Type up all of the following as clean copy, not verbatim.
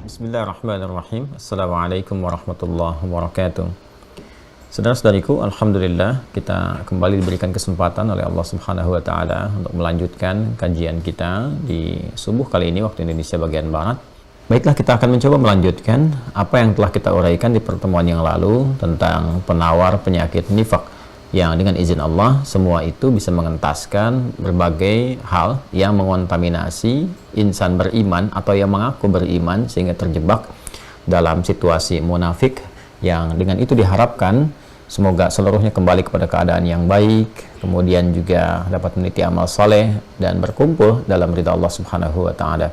Bismillahirrahmanirrahim. Assalamualaikum warahmatullahi wabarakatuh. Saudara-saudariku, alhamdulillah kita kembali diberikan kesempatan oleh Allah Subhanahu wa taala untuk melanjutkan kajian kita di subuh kali ini waktu Indonesia bagian barat. Baiklah, kita akan mencoba melanjutkan apa yang telah kita uraikan di pertemuan yang lalu tentang penawar penyakit nifak, yang dengan izin Allah semua itu bisa mengentaskan berbagai hal yang mengontaminasi insan beriman atau yang mengaku beriman sehingga terjebak dalam situasi munafik, yang dengan itu diharapkan semoga seluruhnya kembali kepada keadaan yang baik, kemudian juga dapat meniti amal soleh dan berkumpul dalam ridha Allah Subhanahu wa taala.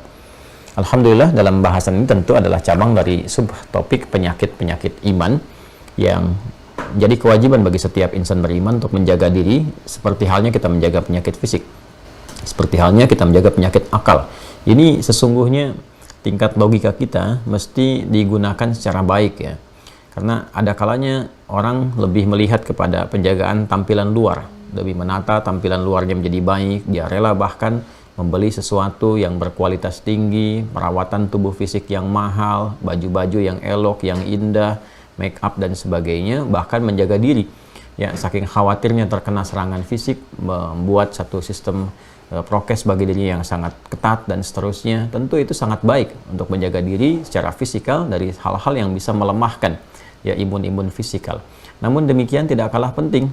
Alhamdulillah, dalam bahasan ini tentu adalah cabang dari subtopik penyakit-penyakit iman yang jadi kewajiban bagi setiap insan beriman untuk menjaga diri, seperti halnya kita menjaga penyakit fisik, seperti halnya kita menjaga penyakit akal. Ini sesungguhnya tingkat logika kita mesti digunakan secara baik ya, karena ada kalanya orang lebih melihat kepada penjagaan tampilan luar, lebih menata tampilan luarnya menjadi baik, dia rela bahkan membeli sesuatu yang berkualitas tinggi, perawatan tubuh fisik yang mahal, baju-baju yang elok, yang indah, make up dan sebagainya, bahkan menjaga diri ya, saking khawatirnya terkena serangan fisik, membuat satu sistem prokes bagi dirinya yang sangat ketat dan seterusnya. Tentu itu sangat baik untuk menjaga diri secara fisikal dari hal-hal yang bisa melemahkan ya imun-imun fisikal. Namun demikian tidak kalah penting,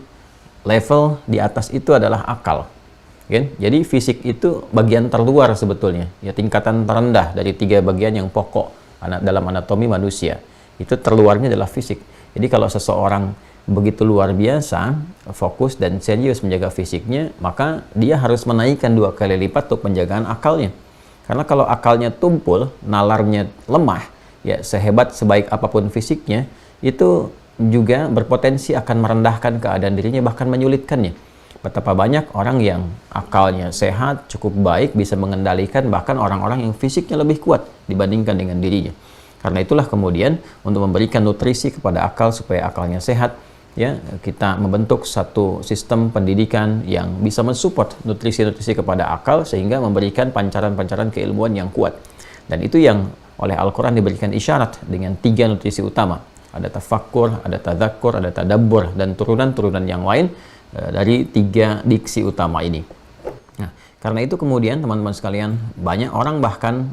level di atas itu adalah akal kan? Jadi fisik itu bagian terluar sebetulnya ya, tingkatan terendah dari tiga bagian yang pokok dalam anatomi manusia. Itu terluarnya adalah fisik. Jadi kalau seseorang begitu luar biasa fokus dan serius menjaga fisiknya, maka dia harus menaikkan 2 kali lipat untuk penjagaan akalnya. Karena kalau akalnya tumpul, nalarnya lemah, ya sehebat sebaik apapun fisiknya, itu juga berpotensi akan merendahkan keadaan dirinya, bahkan menyulitkannya. Betapa banyak orang yang akalnya sehat, cukup baik, bisa mengendalikan bahkan orang-orang yang fisiknya lebih kuat dibandingkan dengan dirinya. Karena itulah kemudian untuk memberikan nutrisi kepada akal supaya akalnya sehat, ya kita membentuk satu sistem pendidikan yang bisa mensupport nutrisi-nutrisi kepada akal sehingga memberikan pancaran-pancaran keilmuan yang kuat. Dan itu yang oleh Al-Quran diberikan isyarat dengan 3 nutrisi utama. Ada tafakkur, ada tadzakur, ada tadabbur, dan turunan-turunan yang lain dari 3 diksi utama ini. Karena itu kemudian teman-teman sekalian, banyak orang bahkan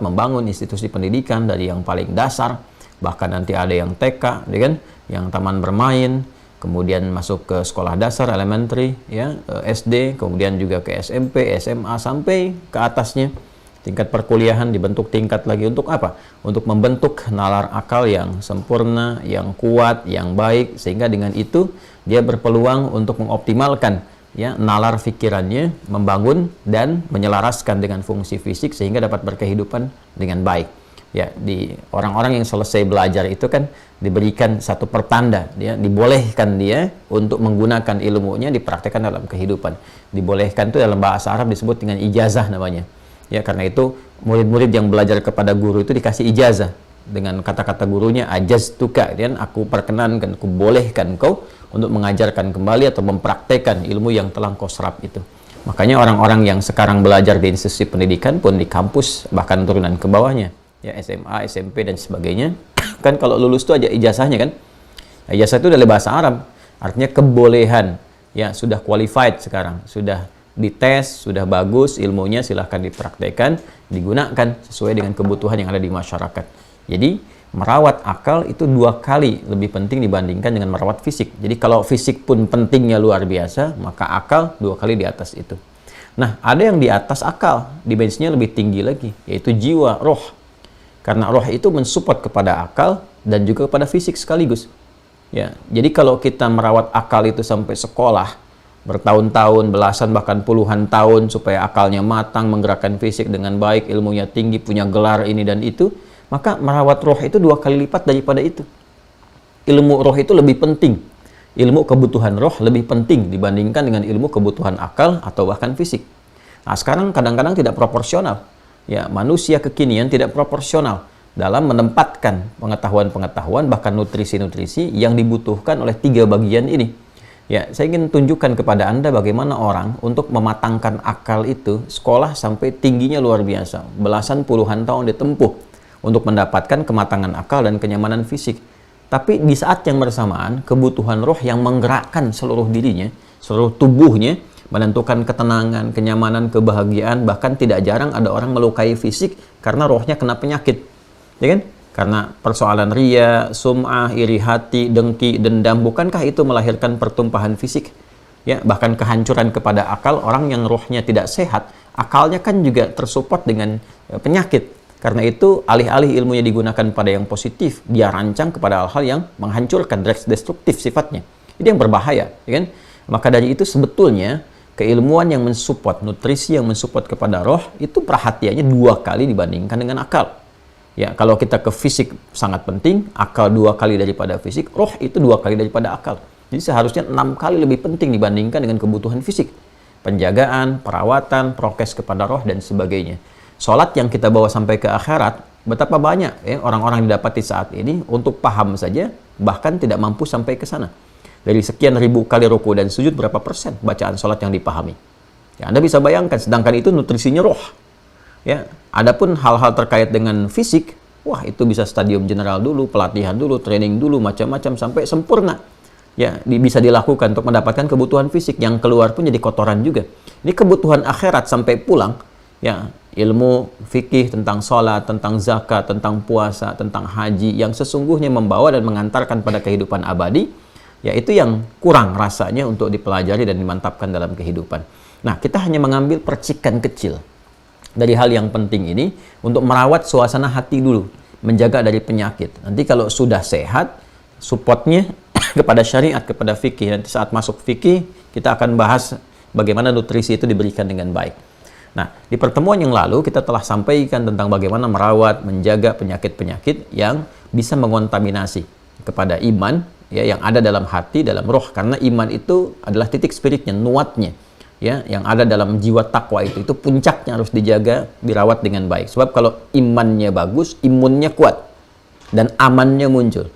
membangun institusi pendidikan dari yang paling dasar, bahkan nanti ada yang TK, ya kan, yang taman bermain, kemudian masuk ke sekolah dasar, elementary, ya, SD, kemudian juga ke SMP, SMA, sampai ke atasnya. Tingkat perkuliahan dibentuk tingkat lagi untuk apa? Untuk membentuk nalar akal yang sempurna, yang kuat, yang baik, sehingga dengan itu dia berpeluang untuk mengoptimalkan ya nalar pikirannya, membangun dan menyelaraskan dengan fungsi fisik sehingga dapat berkehidupan dengan baik. Ya, di orang-orang yang selesai belajar itu kan diberikan satu pertanda, dia dibolehkan dia untuk menggunakan ilmunya dipraktekkan dalam kehidupan. Dibolehkan itu dalam bahasa Arab disebut dengan ijazah namanya. Ya, karena itu murid-murid yang belajar kepada guru itu dikasih ijazah dengan kata-kata gurunya, ajaztuka, dan aku perkenankan, aku bolehkan kau untuk mengajarkan kembali atau mempraktekkan ilmu yang telah kau serap itu. Makanya orang-orang yang sekarang belajar di institusi pendidikan pun di kampus, bahkan turunan ke bawahnya, ya SMA, SMP dan sebagainya, kan kalau lulus itu aja ijazahnya kan. Ijazah itu dari bahasa Arab, artinya kebolehan, ya sudah qualified sekarang, sudah dites, sudah bagus ilmunya, silahkan dipraktekkan, digunakan sesuai dengan kebutuhan yang ada di masyarakat. Jadi merawat akal itu 2 kali lebih penting dibandingkan dengan merawat fisik. Jadi kalau fisik pun pentingnya luar biasa, maka akal 2 kali di atas itu. Nah, ada yang di atas akal, dimensinya lebih tinggi lagi, yaitu jiwa, roh. Karena roh itu mensupport kepada akal dan juga kepada fisik sekaligus. Ya, jadi kalau kita merawat akal itu sampai sekolah, bertahun-tahun, belasan bahkan puluhan tahun supaya akalnya matang, menggerakkan fisik dengan baik, ilmunya tinggi, punya gelar ini dan itu, maka merawat roh itu 2 kali lipat daripada itu. Ilmu roh itu lebih penting. Ilmu kebutuhan roh lebih penting dibandingkan dengan ilmu kebutuhan akal atau bahkan fisik. Nah, sekarang kadang-kadang tidak proporsional. Ya, manusia kekinian tidak proporsional dalam menempatkan pengetahuan-pengetahuan bahkan nutrisi-nutrisi yang dibutuhkan oleh 3 bagian ini. Ya, saya ingin tunjukkan kepada Anda bagaimana orang untuk mematangkan akal itu sekolah sampai tingginya luar biasa. Belasan puluhan tahun ditempuh untuk mendapatkan kematangan akal dan kenyamanan fisik. Tapi di saat yang bersamaan, kebutuhan roh yang menggerakkan seluruh dirinya, seluruh tubuhnya, menentukan ketenangan, kenyamanan, kebahagiaan. Bahkan tidak jarang ada orang melukai fisik karena rohnya kena penyakit, ya kan? Karena persoalan ria, sum'ah, iri hati, dengki, dendam. Bukankah itu melahirkan pertumpahan fisik? Ya, bahkan kehancuran kepada akal. Orang yang rohnya tidak sehat, akalnya kan juga tersupport dengan penyakit. Karena itu, alih-alih ilmunya digunakan pada yang positif, dia rancang kepada hal-hal yang menghancurkan, destruktif sifatnya. Itu yang berbahaya, ya kan? Maka dari itu sebetulnya keilmuan yang mensupport, nutrisi yang mensupport kepada roh itu perhatiannya 2 kali dibandingkan dengan akal. Ya, kalau kita ke fisik sangat penting, akal 2 kali daripada fisik, roh itu 2 kali daripada akal. Jadi seharusnya 6 kali lebih penting dibandingkan dengan kebutuhan fisik. Penjagaan, perawatan, prokes kepada roh, dan sebagainya. Sholat yang kita bawa sampai ke akhirat, betapa banyak ya orang-orang didapati saat ini untuk paham saja, bahkan tidak mampu sampai ke sana. Dari sekian ribu kali ruku dan sujud, berapa persen bacaan sholat yang dipahami? Ya, Anda bisa bayangkan, sedangkan itu nutrisinya roh. Ya, adapun hal-hal terkait dengan fisik, wah itu bisa stadium general dulu, pelatihan dulu, training dulu, macam-macam sampai sempurna. Ya, bisa dilakukan untuk mendapatkan kebutuhan fisik, yang keluar pun jadi kotoran juga. Ini kebutuhan akhirat sampai pulang, ya, ilmu fikih tentang sholat, tentang zakat, tentang puasa, tentang haji, yang sesungguhnya membawa dan mengantarkan pada kehidupan abadi, yaitu yang kurang rasanya untuk dipelajari dan dimantapkan dalam kehidupan. Nah, kita hanya mengambil percikan kecil dari hal yang penting ini untuk merawat suasana hati dulu, menjaga dari penyakit. Nanti kalau sudah sehat, supportnya kepada syariat, kepada fikih. Nanti saat masuk fikih, kita akan bahas bagaimana nutrisi itu diberikan dengan baik. Nah, di pertemuan yang lalu kita telah sampaikan tentang bagaimana merawat, menjaga penyakit-penyakit yang bisa mengontaminasi kepada iman, ya, yang ada dalam hati, dalam roh. Karena iman itu adalah titik spiritnya, nuatnya, ya, yang ada dalam jiwa takwa itu puncaknya harus dijaga, dirawat dengan baik. Sebab kalau imannya bagus, imunnya kuat dan amannya muncul.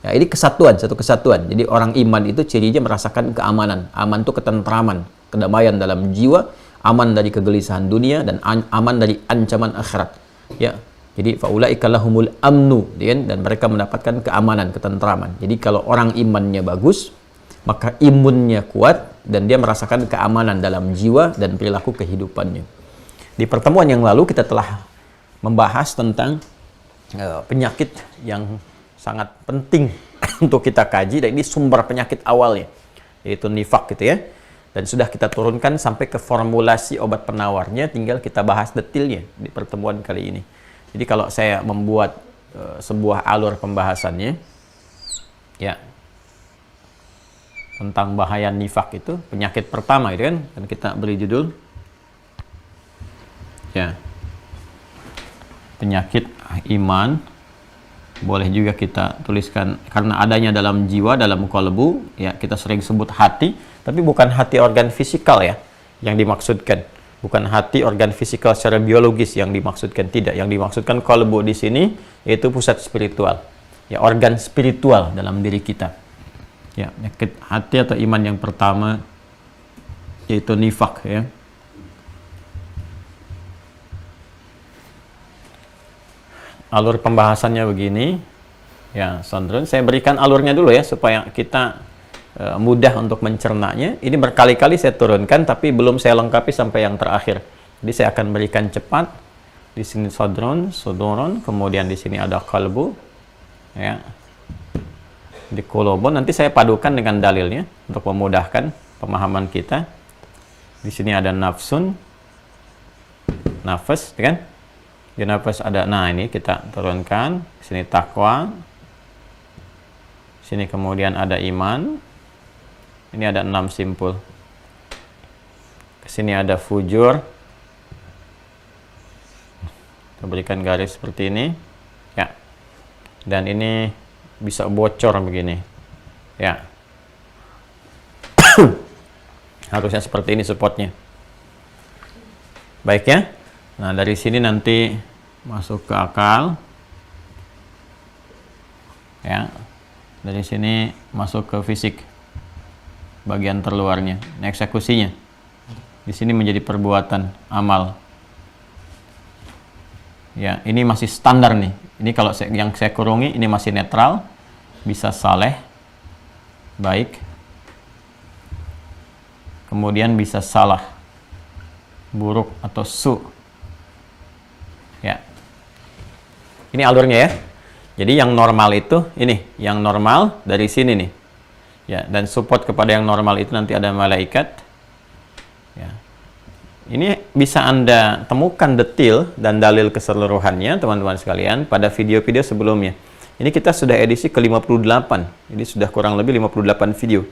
Ya, ini kesatuan, satu kesatuan. Jadi orang iman itu cirinya merasakan keamanan. Aman itu ketentraman, kedamaian dalam jiwa, aman dari kegelisahan dunia, dan aman dari ancaman akhirat. Ya, jadi faulaika lahumul amnu, dan mereka mendapatkan keamanan, ketentraman. Jadi kalau orang imannya bagus, maka imunnya kuat dan dia merasakan keamanan dalam jiwa dan perilaku kehidupannya. Di pertemuan yang lalu kita telah membahas tentang penyakit yang sangat penting untuk kita kaji, dan ini sumber penyakit awalnya, yaitu nifak gitu ya. Dan sudah kita turunkan sampai ke formulasi obat penawarnya, tinggal kita bahas detailnya di pertemuan kali ini. Jadi kalau saya membuat sebuah alur pembahasannya, ya, tentang bahaya nifak itu, penyakit pertama itu kan, dan kita beri judul, ya, penyakit iman. Boleh juga kita tuliskan karena adanya dalam jiwa, dalam qalbu, ya, kita sering sebut hati, tapi bukan hati organ fisikal ya yang dimaksudkan, bukan hati organ fisikal secara biologis yang dimaksudkan, tidak. Yang dimaksudkan qalbu di sini yaitu pusat spiritual, ya, organ spiritual dalam diri kita. Ya, penyakit hati atau iman yang pertama yaitu nifak, ya. Alur pembahasannya begini, ya, Sondron. Saya berikan alurnya dulu ya supaya kita mudah untuk mencernanya. Ini berkali-kali saya turunkan, tapi belum saya lengkapi sampai yang terakhir. Jadi saya akan berikan cepat. Di sini Sondron, kemudian di sini ada kalbu, ya. Di kolobon nanti saya padukan dengan dalilnya untuk memudahkan pemahaman kita. Di sini ada nafsun, nafas, kan? Di nafas ada, nah ini kita turunkan. Di sini takwa. Di sini kemudian ada iman. Ini ada 6 simpul. Ke sini ada fujur. Kita berikan garis seperti ini, ya. Dan ini bisa bocor begini, ya. Harusnya seperti ini supportnya. Baik ya. Nah, dari sini nanti masuk ke akal, ya. Dari sini masuk ke fisik, bagian terluarnya, ini eksekusinya. Di sini menjadi perbuatan, amal. Ya, ini masih standar nih. Ini kalau yang saya kurungi ini masih netral, bisa saleh, baik. Kemudian bisa salah, buruk atau su. Ya. Ini alurnya ya. Jadi yang normal itu ini, yang normal dari sini nih. Ya, dan support kepada yang normal itu nanti ada malaikat. Ya. Ini bisa Anda temukan detail dan dalil keseluruhannya teman-teman sekalian pada video-video sebelumnya. Ini kita sudah edisi ke-58. Jadi sudah kurang lebih 58 video.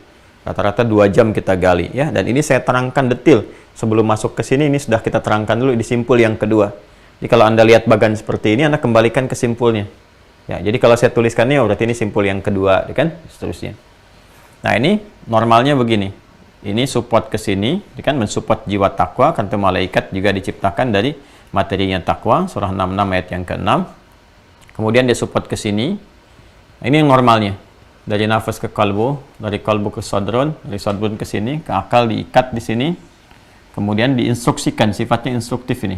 Rata-rata 2 jam kita gali ya, dan ini saya terangkan detail. Sebelum masuk ke sini ini sudah kita terangkan dulu di simpul yang kedua. Jadi kalau Anda lihat bagan seperti ini, Anda kembalikan ke simpulnya. Ya, jadi kalau saya tuliskannya berarti ini simpul yang kedua, kan? Seterusnya. Nah, ini normalnya begini. Ini support ke sini, kan mensupport jiwa takwa, karena malaikat juga diciptakan dari materinya takwa, surah 66 ayat yang ke-6. Kemudian dia support ke sini. Nah, ini yang normalnya. Dari nafas ke kalbu, dari kalbu ke sodron, dari sodron ke sini, ke akal diikat di sini. Kemudian diinstruksikan, sifatnya instruktif ini.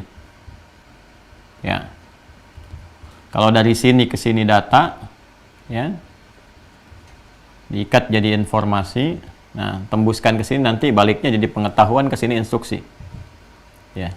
Ya. Kalau dari sini ke sini data, ya. Diikat jadi informasi. Nah, tembuskan ke sini, nanti baliknya jadi pengetahuan, ke sini instruksi. Ya.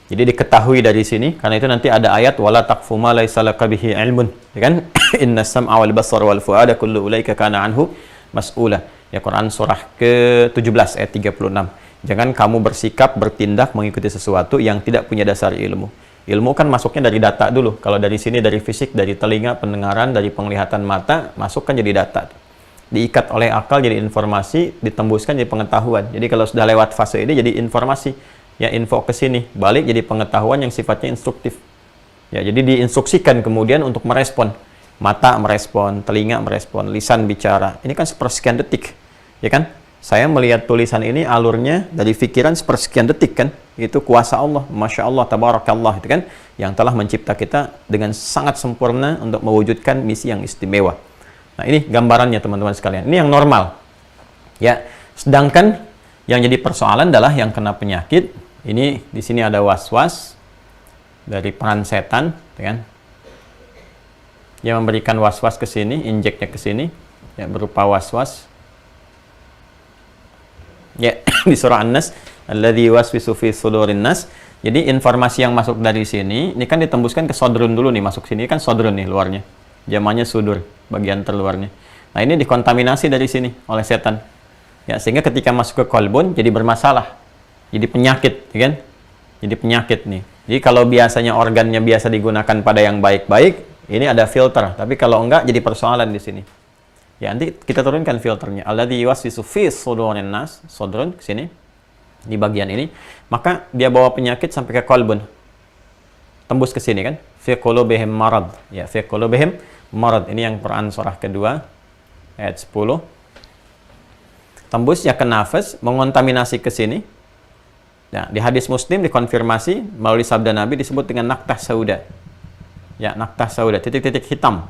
Jadi diketahui dari sini, karena itu nanti ada ayat wala taqfu ma laysa laka bihi ilmun, ya kan? Innas sam'a wal basara wal fuada kullu ulaika kana anhu mas'ula. Ya, Quran surah ke-17 ayat 36. Jangan kamu bersikap, bertindak mengikuti sesuatu yang tidak punya dasar ilmu. Ilmu kan masuknya dari data dulu. Kalau dari sini dari fisik, dari telinga, pendengaran, dari penglihatan mata, masuk kan jadi data. Diikat oleh akal jadi informasi, ditembuskan jadi pengetahuan. Jadi kalau sudah lewat fase ini jadi informasi. Ya, info ke sini, balik jadi pengetahuan yang sifatnya instruktif. Ya, jadi diinstruksikan kemudian untuk merespon. Mata merespon, telinga merespon, lisan bicara. Ini kan sepersekian detik. Ya kan? Saya melihat tulisan ini alurnya dari pikiran sepersekian detik kan. Itu kuasa Allah, Masya Allah, Tabarakallah, itu kan, yang telah mencipta kita dengan sangat sempurna untuk mewujudkan misi yang istimewa. Nah, ini gambarannya teman-teman sekalian. Ini yang normal. Ya, sedangkan yang jadi persoalan adalah yang kena penyakit. Ini di sini ada was-was dari peran setan, kan? Yang memberikan was-was ke sini, injeknya ke sini, ya, berupa was-was. Ya, di surah An-Nas, alladzi yuwaswisu fi sudurin nas. Jadi informasi yang masuk dari sini, ini kan ditembuskan ke sodrun dulu nih, masuk sini kan sodrun nih luarnya. Jamannya sudur, bagian terluarnya. Nah, ini dikontaminasi dari sini oleh setan. Ya, sehingga ketika masuk ke kolbun jadi bermasalah. Jadi penyakit, ya kan? Jadi penyakit nih. Jadi kalau biasanya organnya biasa digunakan pada yang baik-baik, ini ada filter. Tapi kalau enggak jadi persoalan di sini. Ya, nanti kita turunkan filternya. Alladzi yuwaswisu fi sudurin nas, sodrun ke sini. Di bagian ini, maka dia bawa penyakit sampai ke kolbun, tembus ke sini kan, fi qulubihim marad, ya, fi qulubihim marad. Ini yang Quran surah kedua ayat 10. Tembus ya ke nafas, mengontaminasi ke sini. Nah, di hadis Muslim dikonfirmasi melalui sabda Nabi disebut dengan naktah sauda. Ya, naktah sauda, titik-titik hitam.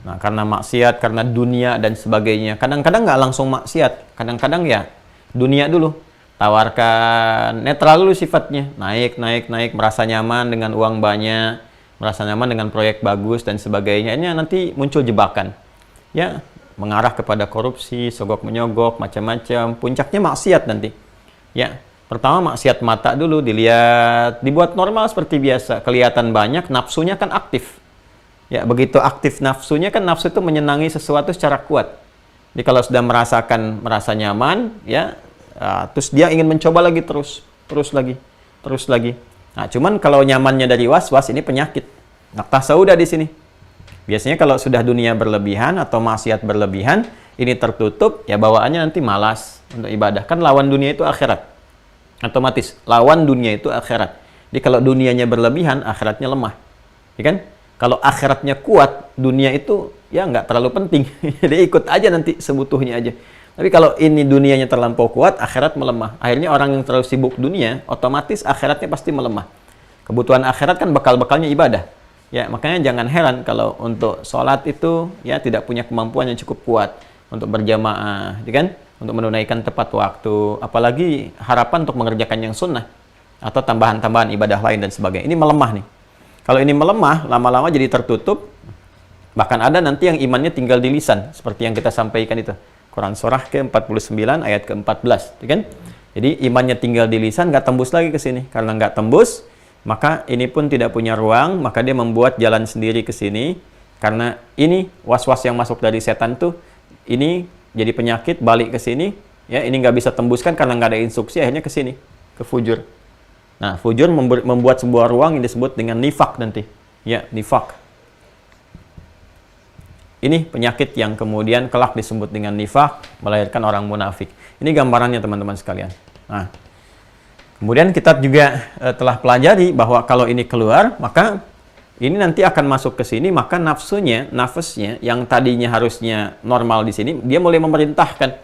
Nah, karena maksiat, karena dunia dan sebagainya. Kadang-kadang nggak langsung maksiat, kadang-kadang ya dunia dulu. Tawarkan netral dulu sifatnya, naik, merasa nyaman dengan uang banyak, merasa nyaman dengan proyek bagus dan sebagainya. Ini nanti muncul jebakan, ya, mengarah kepada korupsi, sogok menyogok, macam-macam. Puncaknya maksiat nanti, ya. Pertama maksiat mata dulu, dilihat, dibuat normal seperti biasa, kelihatan banyak, nafsunya kan aktif. Ya, begitu aktif nafsunya kan, nafsu itu menyenangi sesuatu secara kuat. Jadi kalau sudah merasa nyaman, ya. Terus dia ingin mencoba lagi terus lagi. Nah, cuman kalau nyamannya dari was-was, ini penyakit. Naktah sauda di sini. Biasanya kalau sudah dunia berlebihan atau maksiat berlebihan, ini tertutup, ya bawaannya nanti malas untuk ibadah. Kan lawan dunia itu akhirat. Otomatis lawan dunia itu akhirat. Jadi kalau dunianya berlebihan, akhiratnya lemah. Ya kan? Kalau akhiratnya kuat, dunia itu ya nggak terlalu penting. Jadi ikut aja nanti sebutuhnya aja. Tapi kalau ini dunianya terlampau kuat, akhirat melemah. Akhirnya orang yang terlalu sibuk dunia, otomatis akhiratnya pasti melemah. Kebutuhan akhirat kan bekal-bekalnya ibadah. Ya, makanya jangan heran kalau untuk sholat itu ya tidak punya kemampuan yang cukup kuat. untuk berjamaah, kan? Untuk menunaikan tepat waktu, apalagi harapan untuk mengerjakan yang sunnah atau tambahan-tambahan ibadah lain dan sebagainya. Ini melemah nih. Kalau ini melemah, lama-lama jadi tertutup. Bahkan ada nanti yang imannya tinggal di lisan, seperti yang kita sampaikan itu. Quran surah ke-49 ayat ke-14, kan? Jadi imannya tinggal di lisan, nggak tembus lagi ke sini. Karena nggak tembus, maka ini pun tidak punya ruang, maka dia membuat jalan sendiri ke sini. Karena ini was-was yang masuk dari setan tuh, ini jadi penyakit, balik ke sini, ya ini nggak bisa tembuskan karena nggak ada instruksi, akhirnya ke sini, ke fujur. Nah, fujur membuat sebuah ruang yang disebut dengan nifak nanti, ya nifak. Ini penyakit yang kemudian kelak disebut dengan nifak, melahirkan orang munafik. Ini gambarannya teman-teman sekalian. Nah, kemudian kita juga telah pelajari bahwa kalau ini keluar, maka ini nanti akan masuk ke sini, maka nafasnya yang tadinya harusnya normal di sini, dia mulai memerintahkan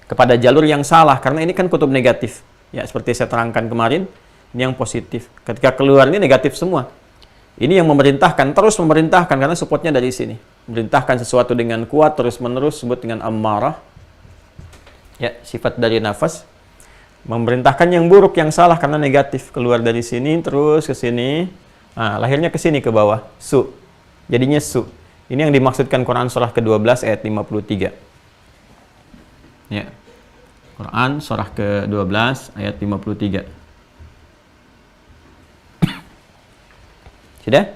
kepada jalur yang salah, karena ini kan kutub negatif. Ya, seperti saya terangkan kemarin, ini yang positif. Ketika keluar ini negatif semua. Ini yang memerintahkan, terus memerintahkan, karena supportnya dari sini. Memerintahkan sesuatu dengan kuat, terus-menerus, sebut dengan ammarah. Ya, sifat dari nafas. Memerintahkan yang buruk, yang salah, karena negatif. Keluar dari sini, terus ke sini. Nah, lahirnya ke sini, ke bawah. Su. Jadinya su. Ini yang dimaksudkan Quran surah ke-12 ayat 53. Ya. Quran surah ke-12 ayat 53. Sudah?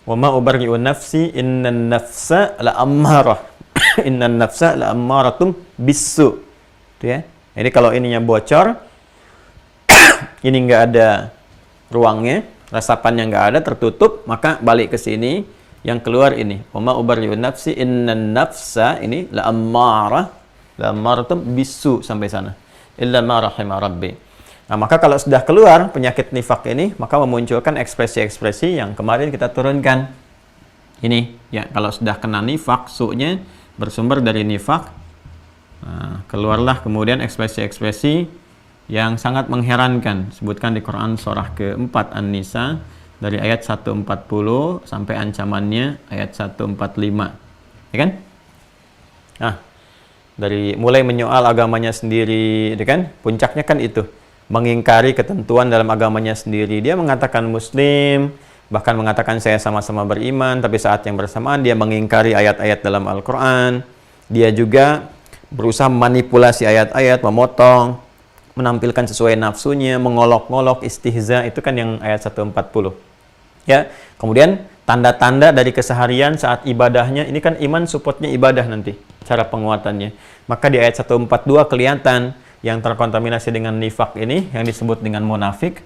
Wa ma ubarri'u nafsi innan nafsa la'ammarah. Innan nafsa la'ammaratum bisu. Itu ya. Jadi kalau ininya bocor, ini enggak ada ruangnya, resapannya nggak ada, tertutup, maka balik ke sini, yang keluar ini. Wa ma ubarri'u nafsi innan nafsa, ini la'ammaratum bisu, sampai sana. Illa ma rahima rabbi. Nah, maka kalau sudah keluar penyakit nifak ini, maka memunculkan ekspresi-ekspresi yang kemarin kita turunkan. Ini, ya, kalau sudah kena nifak, su-nya bersumber dari nifak. Nah, keluarlah kemudian ekspresi-ekspresi yang sangat mengherankan. Sebutkan di Quran surah ke-4 An-Nisa dari ayat 140 sampai ancamannya ayat 145. Ya kan? Nah, dari mulai menyoal agamanya sendiri, ya kan? Puncaknya kan itu. Mengingkari ketentuan dalam agamanya sendiri. Dia mengatakan muslim, bahkan mengatakan saya sama-sama beriman, tapi saat yang bersamaan dia mengingkari ayat-ayat dalam Al-Quran. Dia juga berusaha manipulasi ayat-ayat, memotong, menampilkan sesuai nafsunya, mengolok-ngolok, istihza, itu kan yang ayat 140. Ya, kemudian tanda-tanda dari keseharian saat ibadahnya, ini kan iman supportnya ibadah nanti, cara penguatannya. Maka di ayat 142 kelihatan yang terkontaminasi dengan nifak ini, yang disebut dengan munafik.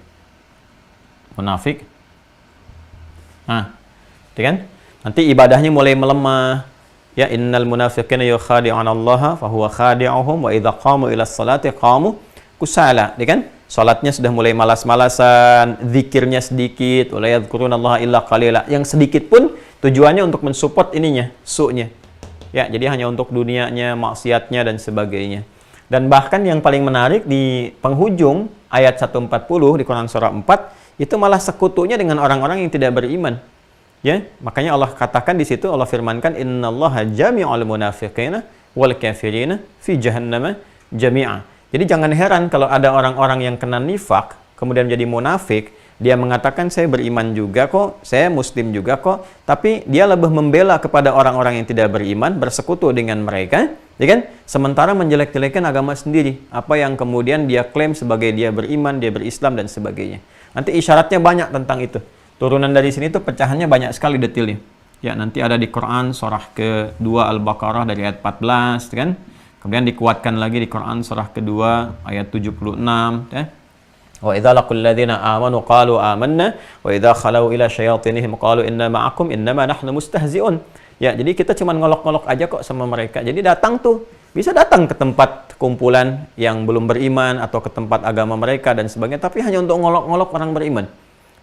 Munafik. Nah, itu kan? Nanti ibadahnya mulai melemah. Ya, innal munafiqina yukhadi'una Allah fa huwa khadi'uhum wa idza qamu ila sholati qamu kusala, ya kan? Salatnya sudah mulai malas-malasan, zikirnya sedikit, wala yadhkurunallaha illa qalila. Yang sedikit pun tujuannya untuk mensupport ininya, su-nya. Ya, jadi hanya untuk dunianya, maksiatnya dan sebagainya. Dan bahkan yang paling menarik di penghujung ayat 140 di Quran surah 4 itu malah sekutunya dengan orang-orang yang tidak beriman. Ya, makanya Allah katakan di situ, Allah firmankan innallaha jami'ul munafiqina wal kafirina fi jahannama jami'a. Jadi jangan heran kalau ada orang-orang yang kena nifak kemudian jadi munafik, dia mengatakan saya beriman juga kok, saya muslim juga kok, tapi dia lebih membela kepada orang-orang yang tidak beriman, bersekutu dengan mereka, ya kan? Sementara menjelek-jelekan agama sendiri, apa yang kemudian dia klaim sebagai dia beriman, dia berislam dan sebagainya. Nanti isyaratnya banyak tentang itu. Turunan dari sini tuh pecahannya banyak sekali detailnya. Ya, nanti ada di Quran surah ke-2 Al-Baqarah dari ayat 14, kan? Kemudian dikuatkan lagi di Quran surah ke-2 ayat 76, ya. Wa idza laqul ladzina amanu qalu amanna wa idza khalau ila syayatinihim qalu inna ma'akum innama nahnu mustahzi'un. Ya, jadi kita cuma ngolok-ngolok aja kok sama mereka. Jadi datang tuh, bisa datang ke tempat kumpulan yang belum beriman atau ke tempat agama mereka dan sebagainya, tapi hanya untuk ngolok-ngolok orang beriman.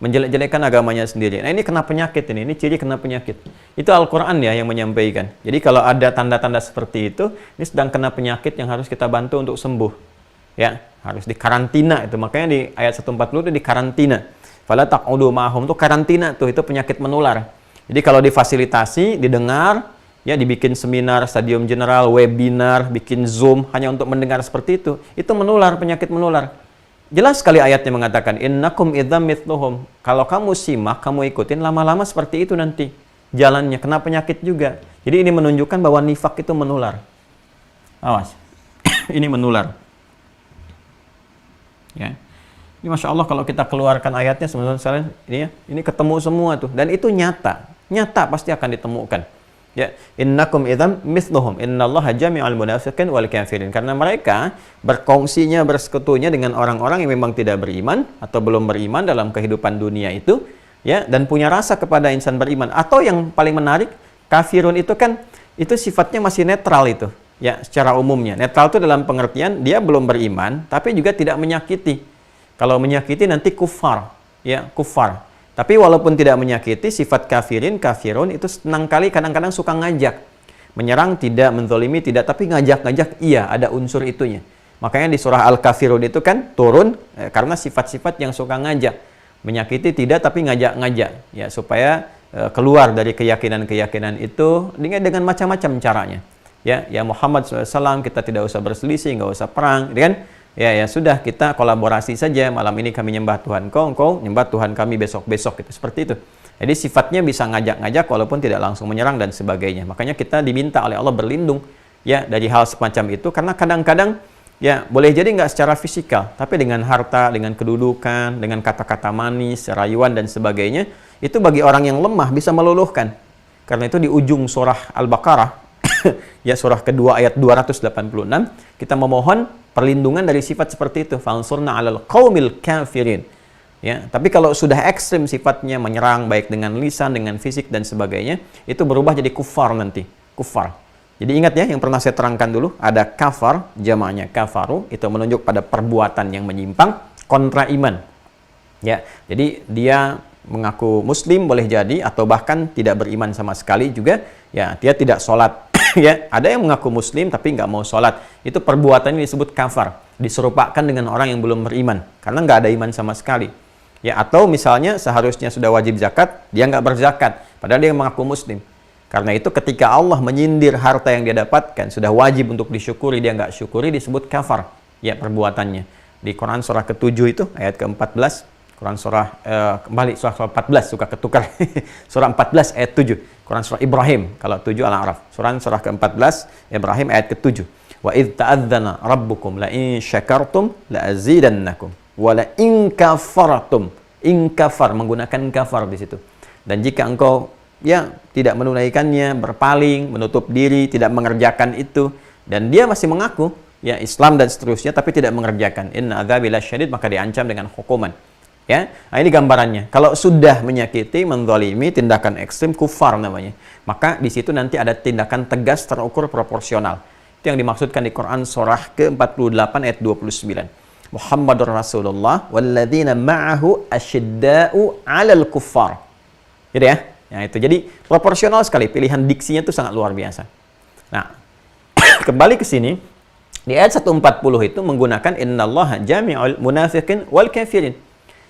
Menjelek-jelekan agamanya sendiri. Nah, ini kena penyakit ini ciri kena penyakit. Itu Al-Qur'an ya yang menyampaikan. Jadi kalau ada tanda-tanda seperti itu, ini sedang kena penyakit yang harus kita bantu untuk sembuh. Ya, harus dikarantina itu. Makanya di ayat 140 itu dikarantina. Fala taq'udu ma'hum, itu karantina tuh, itu penyakit menular. Jadi kalau difasilitasi, didengar, Ya, dibikin seminar, stadium general, webinar, bikin Zoom hanya untuk mendengar seperti itu. Itu menular, penyakit menular. Jelas sekali ayatnya mengatakan, innakum idzam mithluhum. Kalau kamu simak, kamu ikutin, lama-lama seperti itu nanti jalannya, kena penyakit juga. Jadi ini menunjukkan bahwa nifak itu menular. Awas. Ini menular. Ya. Ini Masya Allah kalau kita keluarkan ayatnya, sebenarnya ini ya, ini ketemu semua tuh. Dan itu nyata. Nyata pasti akan ditemukan. Ya, innakum idzam mithluhum innallaha jami'ul munafiqin wal kafirin. Karena mereka berkongsinya, bersekutunya dengan orang-orang yang memang tidak beriman atau belum beriman dalam kehidupan dunia itu, ya, dan punya rasa kepada insan beriman. Atau yang paling menarik, kafirun itu kan itu sifatnya masih netral itu, ya, secara umumnya. Netral itu dalam pengertian dia belum beriman tapi juga tidak menyakiti. Kalau menyakiti nanti kufar, ya, kufar. Tapi walaupun tidak menyakiti, sifat kafirun itu senang kali kadang-kadang suka ngajak. Menyerang tidak, menzolimi tidak, tapi ngajak-ngajak iya, ada unsur itunya. Makanya di surah Al-Kafirun itu kan turun karena sifat-sifat yang suka ngajak. Menyakiti tidak, tapi ngajak-ngajak. Ya, supaya keluar dari keyakinan-keyakinan itu dengan macam-macam caranya. Ya Muhammad SAW, kita tidak usah berselisih, nggak usah perang, kan? Ya sudah, kita kolaborasi saja. Malam ini kami nyembah Tuhan engkau nyembah Tuhan kami besok-besok, gitu, seperti itu. Jadi sifatnya bisa ngajak-ngajak walaupun tidak langsung menyerang dan sebagainya. Makanya kita diminta oleh Allah berlindung ya dari hal semacam itu, karena kadang-kadang ya boleh jadi nggak secara fisikal, tapi dengan harta, dengan kedudukan, dengan kata-kata manis, rayuan dan sebagainya, itu bagi orang yang lemah bisa meluluhkan. Karena itu di ujung surah Al-Baqarah ya, surah kedua ayat 286, kita memohon perlindungan dari sifat seperti itu. Fansurna 'alal qaumil kafirin. Ya, tapi kalau sudah ekstrim sifatnya, menyerang baik dengan lisan, dengan fisik dan sebagainya, itu berubah jadi kufar nanti. Kufar. Jadi ingat ya, yang pernah saya terangkan dulu, ada kafar, jamaknya kafaru, itu menunjuk pada perbuatan yang menyimpang kontra iman. Ya, jadi dia mengaku muslim boleh jadi, atau bahkan tidak beriman sama sekali juga. Ya, dia tidak sholat. Ya, ada yang mengaku muslim tapi nggak mau sholat. Itu perbuatan ini disebut kafar, diserupakan dengan orang yang belum beriman karena nggak ada iman sama sekali. Ya, atau misalnya seharusnya sudah wajib zakat, dia nggak berzakat padahal dia mengaku muslim. Karena itu ketika Allah menyindir harta yang dia dapatkan, sudah wajib untuk disyukuri, dia nggak syukuri, disebut kafar ya perbuatannya. Di Quran surah ke-7 itu ayat ke-14, Quran surah kembali surah 14, suka ketukar. Surah 14 ayat 7. Quran surah Ibrahim, kalau 7 Al-A'raf. Surah ke-14 Ibrahim ayat ke-7. Wa idz ta'adzana rabbukum la in syakartum la azidannakum wa la in kafartum. In kafar, menggunakan kafar di situ. Dan jika engkau ya tidak menunaikannya, berpaling, menutup diri, tidak mengerjakan itu, dan dia masih mengaku ya Islam dan seterusnya tapi tidak mengerjakan, inna adzabi lasyadid, maka diancam dengan hukuman. Ya, nah ini gambarannya. Kalau sudah menyakiti, menzalimi, tindakan ekstrim, kufar namanya. Maka di situ nanti ada tindakan tegas, terukur, proporsional. Itu yang dimaksudkan di Quran surah ke-48 ayat 29. Muhammadur Rasulullah walladzina ma'ahu asyidda'u 'alal kuffar. Gitu ya. Nah, itu jadi proporsional sekali, pilihan diksinya itu sangat luar biasa. Nah, kembali ke sini di ayat 140 itu menggunakan innallaha jami'ul munafiqin wal kafirin.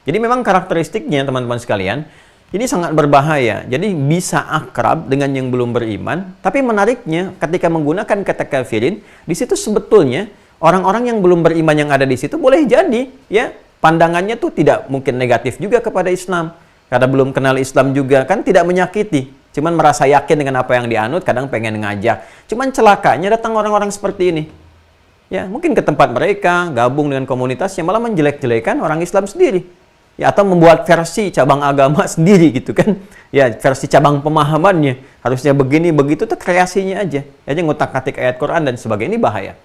Jadi memang karakteristiknya teman-teman sekalian, ini sangat berbahaya. Jadi bisa akrab dengan yang belum beriman, tapi menariknya ketika menggunakan kata kafirin, di situ sebetulnya orang-orang yang belum beriman yang ada di situ boleh jadi ya pandangannya tuh tidak mungkin negatif juga kepada Islam. Karena belum kenal Islam juga kan, tidak menyakiti, cuman merasa yakin dengan apa yang dianut, kadang pengen ngajak. Cuman celakanya datang orang-orang seperti ini. Ya, mungkin ke tempat mereka, gabung dengan komunitasnya, malah menjelek-jelekan orang Islam sendiri. Ya, atau membuat versi cabang agama sendiri gitu kan. Ya, versi cabang pemahamannya. Harusnya begini, begitu, tuh kreasinya aja. Aja ngutak-ngatik ayat Quran dan sebagainya, ini bahaya.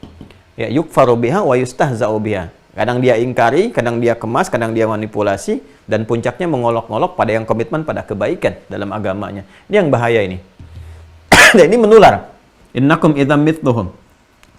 Ya, yukfaru biha wa yustahza'u biha. Kadang dia ingkari, kadang dia kemas, kadang dia manipulasi, dan puncaknya mengolok-olok pada yang komitmen pada kebaikan dalam agamanya. Ini yang bahaya ini. Dan ini menular. Innakum idzam mithluhum.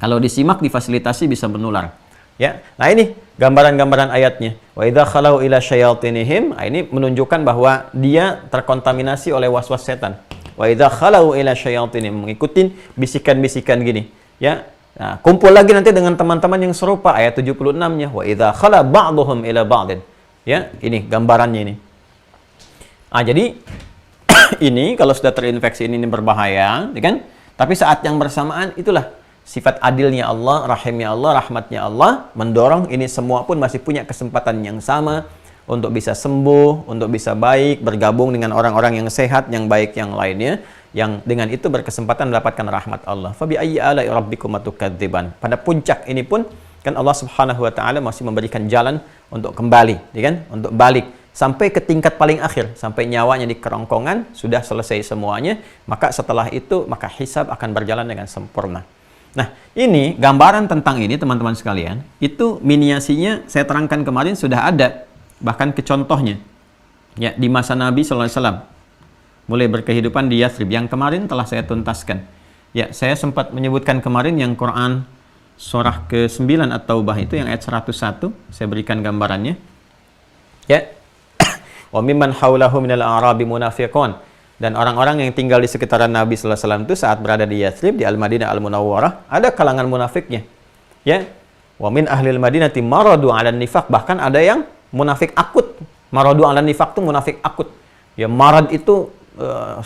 Kalau disimak, difasilitasi, bisa menular. Ya, nah ini gambaran-gambaran ayatnya. Wa idza khalau ila syayatinihim, ini menunjukkan bahwa dia terkontaminasi oleh was-was setan. Wa idza khalau ila syayatinihim, mengikuti bisikan-bisikan gini, ya. Nah, kumpul lagi nanti dengan teman-teman yang serupa, ayat 76-nya. Wa idza khala ba'dhum ila ba'din. Ya, ini gambarannya ini. Ah, jadi ini kalau sudah terinfeksi ini berbahaya, ya kan? Tapi saat yang bersamaan itulah sifat adilnya Allah, rahimnya Allah, rahmatnya Allah mendorong ini semua pun masih punya kesempatan yang sama untuk bisa sembuh, untuk bisa baik, bergabung dengan orang-orang yang sehat, yang baik yang lainnya, yang dengan itu berkesempatan mendapatkan rahmat Allah. Fa bi ayyi ala'i rabbikuma tukadziban. Pada puncak ini pun kan Allah Subhanahu wa taala masih memberikan jalan untuk kembali, ya kan? Untuk balik sampai ke tingkat paling akhir, sampai nyawanya di kerongkongan sudah selesai semuanya, maka setelah itu maka hisab akan berjalan dengan sempurna. Nah, ini gambaran tentang ini teman-teman sekalian, itu miniasinya saya terangkan kemarin sudah ada, bahkan ke contohnya. Ya, di masa Nabi sallallahu alaihi wasallam mulai berkehidupan di Yathrib yang kemarin telah saya tuntaskan. Ya, saya sempat menyebutkan kemarin yang Quran surah ke-9 At-Taubah itu yang ayat 101, saya berikan gambarannya. Ya. Wa mimman haulahu minal a'rabi munafiqun. Dan orang-orang yang tinggal di sekitaran Nabi sallallahu alaihi wasallam itu saat berada di Yathrib, di Al-Madinah Al-Munawwarah, ada kalangan munafiknya. Ya. Wa min ahlil Madinati maradu 'alan nifaq, bahkan ada yang munafik akut. Maradu 'alan nifaq itu munafik akut. Ya, marad itu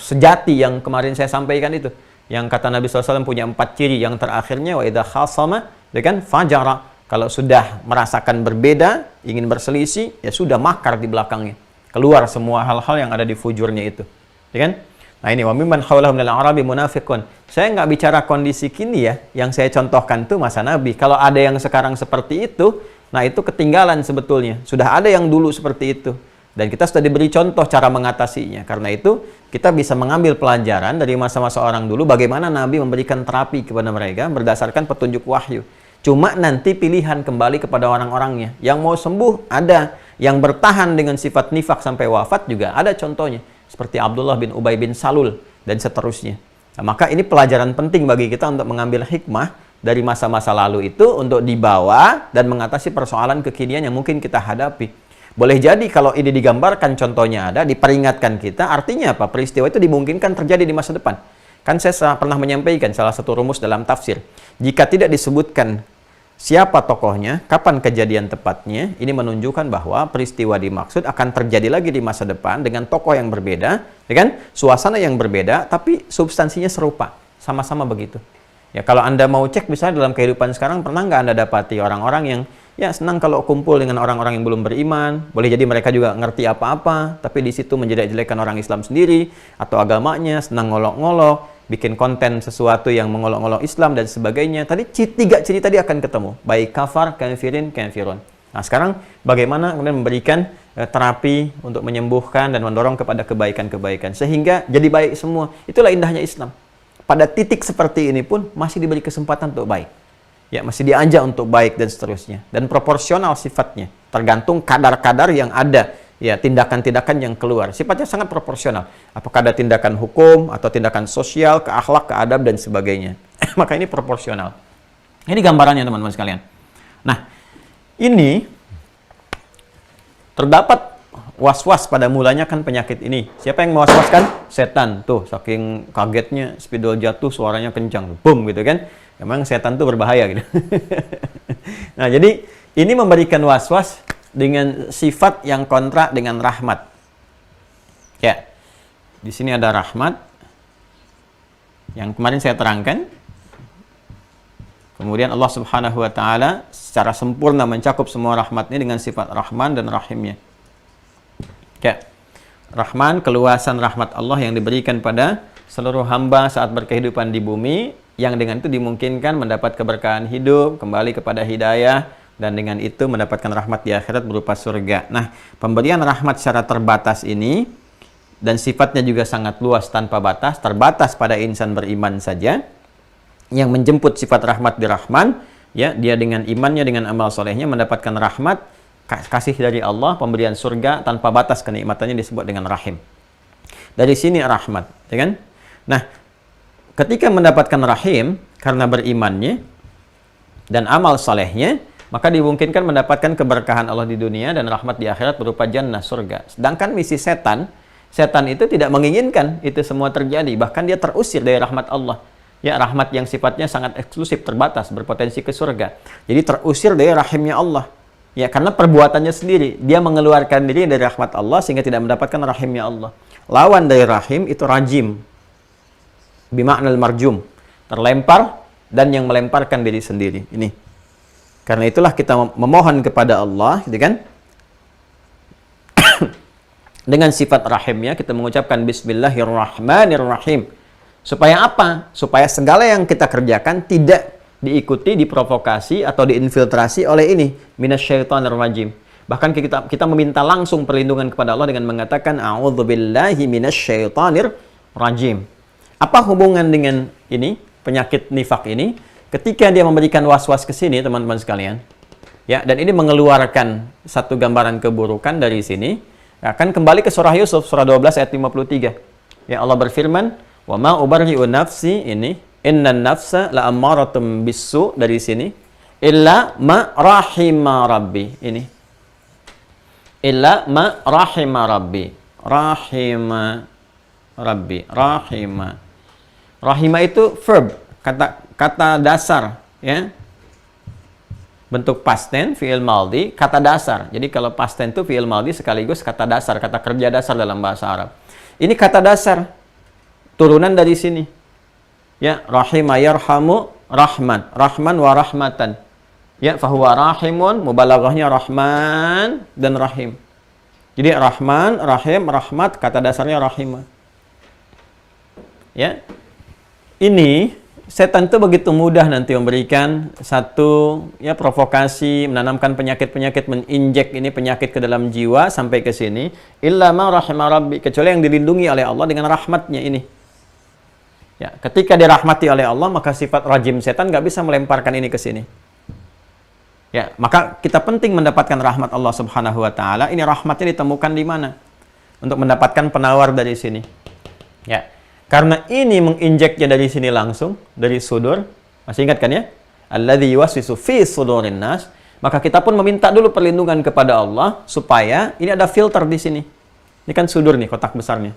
sejati yang kemarin saya sampaikan itu. Yang kata Nabi sallallahu alaihi wasallam punya 4 ciri, yang terakhirnya wa idza khasama, ya kan, fajara. Kalau sudah merasakan berbeda, ingin berselisih, ya sudah makar di belakangnya. Keluar semua hal-hal yang ada di fujurnya itu. Ya kan? Nah ini wa mimman haulahu minal a'rabi munafiqun. Saya nggak bicara kondisi kini ya, yang saya contohkan itu masa Nabi. Kalau ada yang sekarang seperti itu, nah itu ketinggalan sebetulnya. Sudah ada yang dulu seperti itu. Dan kita sudah diberi contoh cara mengatasinya. Karena itu kita bisa mengambil pelajaran dari masa-masa orang dulu bagaimana Nabi memberikan terapi kepada mereka berdasarkan petunjuk wahyu. Cuma nanti pilihan kembali kepada orang-orangnya. Yang mau sembuh ada, yang bertahan dengan sifat nifak sampai wafat juga ada contohnya. Seperti Abdullah bin Ubay bin Salul dan seterusnya. Nah, maka ini pelajaran penting bagi kita untuk mengambil hikmah dari masa-masa lalu itu untuk dibawa dan mengatasi persoalan kekinian yang mungkin kita hadapi. Boleh jadi kalau ini digambarkan contohnya ada, diperingatkan kita, artinya apa? Peristiwa itu dimungkinkan terjadi di masa depan. Kan saya pernah menyampaikan salah satu rumus dalam tafsir. Jika tidak disebutkan siapa tokohnya, kapan kejadian tepatnya, ini menunjukkan bahwa peristiwa dimaksud akan terjadi lagi di masa depan dengan tokoh yang berbeda, ya kan? Suasana yang berbeda, tapi substansinya serupa, sama-sama begitu. Ya, kalau Anda mau cek misalnya dalam kehidupan sekarang, pernah nggak Anda dapati orang-orang yang ya senang kalau kumpul dengan orang-orang yang belum beriman, boleh jadi mereka juga ngerti apa-apa, tapi di situ menjelek-jelekan orang Islam sendiri, atau agamanya, senang ngolok-ngolok, bikin konten sesuatu yang mengolok-ngolok Islam dan sebagainya. Tadi 3 ciri tadi akan ketemu, baik kafar, kafirin, kafirun. Nah sekarang bagaimana kemudian memberikan terapi untuk menyembuhkan dan mendorong kepada kebaikan-kebaikan, sehingga jadi baik semua. Itulah indahnya Islam. Pada titik seperti ini pun masih diberi kesempatan untuk baik. Ya, masih diajak untuk baik dan seterusnya. Dan proporsional sifatnya. Tergantung kadar-kadar yang ada. Ya, tindakan-tindakan yang keluar. Sifatnya sangat proporsional. Apakah ada tindakan hukum, atau tindakan sosial, ke akhlak, ke adab, dan sebagainya. Maka ini proporsional. Ini gambarannya teman-teman sekalian. Nah, ini terdapat was-was pada mulanya kan penyakit ini. Siapa yang mewaswaskan? Setan. Tuh, saking kagetnya, spidol jatuh, suaranya kencang. Boom, gitu kan. Emang setan tuh berbahaya gitu. Nah, jadi ini memberikan was-was dengan sifat yang kontra dengan rahmat. Ya. Di sini ada rahmat yang kemarin saya terangkan. Kemudian Allah Subhanahu wa taala secara sempurna mencakup semua rahmatnya dengan sifat Rahman dan Rahimnya. Ya. Rahman, keluasan rahmat Allah yang diberikan pada seluruh hamba saat berkehidupan di bumi, yang dengan itu dimungkinkan mendapat keberkahan hidup, kembali kepada hidayah, dan dengan itu mendapatkan rahmat di akhirat berupa surga. Nah, pemberian rahmat secara terbatas ini, dan sifatnya juga sangat luas tanpa batas, terbatas pada insan beriman saja, yang menjemput sifat rahmat di Rahman, ya, dia dengan imannya, dengan amal solehnya mendapatkan rahmat, kasih dari Allah, pemberian surga tanpa batas kenikmatannya disebut dengan Rahim. Dari sini rahmat, ya kan? Nah, ketika mendapatkan rahim karena berimannya dan amal salehnya, maka dimungkinkan mendapatkan keberkahan Allah di dunia dan rahmat di akhirat berupa jannah, surga. Sedangkan misi setan itu tidak menginginkan itu semua terjadi, bahkan dia terusir dari rahmat Allah. Ya, rahmat yang sifatnya sangat eksklusif, terbatas, berpotensi ke surga. Jadi terusir dari rahimnya Allah. Ya, karena perbuatannya sendiri, dia mengeluarkan diri dari rahmat Allah sehingga tidak mendapatkan rahimnya Allah. Lawan dari rahim itu rajim, bimaknal marjum. terlempar, dan yang melemparkan diri sendiri. Ini. Karena itulah kita memohon kepada Allah, gitu kan? Dengan sifat rahimnya kita mengucapkan Bismillahirrahmanirrahim. Supaya apa? Supaya segala yang kita kerjakan tidak diikuti, diprovokasi atau diinfiltrasi oleh ini, minasyaitonir rajim. Bahkan kita meminta langsung perlindungan kepada Allah dengan mengatakan a'udzubillahi minasyaitonir rajim. Apa hubungan dengan ini, penyakit nifak ini? Ketika dia memberikan was-was ke sini, teman-teman sekalian, ya, dan ini mengeluarkan satu gambaran keburukan dari sini, akan kembali ke surah Yusuf, surah 12 ayat 53. Ya, Allah berfirman, "Wa ma ubarri'u nafsi," ini, "innan nafsa la'ammaratum bisu," dari sini, "illa ma rahima rabbi." Ini. "Illa ma rahima rabbi." Rahima rabbi, rahima. Rahima itu verb, kata dasar, ya. Bentuk past tense, fi'il maldi, kata dasar. Jadi kalau past tense itu fi'il maldi sekaligus kata dasar, kata kerja dasar dalam bahasa Arab. Ini kata dasar, turunan dari sini. Ya, rahima yarhamu rahman, rahman wa rahmatan. Ya, fahuwa rahimun, mubalaghahnya rahman dan rahim. Jadi rahman, rahim, rahmat, kata dasarnya rahimah. Ya. Ini setan itu begitu mudah nanti memberikan satu ya provokasi, menanamkan penyakit-penyakit, menginjek ini penyakit ke dalam jiwa sampai ke sini. Illa ma rahima rabbi, kecuali yang dilindungi oleh Allah dengan rahmatnya ini. Ya, ketika dirahmati oleh Allah, maka sifat rajim setan nggak bisa melemparkan ini ke sini. Ya, maka kita penting mendapatkan rahmat Allah Subhanahu wa taala. Ini rahmatnya ditemukan di mana? Untuk mendapatkan penawar dari sini. Ya. Karena ini menginjeknya dari sini langsung, dari sudur. Masih ingat kan ya? Alladzi yuwaswisu fi sudurin nas. Maka kita pun meminta dulu perlindungan kepada Allah supaya ini ada filter di sini. Ini kan sudur nih, kotak besarnya.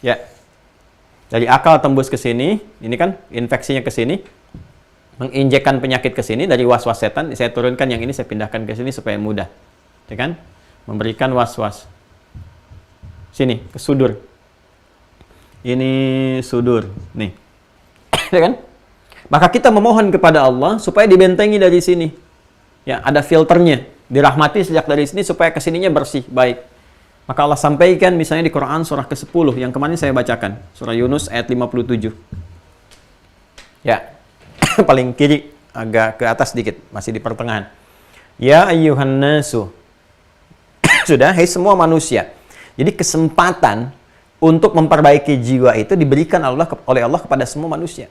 Ya. Dari akal tembus ke sini, ini kan infeksinya ke sini. Menginjekkan penyakit ke sini dari was-was setan. Saya turunkan yang ini, saya pindahkan ke sini supaya mudah. Ya kan? Memberikan was-was. Sini, ke sudur. Ini sudur, nih, ya kan? Maka kita memohon kepada Allah supaya dibentengi dari sini. Ya, ada filternya, dirahmati sejak dari sini supaya kesininya bersih, baik. Maka Allah sampaikan misalnya di Quran surah ke-10 yang kemarin saya bacakan, surah Yunus ayat 57. Ya, paling kiri, agak ke atas sedikit, masih di pertengahan. Ya ayyuhan nasu. Sudah, hai semua manusia. Jadi kesempatan untuk memperbaiki jiwa itu diberikan oleh Allah kepada semua manusia.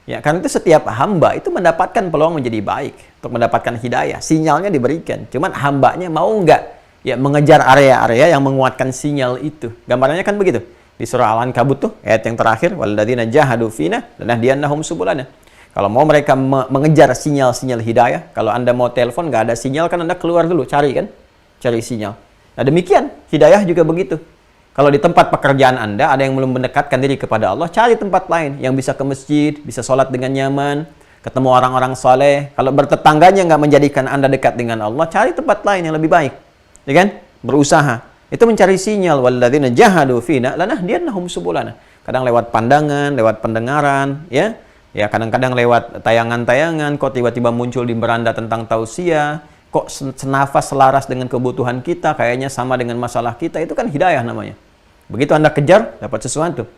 Ya, karena itu setiap hamba itu mendapatkan peluang menjadi baik, untuk mendapatkan hidayah. Sinyalnya diberikan. Cuman hambanya mau nggak ya mengejar area-area yang menguatkan sinyal itu. Gambarannya kan begitu. Di surah Al-Ankabut tuh, ayat yang terakhir, walladzina jahadu fina lanahdiyannahum subulana. Kalau mau mereka mengejar sinyal-sinyal hidayah, kalau Anda mau telepon nggak ada sinyal kan Anda keluar dulu, cari kan? Cari sinyal. Nah, demikian, hidayah juga begitu. Kalau di tempat pekerjaan Anda, ada yang belum mendekatkan diri kepada Allah, cari tempat lain yang bisa ke masjid, bisa sholat dengan nyaman, ketemu orang-orang soleh. Kalau bertetangganya nggak menjadikan Anda dekat dengan Allah, cari tempat lain yang lebih baik. Ya kan? Berusaha. Itu mencari sinyal. Walladzina jahadu fina lanahdiyannahum subulana. Kadang lewat pandangan, lewat pendengaran, ya. Ya, kadang-kadang lewat tayangan-tayangan, kok tiba-tiba muncul di beranda tentang tausiah, kok senafas selaras dengan kebutuhan kita, kayaknya sama dengan masalah kita, itu kan hidayah namanya. Begitu Anda kejar, dapat sesuatu.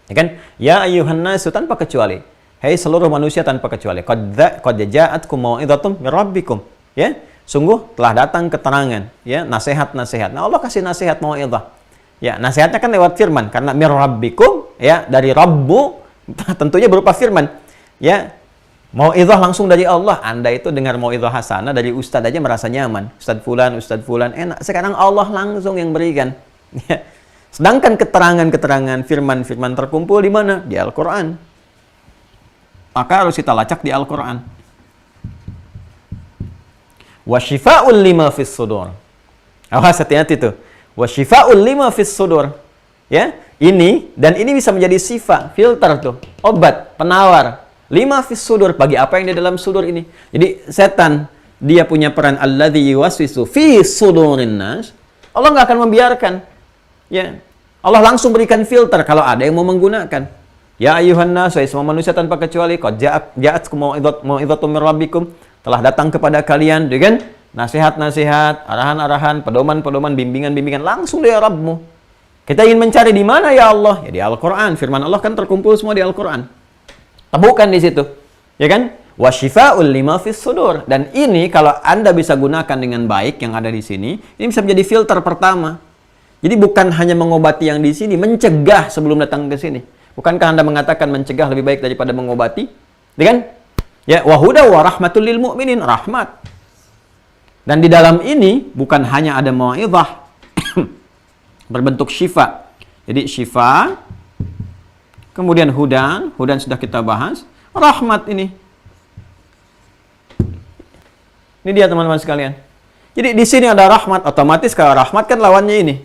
Ya kan? Ya ayyuhan nasu, tanpa kecuali. Hei seluruh manusia tanpa kecuali. Qad ja'atkum mau'izatum mir rabbikum. Ya, sungguh telah datang keterangan, ya, nasihat-nasihat. Nah, Allah kasih nasihat mau'izah. Ya, nasihatnya kan lewat firman, karena mir rabbikum, ya, dari Rabbu, tentunya berupa firman. Ya, mau'izah langsung dari Allah. Anda itu dengar mau'izah hasanah dari ustadz aja merasa nyaman. Ustadz fulan, enak. Sekarang Allah langsung yang berikan. Ya. Sedangkan keterangan-keterangan firman-firman terkumpul di mana? Di Al-Quran. Maka harus kita lacak di Al-Quran. Wa syifa'ul lima fis sudur. Awas, hati-hati tuh. Wa syifa'ul lima fis sudur. Ya, ini dan ini bisa menjadi syifa, filter tuh, obat, penawar. Lima fis sudur, bagi apa yang di dalam sudur ini. Jadi setan, dia punya peran alladzi yuwaswisu fi sudurin nas. Allah nggak akan membiarkan. Ya, Allah langsung berikan filter kalau ada yang mau menggunakan. Ya ayuhan nas, semua manusia tanpa kecuali, qad ja'atkum mau'izatun min rabbikum, telah datang kepada kalian dengan nasihat-nasihat, arahan-arahan, pedoman-pedoman, bimbingan-bimbingan langsung dari Rabbmu. Kita ingin mencari di mana ya Allah? Ya di Al-Qur'an. Firman Allah kan terkumpul semua di Al-Qur'an. Temukan di situ. Ya kan? Wa syifaa'ul lima fis sudur. Dan ini kalau Anda bisa gunakan dengan baik yang ada di sini, ini bisa menjadi filter pertama. Jadi bukan hanya mengobati yang di sini, mencegah sebelum datang ke sini. Bukankah Anda mengatakan mencegah lebih baik daripada mengobati? Ya kan? Ya, wa huda wa rahmatul lil mu'minin, rahmat. Dan di dalam ini bukan hanya ada mau'izah berbentuk syifa. Jadi syifa, kemudian hudan sudah kita bahas, rahmat ini. Ini dia teman-teman sekalian. Jadi di sini ada rahmat, otomatis kalau rahmat kan lawannya ini.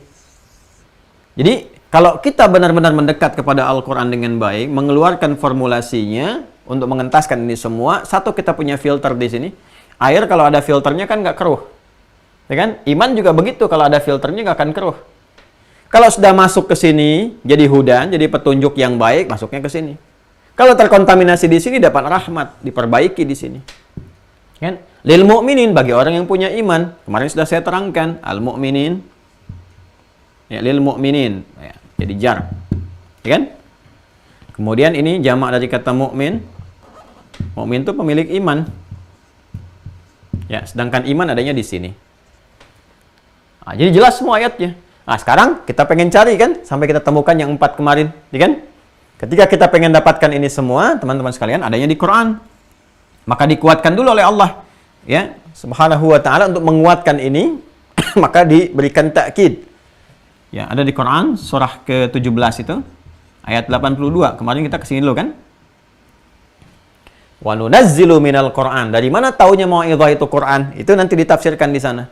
Jadi kalau kita benar-benar mendekat kepada Al-Quran dengan baik, mengeluarkan formulasinya untuk mengentaskan ini semua, satu kita punya filter di sini. Air kalau ada filternya kan nggak keruh. Ya kan? Iman juga begitu, kalau ada filternya nggak akan keruh. Kalau sudah masuk ke sini, jadi hudan, jadi petunjuk yang baik, masuknya ke sini. Kalau terkontaminasi di sini, dapat rahmat, diperbaiki di sini. Kan? Lil mu'minin, bagi orang yang punya iman. Kemarin sudah saya terangkan, al-mu'minin. Ya, lil mu'minin. Ya, jadi jar. Ya kan? Kemudian ini jamak dari kata mu'min. Mu'min itu pemilik iman. Ya, sedangkan iman adanya di sini. Nah, jadi jelas semua ayatnya. Nah, sekarang kita pengen cari kan, sampai kita temukan yang 4 kemarin, ya kan? Ketika kita pengen dapatkan ini semua, teman-teman sekalian, adanya di Quran. Maka dikuatkan dulu oleh Allah, ya, Subhanahu wa ta'ala untuk menguatkan ini, maka diberikan takkid. Ya, ada di Quran surah ke-17 itu, ayat 82. Kemarin kita kesini dulu kan? Wa nunazzilu minal Qur'an. Dari mana taunya mau'izah itu Quran? Itu nanti ditafsirkan di sana.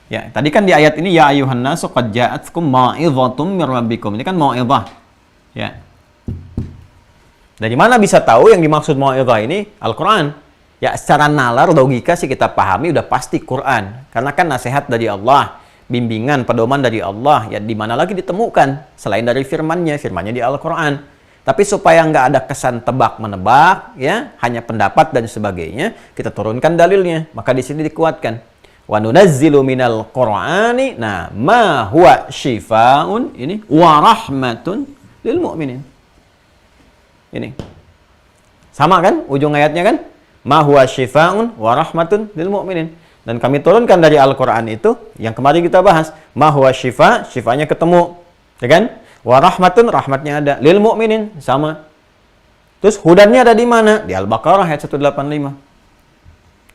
Ya, tadi kan di ayat ini ya ayuhan nasu qad ja'atkum mau'izatun mir rabbikum. Ini kan mau'izah. Ya. Dari mana bisa tahu yang dimaksud mau'izah ini? Al-Qur'an. Ya, secara nalar logika sih kita pahami udah pasti Quran. Karena kan nasihat dari Allah, bimbingan, pedoman dari Allah. Ya, di mana lagi ditemukan selain dari firman-Nya di Al-Qur'an. Tapi supaya nggak ada kesan tebak-menebak, ya, hanya pendapat dan sebagainya, kita turunkan dalilnya. Maka di sini dikuatkan. Wa nunazzilu minal Qur'ani, nah, ma huwa syifaa'un, ini, wa rahmatun lil mu'minin. Ini. Sama kan ujung ayatnya kan? Ma huwa syifaa'un wa rahmatun lil mu'minin. Dan kami turunkan dari Al-Qur'an itu yang kemarin kita bahas, ma huwa syifa', syifanya ketemu, ya kan? Wa rahmatun, rahmatnya ada, lil mu'minin, sama. Terus hudannya ada di mana? Di Al-Baqarah ayat 185.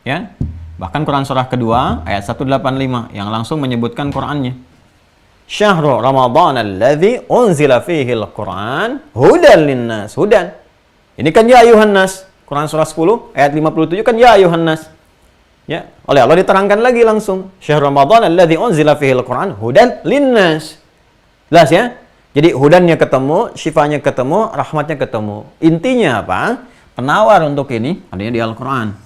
Ya. Bahkan Quran surah kedua ayat 185 yang langsung menyebutkan Qur'annya. Syahrul Ramadan alladzi unzila fihi al-Qur'an hudan linnas. Hudan. Ini kan ya ayuhan nas. Quran surah 10 ayat 57 kan ya ayuhan nas. Ya, oleh Allah diterangkan lagi langsung. Syahrul Ramadan alladzi unzila fihi al-Qur'an hudan linnas. Jelas ya? Jadi hudannya ketemu, syifanya ketemu, rahmatnya ketemu. Intinya apa? Penawar untuk ini adanya di Al-Qur'an.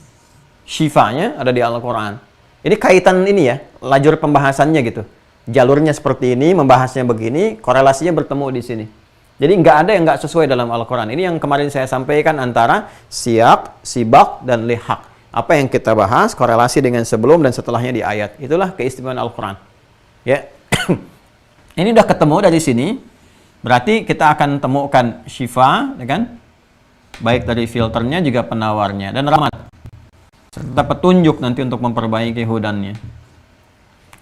Syifanya ada di Al-Quran. Ini kaitan ini ya, lajur pembahasannya gitu. Jalurnya seperti ini, membahasnya begini, korelasinya bertemu di sini. Jadi nggak ada yang nggak sesuai dalam Al-Quran. Ini yang kemarin saya sampaikan antara siyak, sibak, dan lihak. Apa yang kita bahas, korelasi dengan sebelum dan setelahnya di ayat. Itulah keistimewaan Al-Quran. Ya. Ini udah ketemu dari sini, berarti kita akan temukan syifa, ya kan? Baik dari filternya juga penawarnya, dan rahmat. Serta petunjuk nanti untuk memperbaiki hudannya.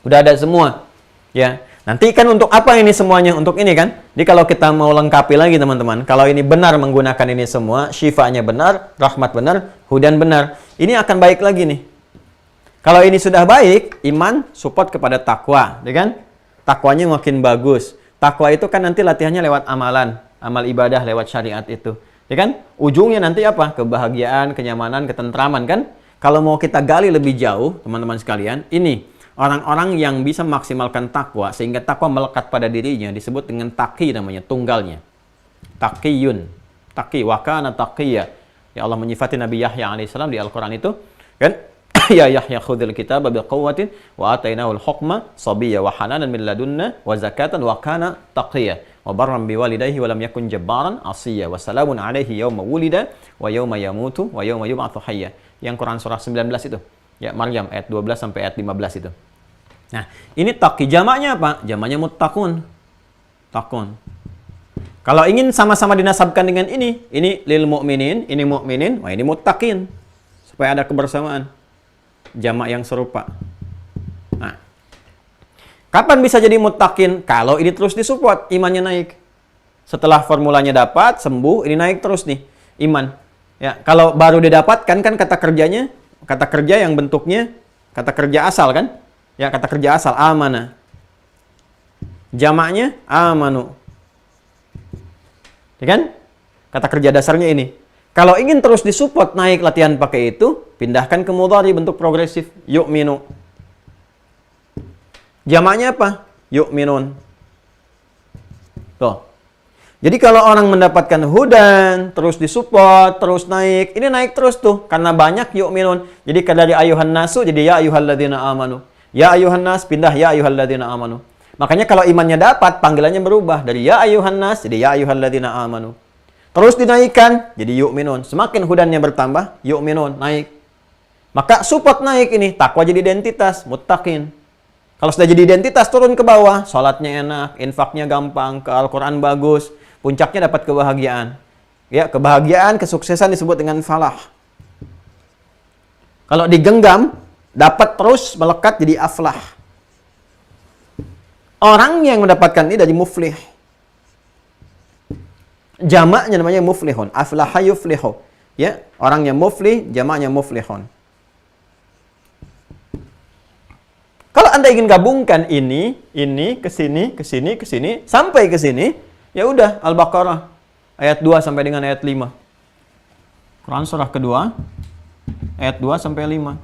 Udah ada semua. Ya. Nanti kan untuk apa ini semuanya? Untuk ini kan? Jadi kalau kita mau lengkapi lagi teman-teman, kalau ini benar menggunakan ini semua, syifanya benar, rahmat benar, hudan benar, ini akan baik lagi nih. Kalau ini sudah baik, iman support kepada takwa, ya kan? Takwanya makin bagus. Takwa itu kan nanti latihannya lewat amalan, amal ibadah lewat syariat itu. Ya kan? Ujungnya nanti apa? Kebahagiaan, kenyamanan, ketentraman kan? Kalau mau kita gali lebih jauh, teman-teman sekalian, ini orang-orang yang bisa memaksimalkan takwa sehingga takwa melekat pada dirinya disebut dengan taqi namanya, tunggalnya. Taqiyun. Taqi wa kana taqiyya. Ya Allah menyifati Nabi Yahya alaihissalam di Al-Qur'an itu, kan? Ya Yahya khudhil kitaba biquwwatin wa atainahu al-hukma sabiyya wa hananan min ladunna wa zakatan wa kana taqiyya wa barran biwalidayhi wa lam yakun jabbaran asiyya wa salamun alaihi yawma wulida wa yawma yamutu wa yawma yub'atsu hayya. Yang Quran surah 19 itu. Ya, Maryam ayat 12 sampai ayat 15 itu. Nah, ini taqi jamaknya apa? Jamaknya muttaqun. Taqun. Kalau ingin sama-sama dinasabkan dengan ini lil mu'minin, ini mu'minin, wah ini muttaqin. Supaya ada kebersamaan. Jamak yang serupa. Nah, kapan bisa jadi muttaqin? Kalau ini terus disupport, imannya naik. Setelah formulanya dapat, sembuh, ini naik terus nih, iman. Ya, kalau baru didapatkan kan kata kerja yang bentuknya kata kerja asal kan? Ya, kata kerja asal amana. Jamaknya amanu. Ya kan? Kata kerja dasarnya ini. Kalau ingin terus disupport naik latihan pakai itu, pindahkan ke mudhari bentuk progresif. Yu'minu. Jamaknya apa? Yu'minun. Tuh. Jadi kalau orang mendapatkan hudan, terus disupport, terus naik. Ini naik terus tuh. Karena banyak yu'minun. Jadi dari ayuhan nasu, jadi ya ayuhalladzina amanu. Ya ayuhan nas, pindah ya ayuhalladzina amanu. Makanya kalau imannya dapat, panggilannya berubah. Dari ya ayuhan nas, jadi ya ayuhalladzina amanu. Terus dinaikkan, jadi yu'minun. Semakin hudannya bertambah, yu'minun, naik. Maka support naik ini, takwa jadi identitas, muttaqin. Kalau sudah jadi identitas, turun ke bawah. Sholatnya enak, infaknya gampang, ke Al-Quran bagus. Puncaknya dapat kebahagiaan. Ya, kebahagiaan, kesuksesan disebut dengan falah. Kalau digenggam, dapat terus melekat jadi aflah. Orang yang mendapatkan ini dari muflih. Jamaknya namanya muflihun. Aflaha yuflihu. Ya, orangnya muflih, jamaknya muflihun. Kalau Anda ingin gabungkan ini ke sini, ke sini, ke sini, sampai ke sini, ya udah Al-Baqarah ayat 2 sampai dengan ayat 5. Quran surah kedua ayat 2 sampai 5.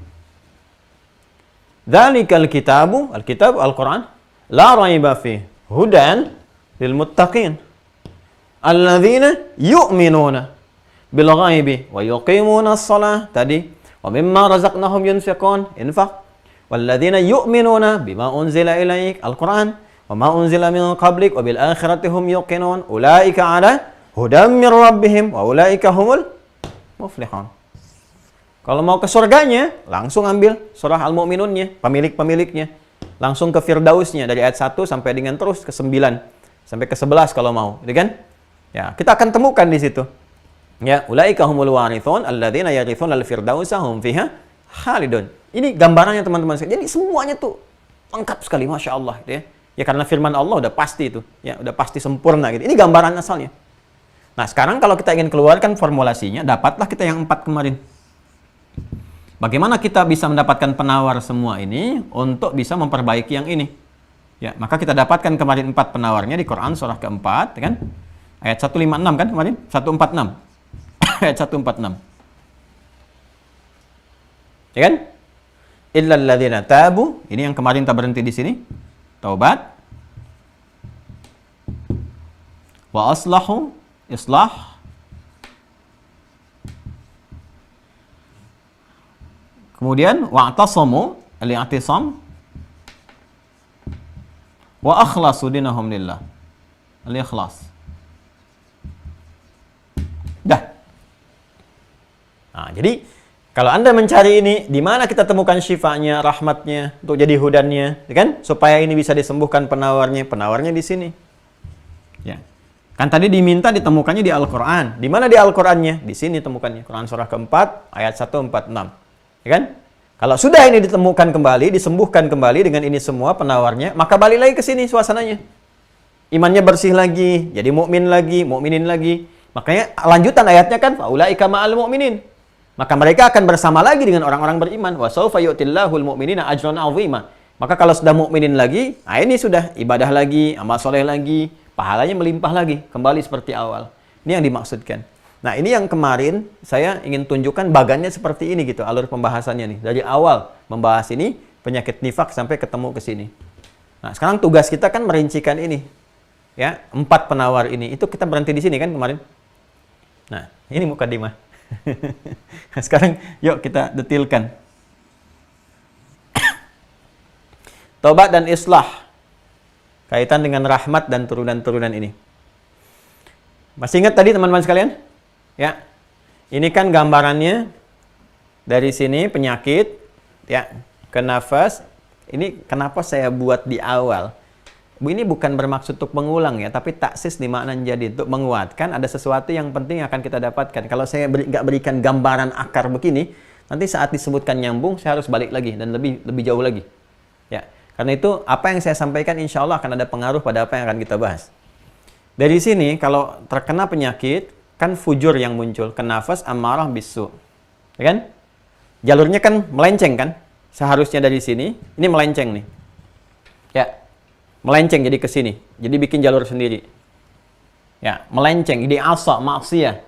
Dzalikal kitabu, al-kitab Al-Quran, la raiba fi hudan lil muttaqin. Alladzina yu'minuna bil ghaibi wa yuqimuna as-salah tadi wa mimma razaqnahum yunfiqun infaq walladzina yu'minuna bima unzila ilaik al-Quran wa ma unzila min qablik wa bil akhirati hum yuqinun ulaika ala hudam min rabbihim wa ulaika humul muflihun. Kalau mau ke surganya langsung ambil surah Al-Mu'minunnya, pemilik-pemiliknya. Langsung ke Firdausnya dari ayat 1 sampai dengan terus ke 9 sampai ke 11 kalau mau, gitu kan? Ya, kita akan temukan di situ. Ya, ulaika humul warithun alladzina yarithuna al-firdausa hum fiha khalidun. Ini gambarannya teman-teman sekalian. Jadi semuanya tuh lengkap sekali, Masya Allah, gitu ya. Ya karena firman Allah udah pasti itu, ya udah pasti sempurna gitu. Ini gambaran asalnya. Nah, sekarang kalau kita ingin keluarkan formulasinya, dapatlah kita yang 4 kemarin. Bagaimana kita bisa mendapatkan penawar semua ini untuk bisa memperbaiki yang ini? Ya, maka kita dapatkan kemarin 4 penawarnya di Quran surah keempat, kan? Ayat 156 kan kemarin? 146. Ayat 146. Ya kan? Illal ladzina tabu, ini yang kemarin kita berhenti di sini. Taubat. Wa aslahu, islah. Kemudian wa'tasamu, al-i'tisam. Wa akhlasu dinahum lillah. Al-ikhlas. Dah. Nah, jadi kalau Anda mencari ini, di mana kita temukan syifanya, rahmatnya, untuk jadi hudannya, ya kan? Supaya ini bisa disembuhkan penawarnya. Penawarnya di sini. Ya. Kan tadi diminta ditemukannya di Al-Quran. Di mana di Al-Qurannya? Di sini temukannya. Quran surah keempat, ayat 146. Ya kan? Kalau sudah ini ditemukan kembali, disembuhkan kembali dengan ini semua penawarnya, maka balik lagi ke sini suasananya. Imannya bersih lagi, jadi mukmin lagi, mukminin lagi. Makanya lanjutan ayatnya kan, faulaika ma'al mu'minin. Maka mereka akan bersama lagi dengan orang-orang beriman. Wa sawfa yu'tillahul mu'minina ajran 'azima. Maka kalau sudah mukminin lagi, nah ini sudah ibadah lagi, amal soleh lagi, pahalanya melimpah lagi, kembali seperti awal. Ini yang dimaksudkan. Nah, ini yang kemarin saya ingin tunjukkan bagannya seperti ini gitu, alur pembahasannya nih. Dari awal membahas ini, penyakit nifak sampai ketemu ke sini. Nah, sekarang tugas kita kan merincikan ini. Ya, 4 penawar ini. Itu kita berhenti di sini kan kemarin. Nah, ini mukadimah. Sekarang yuk kita detilkan. Tobat dan islah. Kaitan dengan rahmat dan turunan-turunan ini. Masih ingat tadi teman-teman sekalian? Ya. Ini kan gambarannya dari sini penyakit ya, ke nafas. Ini kenapa saya buat di awal? Ini bukan bermaksud untuk mengulang ya, tapi taksis di makna jadi untuk menguatkan ada sesuatu yang penting yang akan kita dapatkan. Kalau saya nggak berikan gambaran akar begini, nanti saat disebutkan nyambung saya harus balik lagi dan lebih jauh lagi. Ya, karena itu apa yang saya sampaikan insya Allah akan ada pengaruh pada apa yang akan kita bahas. Dari sini kalau terkena penyakit kan fujur yang muncul, kenafas amarah bisu, ya kan? Jalurnya kan melenceng kan? Seharusnya dari sini, ini melenceng nih, ya, melenceng jadi ke sini, jadi bikin jalur sendiri, ya, melenceng, jadi asa, maksiyah,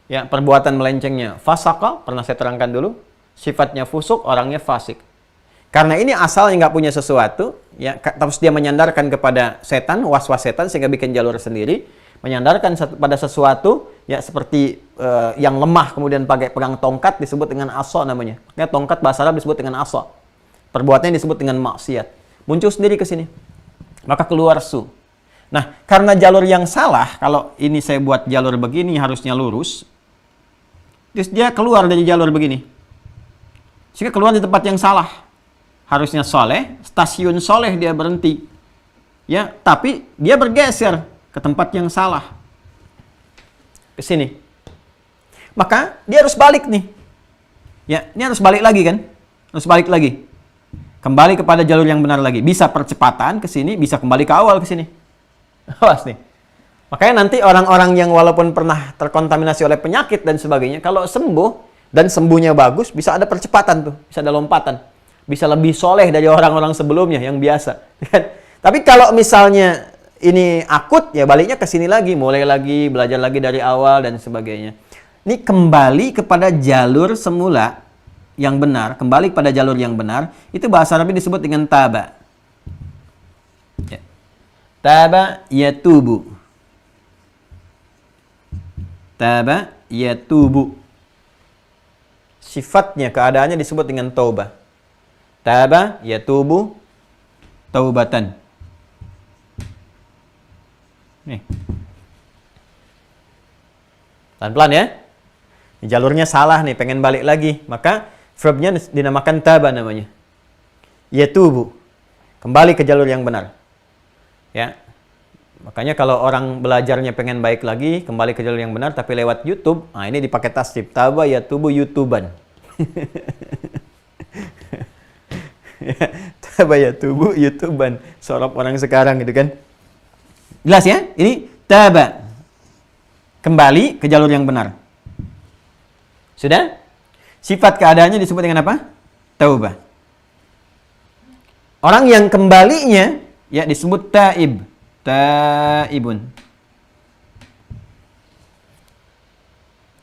ya, perbuatan melencengnya, fasaka, pernah saya terangkan dulu, sifatnya fusuk, orangnya fasik. Karena ini asalnya nggak punya sesuatu, ya, terus dia menyandarkan kepada setan, was-was setan sehingga bikin jalur sendiri. Menyandarkan pada sesuatu ya seperti yang lemah kemudian pakai pegang tongkat disebut dengan aso namanya. Ya, tongkat bahasa Arab disebut dengan aso. Perbuatannya disebut dengan maksiat. Muncul sendiri ke sini. Maka keluar su. Nah, karena jalur yang salah, kalau ini saya buat jalur begini harusnya lurus. Terus dia keluar dari jalur begini. Sehingga keluar di tempat yang salah. Harusnya soleh, stasiun soleh dia berhenti. Ya, tapi dia bergeser ke tempat yang salah. Ke sini. Maka dia harus balik nih. Ya, ini harus balik lagi kan? Harus balik lagi. Kembali kepada jalur yang benar lagi. Bisa percepatan ke sini, bisa kembali ke awal ke sini. Awas nih. Makanya nanti orang-orang yang walaupun pernah terkontaminasi oleh penyakit dan sebagainya, kalau sembuh dan sembuhnya bagus, bisa ada percepatan tuh, bisa ada lompatan. Bisa lebih soleh dari orang-orang sebelumnya yang biasa. Tapi kalau misalnya ini akut, ya baliknya ke sini lagi, mulai lagi, belajar lagi dari awal dan sebagainya. Ini kembali kepada jalur semula yang benar, kembali kepada jalur yang benar, itu bahasa Arabnya disebut dengan taba. Ya. Taba yatubu. Taba yatubu. Sifatnya, keadaannya disebut dengan taubah. Taba yatubu taubatan. Nih. Pelan-pelan ya. Jalurnya salah nih, pengen balik lagi. Maka verbnya dinamakan taba namanya. Yatubu. Kembali ke jalur yang benar. Ya. Makanya kalau orang belajarnya pengen baik lagi, kembali ke jalur yang benar tapi lewat YouTube, nah ini dipakai tasdif. Taba yatubu YouTuban. Taba yatubu YouTuban. Sorop orang sekarang gitu kan. Jelas ya? Ini taba. Kembali ke jalur yang benar. Sudah? Sifat keadaannya disebut dengan apa? Taubah. Orang yang kembalinya ya disebut taib. Taibun.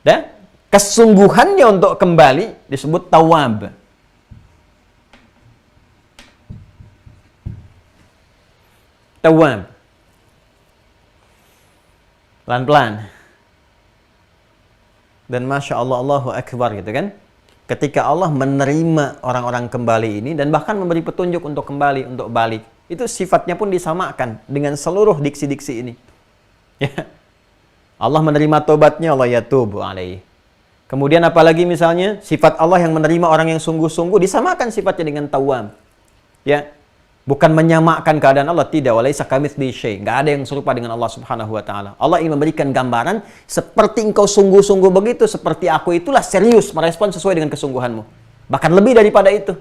Dan kesungguhannya untuk kembali disebut tawab. Tawab. Pelan-pelan. Dan Masya Allah, Allahu Akbar gitu kan. Ketika Allah menerima orang-orang kembali ini dan bahkan memberi petunjuk untuk kembali, untuk balik. Itu sifatnya pun disamakan dengan seluruh diksi-diksi ini. Ya. Allah menerima tobatnya, Allah yatubu alaihi. Kemudian apalagi misalnya sifat Allah yang menerima orang yang sungguh-sungguh disamakan sifatnya dengan tawwab. Ya. Bukan menyamakan keadaan Allah, tidak. Walaisa kamitslihi syai'. Enggak ada yang serupa dengan Allah Subhanahu wa taala. Allah ingin memberikan gambaran seperti engkau sungguh-sungguh begitu, seperti aku itulah serius merespon sesuai dengan kesungguhanmu. Bahkan lebih daripada itu.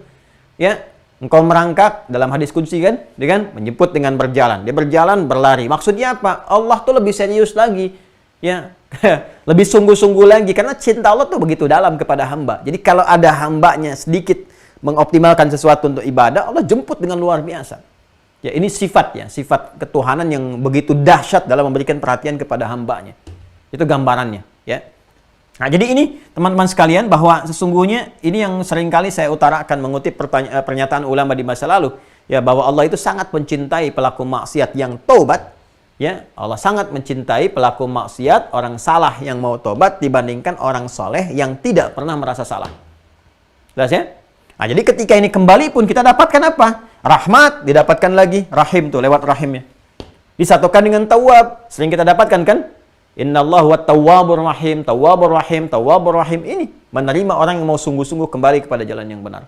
Ya, engkau merangkak dalam hadis qudsi kan, dia kan menjemput dengan berjalan. Dia berjalan, berlari. Maksudnya apa? Allah tuh lebih serius lagi. Ya, lebih sungguh-sungguh lagi karena cinta Allah tuh begitu dalam kepada hamba. Jadi kalau ada hambanya sedikit mengoptimalkan sesuatu untuk ibadah, Allah jemput dengan luar biasa. Ya, ini sifatnya, sifat ketuhanan yang begitu dahsyat dalam memberikan perhatian kepada hambanya. Itu gambarannya, ya. Nah, jadi ini teman-teman sekalian bahwa sesungguhnya ini yang seringkali saya utarakan mengutip pernyataan ulama di masa lalu, ya, bahwa Allah itu sangat mencintai pelaku maksiat yang taubat, ya. Allah sangat mencintai pelaku maksiat, orang salah yang mau taubat dibandingkan orang soleh yang tidak pernah merasa salah. Jelas ya? Nah, jadi ketika ini kembali pun kita dapatkan apa? Rahmat didapatkan lagi, rahim tuh lewat rahimnya. Disatukan dengan tawab, sering kita dapatkan kan? Innallahu wat tawwabur rahim, tawwabur rahim, tawwabur rahim. Ini menerima orang yang mau sungguh-sungguh kembali kepada jalan yang benar.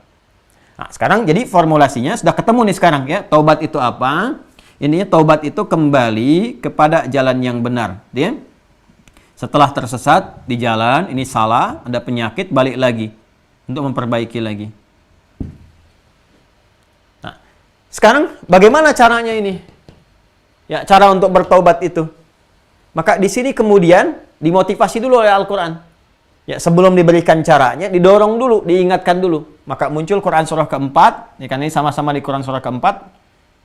Nah, sekarang jadi formulasinya sudah ketemu nih sekarang ya. Taubat itu apa? Ini taubat itu kembali kepada jalan yang benar, ya. Setelah tersesat di jalan, ini salah, ada penyakit, balik lagi untuk memperbaiki lagi. Nah, sekarang bagaimana caranya ini? Ya, cara untuk bertaubat itu. Maka di sini kemudian dimotivasi dulu oleh Al-Quran. Ya, sebelum diberikan caranya, didorong dulu, diingatkan dulu. Maka muncul Quran surah keempat, ya kan ini sama-sama di Quran surah keempat,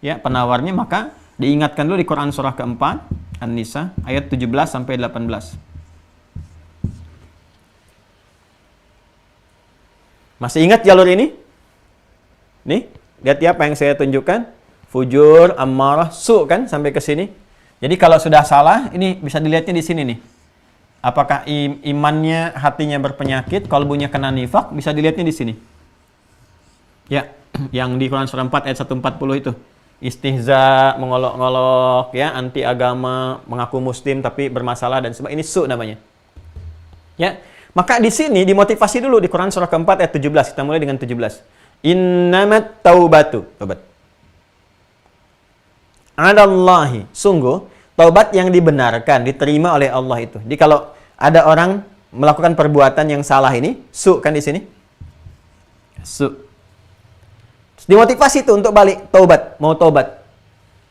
ya penawarnya, maka diingatkan dulu di Quran surah keempat, An-Nisa, ayat 17 sampai 18. Masih ingat jalur ini? Nih, lihat ya apa yang saya tunjukkan. Fujur, ammarah, su kan sampai ke sini. Jadi kalau sudah salah, ini bisa dilihatnya di sini nih. Apakah imannya, hatinya berpenyakit, kalbunya kena nifak, bisa dilihatnya di sini. Ya, yang di Quran surah 4 ayat 140 itu. Istihza, mengolok-ngolok, ya, anti agama, mengaku muslim tapi bermasalah dan sebagainya. Ini su namanya. Ya, maka di sini dimotivasi dulu di Quran surah keempat ayat 17. Kita mulai dengan 17. Innamat taubatu. Taubat. Adallahi. Sungguh, taubat yang dibenarkan, diterima oleh Allah itu. Jadi kalau ada orang melakukan perbuatan yang salah ini, su kan di sini? Su. Dimotivasi itu untuk balik, taubat, mau taubat.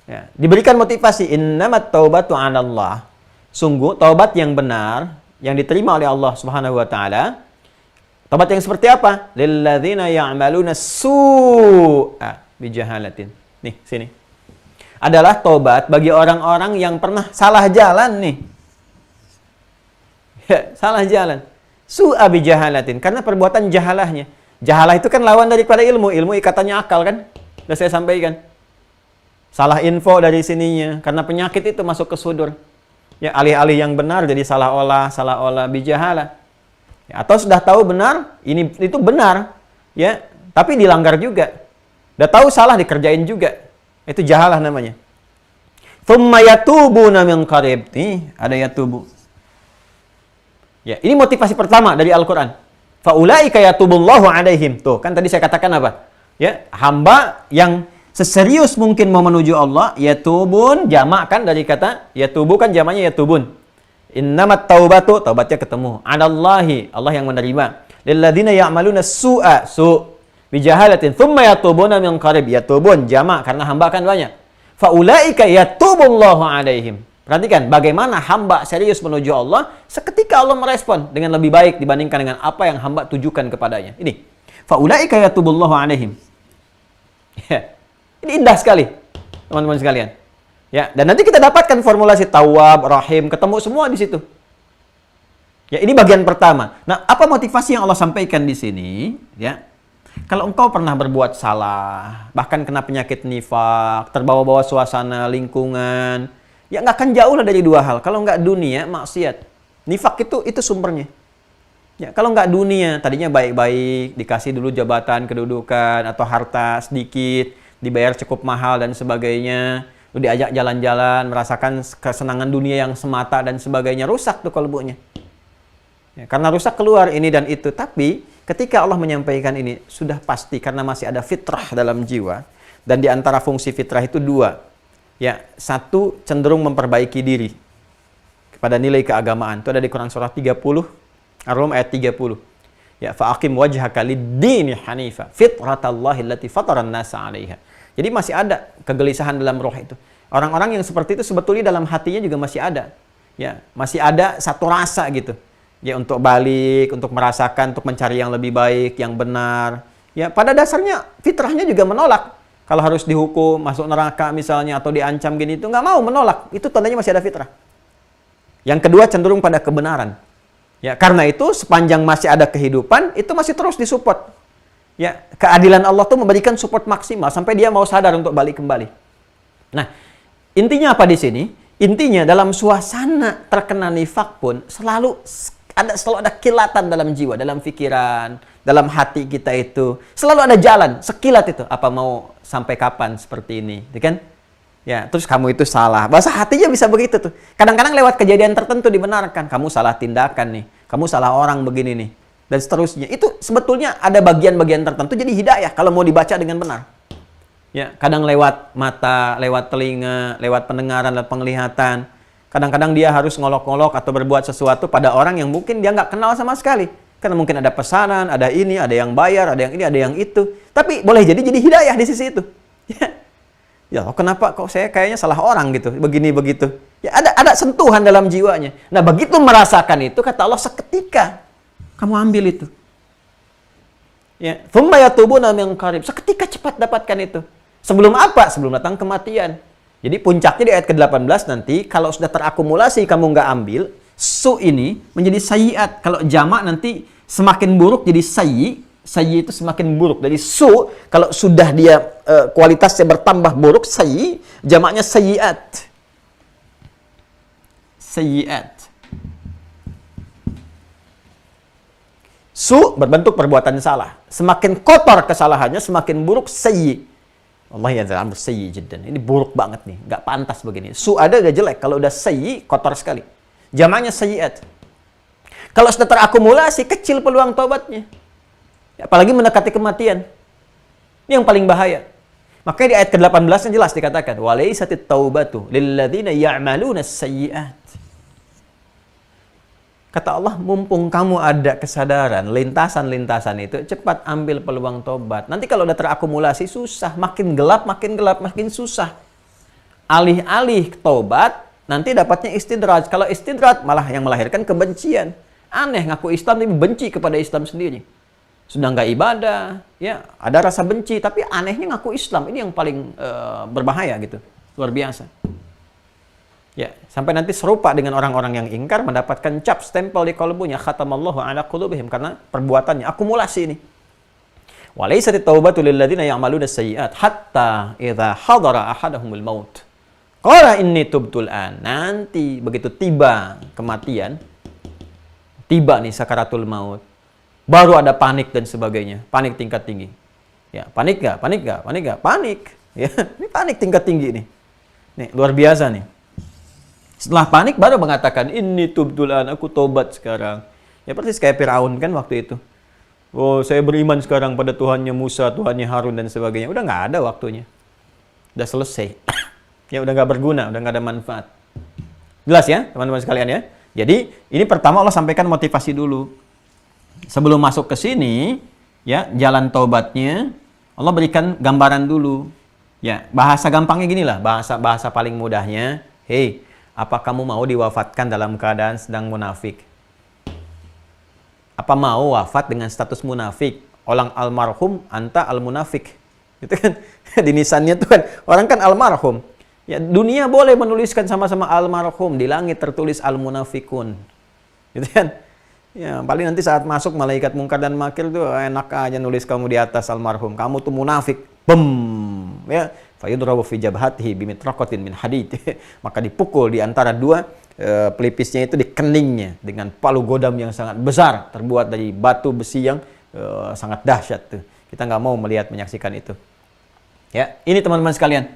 Ya, diberikan motivasi, innamat taubatu 'alallah. Sungguh taubat yang benar yang diterima oleh Allah Subhanahu wa taala. Taubat yang seperti apa? Lilladzina ya'maluna su'a bijahalatin. Nih, sini. Adalah taubat bagi orang-orang yang pernah salah jalan nih. Ya, salah jalan. Su'a bijahalatin, karena perbuatan jahalahnya. Jahalah itu kan lawan daripada ilmu. Ilmu ikatannya akal kan? Sudah saya sampaikan. Salah info dari sininya. Karena penyakit itu masuk ke sudur. Ya, alih-alih yang benar jadi salah olah bijahalah. Ya, atau sudah tahu benar, itu benar. Ya, tapi dilanggar juga. Udah tahu salah dikerjain juga. Itu jahalah namanya. Tsumma yatubuna min qarib. Nih, ada yatubu. Ya, ini motivasi pertama dari Al-Qur'an. Faulaika yatubullahu alaihim. Tuh, kan tadi saya katakan apa? Ya, hamba yang seserius mungkin mau menuju Allah, yatubun, jamak kan dari kata yatubu kan jamaknya yatubun. Innamat taubatu, taubatnya ketemu. Adallahi, Allah yang menerima. Lilladzina ya'maluna su'a, bijahalatin, thumma yatubuna min qarib. Yatubun, jamak karena hamba kan banyak. Faulaika yatubullahu alaihim. Perhatikan bagaimana hamba serius menuju Allah seketika Allah merespon dengan lebih baik dibandingkan dengan apa yang hamba tujukan kepadanya. Ini. Faulaika yatubullahu alaihim. Ya. Ini indah sekali, teman-teman sekalian. Ya, dan nanti kita dapatkan formulasi tawab, rahim, ketemu semua di situ. Ya, ini bagian pertama. Nah, apa motivasi yang Allah sampaikan di sini? Ya. Kalau engkau pernah berbuat salah, bahkan kena penyakit nifak, terbawa-bawa suasana lingkungan, ya nggak akan jauh lah dari dua hal. Kalau nggak dunia, maksiat. Nifak itu sumbernya. Ya, kalau nggak dunia, tadinya baik-baik, dikasih dulu jabatan, kedudukan, atau harta sedikit, dibayar cukup mahal dan sebagainya, udah diajak jalan-jalan, merasakan kesenangan dunia yang semata dan sebagainya, rusak tuh kalbunya. Ya, karena rusak keluar ini dan itu. Tapi ketika Allah menyampaikan ini, sudah pasti karena masih ada fitrah dalam jiwa. Dan di antara fungsi fitrah itu dua. Ya, satu cenderung memperbaiki diri kepada nilai keagamaan. Itu ada di Quran surah 30, Ar-Rum ayat 30. Ya, fa'aqim wajhaka lid-dini hanifa fitratallahi allati fataran nasa 'alaiha. Jadi masih ada kegelisahan dalam roh itu. Orang-orang yang seperti itu sebetulnya dalam hatinya juga masih ada. Ya, masih ada satu rasa gitu. Ya, untuk balik, untuk merasakan, untuk mencari yang lebih baik, yang benar. Ya, pada dasarnya fitrahnya juga menolak. Kalau harus dihukum, masuk neraka misalnya, atau diancam gini, itu nggak mau menolak. Itu tandanya masih ada fitrah. Yang kedua cenderung pada kebenaran. Ya, karena itu sepanjang masih ada kehidupan, itu masih terus disupport. Ya, keadilan Allah tuh memberikan support maksimal sampai dia mau sadar untuk balik kembali. Nah, intinya apa di sini? Intinya dalam suasana terkena nifak pun selalu ada kilatan dalam jiwa, dalam pikiran, dalam hati kita itu selalu ada jalan, sekilat itu. Apa mau sampai kapan seperti ini, gitu kan? Ya, terus kamu itu salah. Bahasa hatinya bisa begitu tuh. Kadang-kadang lewat kejadian tertentu dibenarkan. Kamu salah tindakan nih, kamu salah orang begini nih, dan seterusnya. Itu sebetulnya ada bagian-bagian tertentu jadi hidayah kalau mau dibaca dengan benar. Ya, kadang lewat mata, lewat telinga, lewat pendengaran, lewat penglihatan. Kadang-kadang dia harus ngolok-ngolok atau berbuat sesuatu pada orang yang mungkin dia nggak kenal sama sekali. Karena mungkin ada pesanan, ada ini, ada yang bayar, ada yang ini, ada yang itu. Tapi boleh jadi hidayah di sisi itu. Ya, kenapa kok saya kayaknya salah orang gitu, begini begitu. Ya, ada sentuhan dalam jiwanya. Nah, begitu merasakan itu, kata Allah, seketika kamu ambil itu. Ya, thumma yatubuna min qarib. Seketika cepat dapatkan itu. Sebelum apa? Sebelum datang kematian. Jadi puncaknya di ayat ke-18 nanti, kalau sudah terakumulasi kamu nggak ambil, su ini menjadi sayyiat. Kalau jamak nanti semakin buruk jadi sayyi. Sayyi itu semakin buruk. Dari su, kalau sudah dia kualitasnya bertambah buruk, sayyi, jamaknya sayyiat. Sayyiat. Su berbentuk perbuatan salah. Semakin kotor kesalahannya, semakin buruk sayyi. Allah ya dalam sayyi jiddan. Ini buruk banget nih, nggak pantas begini. Su ada udah jelek, kalau udah sayyi kotor sekali. Jamaknya sayyiat. Kalau sudah terakumulasi, kecil peluang taubatnya. Apalagi mendekati kematian. Ini yang paling bahaya. Makanya di ayat ke-18 yang jelas dikatakan, "Walaisatit taubatu lilladzina ya'maluna as-sayyi'at." Kata Allah, mumpung kamu ada kesadaran, lintasan-lintasan itu, cepat ambil peluang tobat. Nanti kalau udah terakumulasi, susah. Makin gelap, makin susah. Alih-alih tobat, nanti dapatnya istidraj. Kalau istidraj, malah yang melahirkan kebencian. Aneh, ngaku Islam tapi benci kepada Islam sendiri. Sudah nggak ibadah, ya ada rasa benci, tapi anehnya ngaku Islam. Ini yang paling berbahaya gitu. Luar biasa. Ya, sampai nanti serupa dengan orang-orang yang ingkar mendapatkan cap stempel di qalbunya, khatamallahu ala qulubihim, karena perbuatannya akumulasi ini. Walaisatit taubatu lil ladzina ya'maluna as-sayyi'at hatta idza hadara ahadahumul maut. Qala inni tubtul an. Nanti begitu tiba kematian, tiba nih sakaratul maut, baru ada panik dan sebagainya, panik tingkat tinggi. Ya, panik nggak? Panik. Ya, ini panik tingkat tinggi nih. Nih, luar biasa nih. Setelah panik baru mengatakan, ini tubtulan, aku tobat sekarang. Ya persis kayak Firaun kan waktu itu. Oh, saya beriman sekarang pada Tuhannya Musa, Tuhannya Harun dan sebagainya. Udah nggak ada waktunya. Udah selesai. Ya udah nggak berguna, udah nggak ada manfaat. Jelas ya teman-teman sekalian ya. Jadi ini pertama Allah sampaikan motivasi dulu. Sebelum masuk ke sini, ya jalan taubatnya Allah berikan gambaran dulu. Ya bahasa gampangnya gini lah, bahasa paling mudahnya. Hei, apa kamu mau diwafatkan dalam keadaan sedang munafik? Apa mau wafat dengan status munafik? Orang almarhum, anta al-munafik. Gitu kan? Di nisannya tuh kan, orang kan almarhum. Ya, dunia boleh menuliskan sama-sama almarhum. Di langit tertulis al-munafikun. Gitu kan? Ya, paling nanti saat masuk malaikat mungkar dan makir tuh enak aja nulis kamu di atas almarhum. Kamu tuh munafik. Bem! Ya. Fayudrabu fi jabhatihi bimitraqatin min hadid. Maka dipukul di antara dua pelipisnya itu di keningnya dengan palu godam yang sangat besar terbuat dari batu besi yang sangat dahsyat tuh. Kita nggak mau melihat menyaksikan itu. Ya, ini teman-teman sekalian.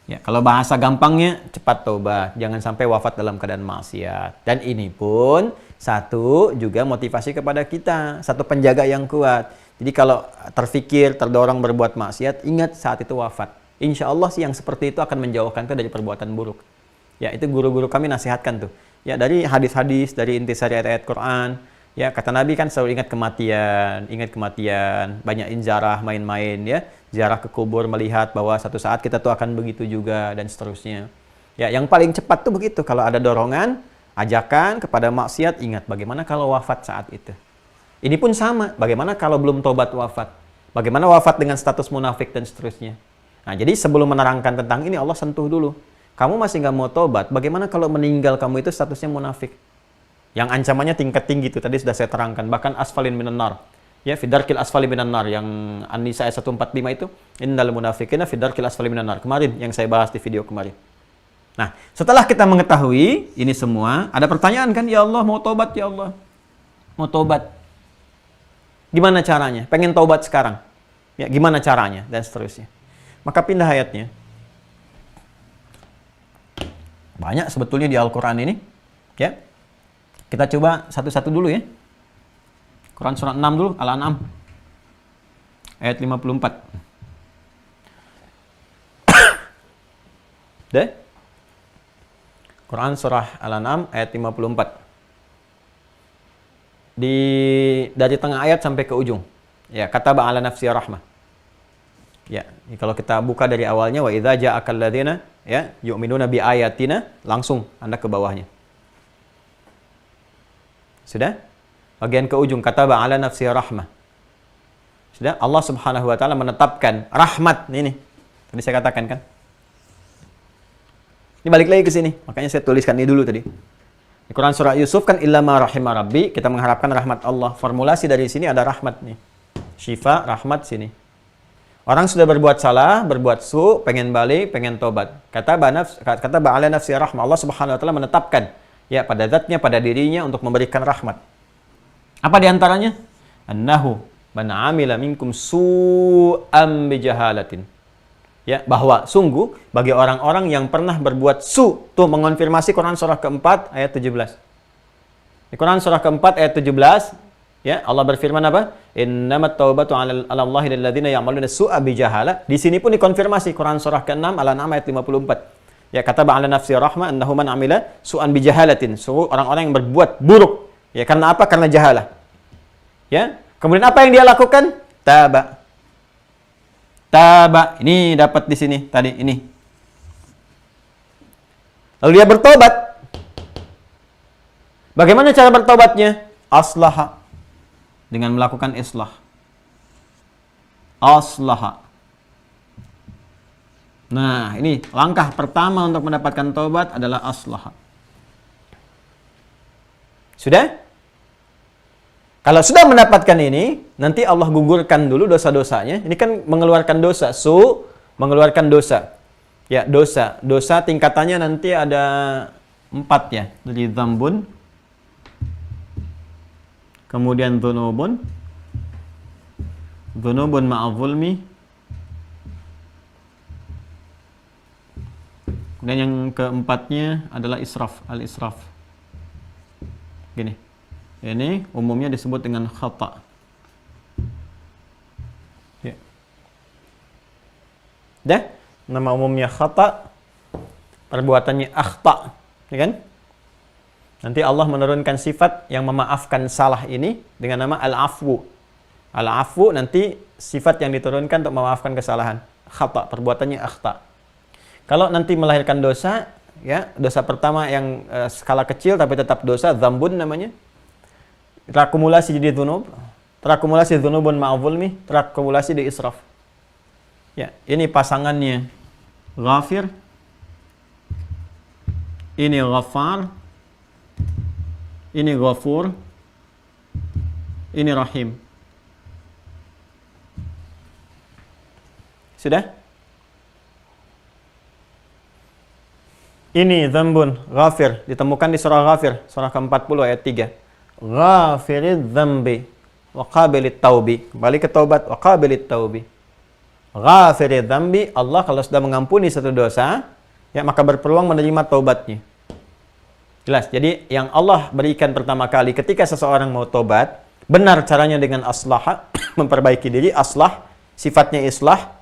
Ya, kalau bahasa gampangnya cepat taubat, jangan sampai wafat dalam keadaan maksiat. Dan ini pun satu juga motivasi kepada kita, satu penjaga yang kuat. Jadi kalau terfikir, terdorong berbuat maksiat, ingat saat itu wafat. Insya Allah sih yang seperti itu akan menjauhkan kita dari perbuatan buruk. Ya, itu guru-guru kami nasihatkan tuh. Ya, dari hadis-hadis, dari intisari ayat-ayat Quran. Ya, kata Nabi kan selalu ingat kematian, banyakin ziarah, main-main ya. Ziarah ke kubur, melihat bahwa satu saat kita tuh akan begitu juga dan seterusnya. Ya, yang paling cepat tuh begitu. Kalau ada dorongan, ajakan kepada maksiat, ingat bagaimana kalau wafat saat itu. Ini pun sama, bagaimana kalau belum tobat wafat? Bagaimana wafat dengan status munafik dan seterusnya? Nah, jadi sebelum menerangkan tentang ini, Allah sentuh dulu. Kamu masih nggak mau tobat, bagaimana kalau meninggal kamu itu statusnya munafik? Yang ancamannya tingkat tinggi itu tadi sudah saya terangkan. Bahkan asfalin minan nar. Ya, fidarkil asfali minan nar. Yang An-Nisa ayat 145 itu, innal munafiqina fidarkil asfali minan nar. Kemarin, yang saya bahas di video kemarin. Nah, setelah kita mengetahui ini semua, ada pertanyaan kan, ya Allah mau tobat ya Allah. Mau tobat. Gimana caranya? Pengen taubat sekarang. Ya, gimana caranya? Dan seterusnya. Maka pindah ayatnya. Banyak sebetulnya di Al-Quran ini. Ya. Kita coba satu-satu dulu ya. Quran surat 6 dulu, Al-An'am. Ayat 54. Deh. Quran surah Al-An'am ayat 54. Dari tengah ayat sampai ke ujung. Ya, kataba ala nafsi rahmah. Ya, kalau kita buka dari awalnya wa idza ja'akal ladzina ya yu'minuna bi ayatina, langsung Anda ke bawahnya. Sudah? Bagian ke ujung kataba ala nafsi rahmah. Sudah? Allah Subhanahu wa taala menetapkan rahmat ini. Tadi saya katakan kan? Ini balik lagi ke sini. Makanya saya tuliskan ini dulu tadi. Di Quran surah Yusuf kan illa ma rahimah rabbi, kita mengharapkan rahmat Allah. Formulasi dari sini ada rahmat nih. Syifa, rahmat sini. Orang sudah berbuat salah, berbuat su, pengen balik, pengen tobat. Kata ba'ala nafsi rahmah. Allah Subhanahu wa taala menetapkan ya pada zatnya, pada dirinya untuk memberikan rahmat. Apa di antaranya? Annahu man 'amila minkum su'an bijahalatin. Ya, bahwa sungguh bagi orang-orang yang pernah berbuat su, tuh mengonfirmasi Quran surah keempat ayat 17. Di Quran surah keempat ayat 17, ya, Allah berfirman apa? Innamat taubatu 'ala Allahi lil ladzina ya'maluna su'a bijahala. Di sini pun dikonfirmasi Quran surah ke-6 Al-An'am ayat 54. Ya, kata ba'ala nafsi rahmah annahu man 'amila su'an bijahalatin. Suruh orang-orang yang berbuat buruk. Ya, karena apa? Karena jahalah. Ya. Kemudian apa yang dia lakukan? Taba. Ini dapat di sini tadi ini. Lalu dia bertobat. Bagaimana cara bertobatnya? Aslaha. Dengan melakukan islah. Aslaha. Nah, ini langkah pertama untuk mendapatkan tobat adalah aslaha. Sudah? Kalau sudah mendapatkan ini, nanti Allah gugurkan dulu dosa-dosanya. Ini kan mengeluarkan dosa, mengeluarkan dosa. Ya, dosa. Dosa tingkatannya nanti ada 4 ya. Jadi dzambun, kemudian dzunubun ma'azulmi, kemudian yang keempatnya adalah israf, al-israf. Gini. Ini umumnya disebut dengan khata. Ya. Dah, nama umumnya khata, perbuatannya akhta, ya kan? Nanti Allah menurunkan sifat yang memaafkan salah ini dengan nama al-afwu. Al-afwu nanti sifat yang diturunkan untuk memaafkan kesalahan. Khata, perbuatannya akhta. Kalau nanti melahirkan dosa, ya, dosa pertama yang skala kecil tapi tetap dosa, dzambun namanya. Terakumulasi jadi dzunub, terakumulasi dzunubun ma'azulmi, terakumulasi di israf. Ya, ini pasangannya ghafir, ini ghaffar, ini ghafur, ini rahim. Sudah? Ini dzambun, ghafir, ditemukan di surah Ghafir, surah ke-40 ayat 3. Ghafiridz dzambi wa qabilit taubi. Kembali ke taubat, wa qabilit taubi. Ghafiridz dzambi, Allah kalau sudah mengampuni satu dosa, ya maka berpeluang menerima taubatnya. Jelas. Jadi yang Allah berikan pertama kali ketika seseorang mau taubat, benar caranya dengan aslah, memperbaiki diri, aslah, sifatnya islah.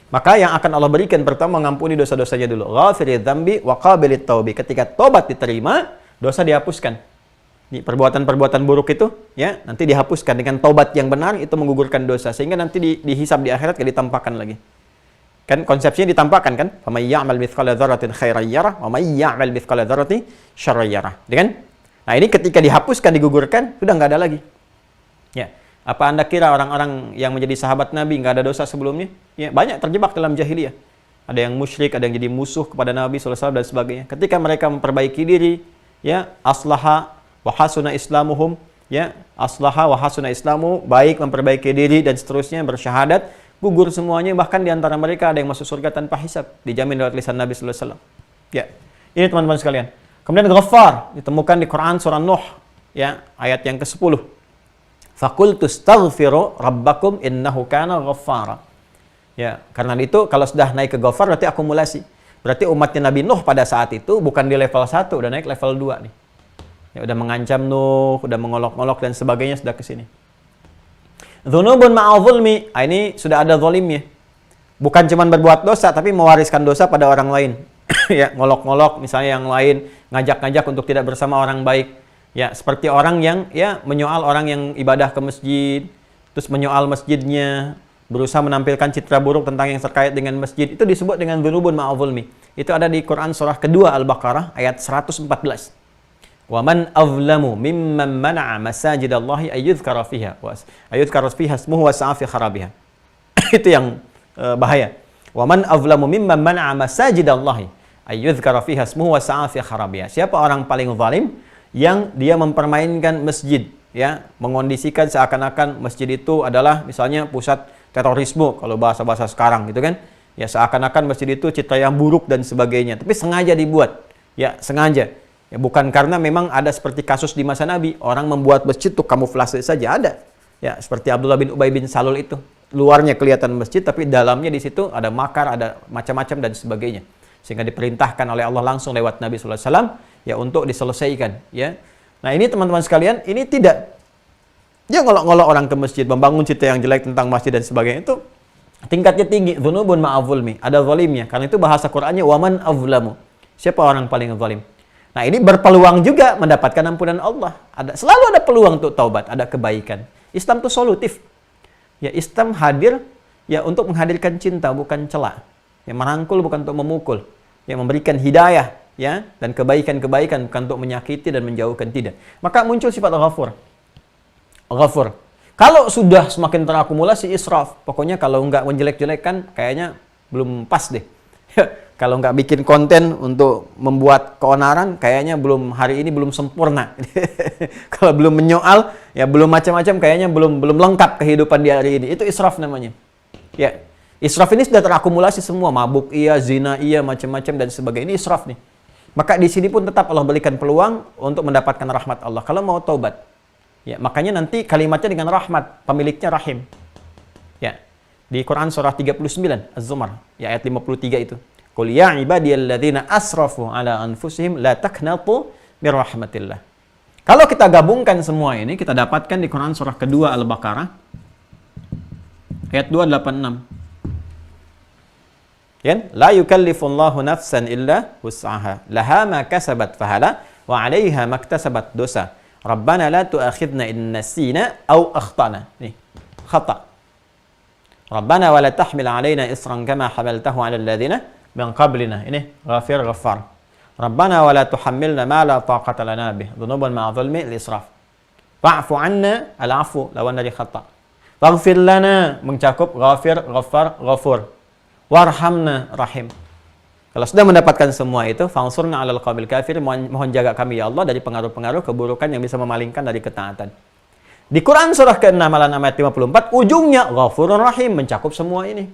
Maka yang akan Allah berikan pertama mengampuni dosa-dosanya dulu. Ghafiridz dzambi wa qabilit taubi. Ketika taubat diterima, dosa dihapuskan. Perbuatan-perbuatan buruk itu ya nanti dihapuskan dengan taubat yang benar, itu menggugurkan dosa sehingga nanti dihisab di akhirat gak ditampakkan lagi. Kan konsepsinya ditampakkan kan? Faman ya'mal mithqala dzarratin khairan yarah wa may ya'mal mithqala dzarratin syarran yarah. Kan? Nah, ini ketika dihapuskan, digugurkan, sudah nggak ada lagi. Ya. Apa Anda kira orang-orang yang menjadi sahabat Nabi nggak ada dosa sebelumnya? Ya, banyak terjebak dalam jahiliyah. Ada yang musyrik, ada yang jadi musuh kepada Nabi SAW dan sebagainya. Ketika mereka memperbaiki diri, ya, aslaha wa hasuna islamuhum, ya, aslaha wa hasuna islamu, baik memperbaiki diri dan seterusnya, bersyahadat, gugur semuanya, bahkan di antara mereka ada yang masuk surga tanpa hisab, dijamin lewat lisan Nabi sallallahu alaihi wasallam. Ya. Ini teman-teman sekalian. Kemudian Ghaffar ditemukan di Quran surah Nuh, ya, ayat yang ke-10. Faqultu astaghfiru rabbakum innahu kana ghaffara. Ya, karena itu kalau sudah naik ke Ghaffar berarti akumulasi. Berarti umatnya Nabi Nuh pada saat itu bukan di level 1, udah naik level 2 nih. Ya, udah mengancam Nuh, udah mengolok-olok dan sebagainya sudah ke sini. Dzunubun ma'a zulmi, ini sudah ada zalimnya. Bukan cuma berbuat dosa tapi mewariskan dosa pada orang lain. Ya, ngolok-ngolok misalnya yang lain, ngajak-ngajak untuk tidak bersama orang baik. Ya, seperti orang yang ya menyoal orang yang ibadah ke masjid, terus menyoal masjidnya, berusaha menampilkan citra buruk tentang yang terkait dengan masjid. Itu disebut dengan dzunubun ma'a zulmi. Itu ada di Quran surah kedua Al-Baqarah ayat 114. Wa man azlamu mimman mana'a masajidallahi ayyudhkara fiha ismuhu wa sa'a fi kharabiha. Itu yang bahaya. Wa man azlamu mimman mana'a masajidallahi ayyudhkara fiha ismuhu wa sa'a fi kharabiha. Siapa orang paling zalim yang dia mempermainkan masjid, ya, mengondisikan seakan-akan masjid itu adalah misalnya pusat terorisme kalau bahasa-bahasa sekarang gitu kan. Ya, seakan-akan masjid itu citra yang buruk dan sebagainya, tapi sengaja dibuat. Ya, sengaja. Ya, bukan karena memang ada seperti kasus di masa Nabi, orang membuat masjid untuk kamuflase saja, ada. Ya, seperti Abdullah bin Ubay bin Salul itu. Luarnya kelihatan masjid, tapi dalamnya di situ ada makar, ada macam-macam dan sebagainya. Sehingga diperintahkan oleh Allah langsung lewat Nabi SAW, ya, untuk diselesaikan. Ya. Nah, ini teman-teman sekalian, ini tidak. Dia ngolok-ngolok orang ke masjid, membangun citra yang jelek tentang masjid dan sebagainya, itu tingkatnya tinggi. Dzunubun ma'a zulmi, ada zalimnya. Karena itu bahasa Qur'annya, waman azlamu. Siapa orang paling zalim? Nah, ini berpeluang juga mendapatkan ampunan Allah. Selalu ada peluang untuk taubat, ada kebaikan. Islam itu solutif. Ya, Islam hadir ya untuk menghadirkan cinta, bukan cela. Ya, merangkul bukan untuk memukul. Ya, memberikan hidayah, ya, dan kebaikan-kebaikan bukan untuk menyakiti dan menjauhkan, tidak. Maka muncul sifat Ghafur. Ghafur. Kalau sudah semakin terakumulasi israf, pokoknya kalau nggak menjelek-jelekkan kayaknya belum pas deh. Kalau nggak bikin konten untuk membuat keonaran, kayaknya hari ini belum sempurna. Kalau belum menyoal, ya belum macam-macam, kayaknya belum lengkap kehidupan di hari ini. Itu israf namanya. Ya, israf ini sudah terakumulasi semua, mabuk iya, zina iya, macam-macam dan sebagainya. Ini israf nih. Maka di sini pun tetap Allah berikan peluang untuk mendapatkan rahmat Allah. Kalau mau taubat, ya makanya nanti kalimatnya dengan rahmat, pemiliknya rahim. Ya, di Quran surah 39 Az-Zumar, ya ayat 53 itu. Qul ya ibadiyalladzina asrafu ala anfusihim la taqnatu mir rahmatillah. Kalau kita gabungkan semua ini, kita dapatkan di Quran surah kedua Al-Baqarah ayat 286. Ya, la yukallifullahu nafsan illa wus'aha. Laha ma kasabat fahala wa 'alaiha maktasabat dosa. Rabbana la tu'akhidna in nasina aw akhtana. Nih, khata. Rabbana wa la tahmil 'alaina isran kama hamaltahu 'alal ladzina min qablina. Ini Ghafir Ghaffar. Rabbana wa la tuhammilna ma la taqata lana bih. Dzunuban ma'a zulmi al-israf. Fa'fu 'anna al-'afwu lawan dari khata. Waghfir lana mencakup Ghafir, Ghaffar, Ghafur. Warhamna rahim. Kalau sudah mendapatkan semua itu, fangsurna 'alal qaumil kafir, mohon jaga kami ya Allah dari pengaruh-pengaruh keburukan yang bisa memalingkan dari ketaatan. Di Quran surah ke-6 ayat 54, ujungnya Ghafurur Rahim, mencakup semua ini.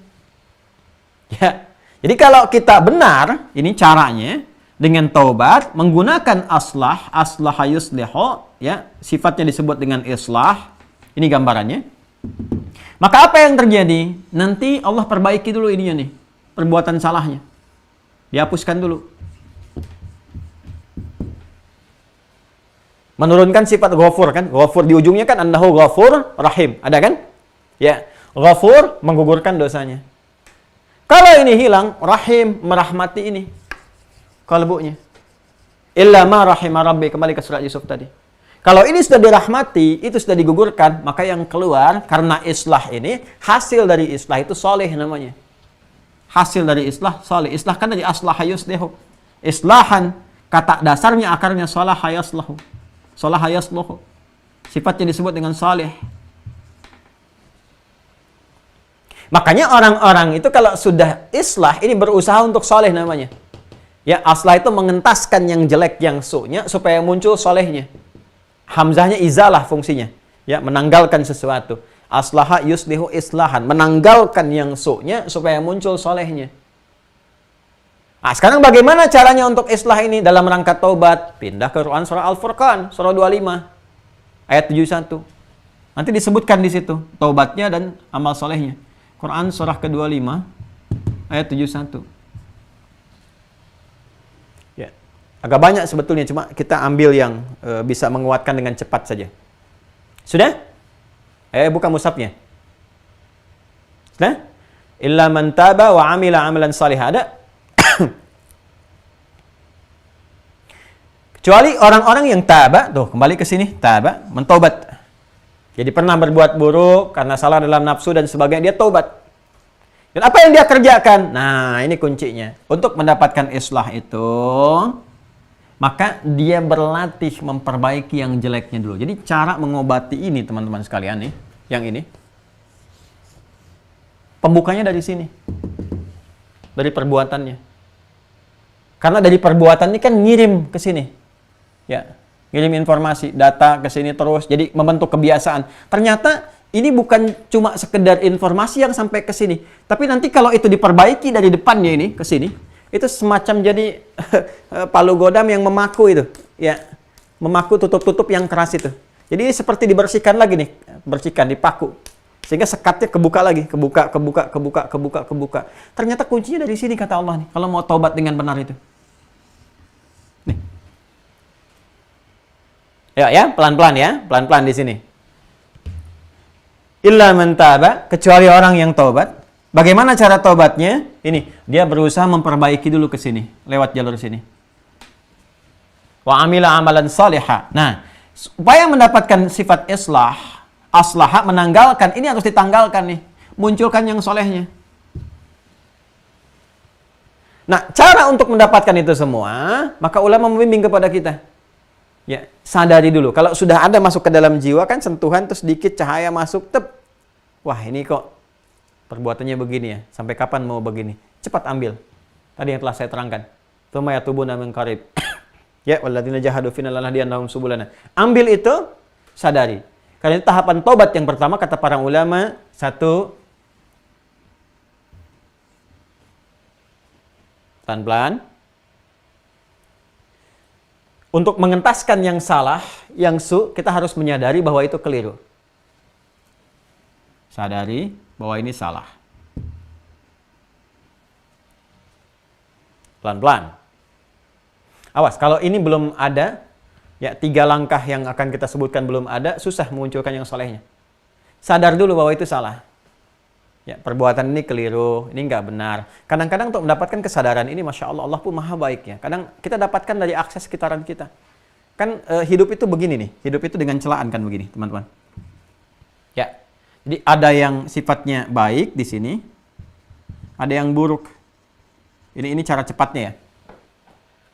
Ya. Jadi kalau kita benar, ini caranya dengan taubat menggunakan aslaha yuslihu, ya, sifatnya disebut dengan islah. Ini gambarannya. Maka apa yang terjadi? Nanti Allah perbaiki dulu ininya nih, perbuatan salahnya. Dihapuskan dulu. Menurunkan sifat Ghafur kan? Ghafur di ujungnya kan annahu Ghafur Rahim. Ada kan? Ya, Ghafur menggugurkan dosanya. Kalau ini hilang, Rahim merahmati ini kalbunya. Illa ma rahima rabbi, kembali ke surat Yusuf tadi. Kalau ini sudah dirahmati, itu sudah digugurkan, maka yang keluar karena islah ini, hasil dari islah itu soleh namanya. Hasil dari islah soleh. Islah kan dari aslaha yuslihu. Islahan, kata dasarnya akarnya salaha yaslahu. Salaha yaslahu. Sifatnya disebut dengan soleh. Makanya orang-orang itu kalau sudah islah, ini berusaha untuk soleh namanya. Ya, aslah itu mengentaskan yang jelek, yang su-nya, supaya muncul solehnya. Hamzahnya izalah fungsinya. Ya, menanggalkan sesuatu. Aslaha yuslihu islahan. Menanggalkan yang su-nya, supaya muncul solehnya. Nah, sekarang bagaimana caranya untuk islah ini dalam rangka taubat? Pindah ke Quran surah Al-Furqan, surah 25, ayat 71. Nanti disebutkan di situ taubatnya dan amal solehnya. Quran surah ke-25 ayat 71. Ya. Agak banyak sebetulnya, cuma kita ambil yang bisa menguatkan dengan cepat saja. Sudah? Buka mushafnya. Sudah? Illa man taba wa amila amalan salihah. Ada? Kecuali orang-orang yang taba, tuh kembali ke sini, taba, mentaubat. Jadi pernah berbuat buruk karena salah dalam nafsu dan sebagainya, dia taubat. Dan apa yang dia kerjakan? Nah, ini kuncinya. Untuk mendapatkan islah itu, maka dia berlatih memperbaiki yang jeleknya dulu. Jadi cara mengobati ini, teman-teman sekalian nih, yang ini. Pembukanya dari sini. Dari perbuatannya. Karena dari perbuatan ini kan ngirim ke sini. Ya, ngirim informasi, data ke sini terus, jadi membentuk kebiasaan. Ternyata ini bukan cuma sekedar informasi yang sampai ke sini, tapi nanti kalau itu diperbaiki dari depannya ini ke sini, itu semacam jadi palu godam yang memaku itu, ya, memaku tutup-tutup yang keras itu. Jadi seperti dibersihkan lagi nih, bersihkan, dipaku, sehingga sekatnya kebuka lagi, kebuka. Ternyata kuncinya dari sini kata Allah nih, kalau mau taubat dengan benar itu. Nih. Ya, pelan-pelan di sini. Illa man taba, kecuali orang yang taubat. Bagaimana cara taubatnya? Ini, dia berusaha memperbaiki dulu ke sini, lewat jalur sini. Wa amila amalan salihah. Nah, supaya mendapatkan sifat islah, aslaha, menanggalkan, ini harus ditanggalkan nih. Munculkan yang solehnya. Nah, cara untuk mendapatkan itu semua, maka ulama membimbing kepada kita. Ya, sadari dulu. Kalau sudah ada masuk ke dalam jiwa kan sentuhan terus sedikit cahaya masuk, tep. Wah, ini kok perbuatannya begini ya. Sampai kapan mau begini? Cepat ambil. Tadi yang telah saya terangkan. Tsumma yatubuna min qarib. Ya, walladzina jahadu fina lanahdiyannahum subulana. Ambil itu, sadari. Karena itu tahapan tobat yang pertama kata para ulama, satu, pelan-pelan. Untuk mengentaskan yang salah, yang kita harus menyadari bahwa itu keliru. Sadari bahwa ini salah. Pelan-pelan. Awas, kalau ini belum ada, ya 3 langkah yang akan kita sebutkan belum ada, susah memunculkan yang solehnya. Sadar dulu bahwa itu salah. Ya, perbuatan ini keliru, ini nggak benar. Kadang-kadang untuk mendapatkan kesadaran ini, Masya Allah, Allah pun maha baik ya. Kadang kita dapatkan dari akses sekitaran kita. Kan hidup itu begini nih, hidup itu dengan celaan kan begini, teman-teman. Ya, jadi ada yang sifatnya baik di sini, ada yang buruk. Ini cara cepatnya ya.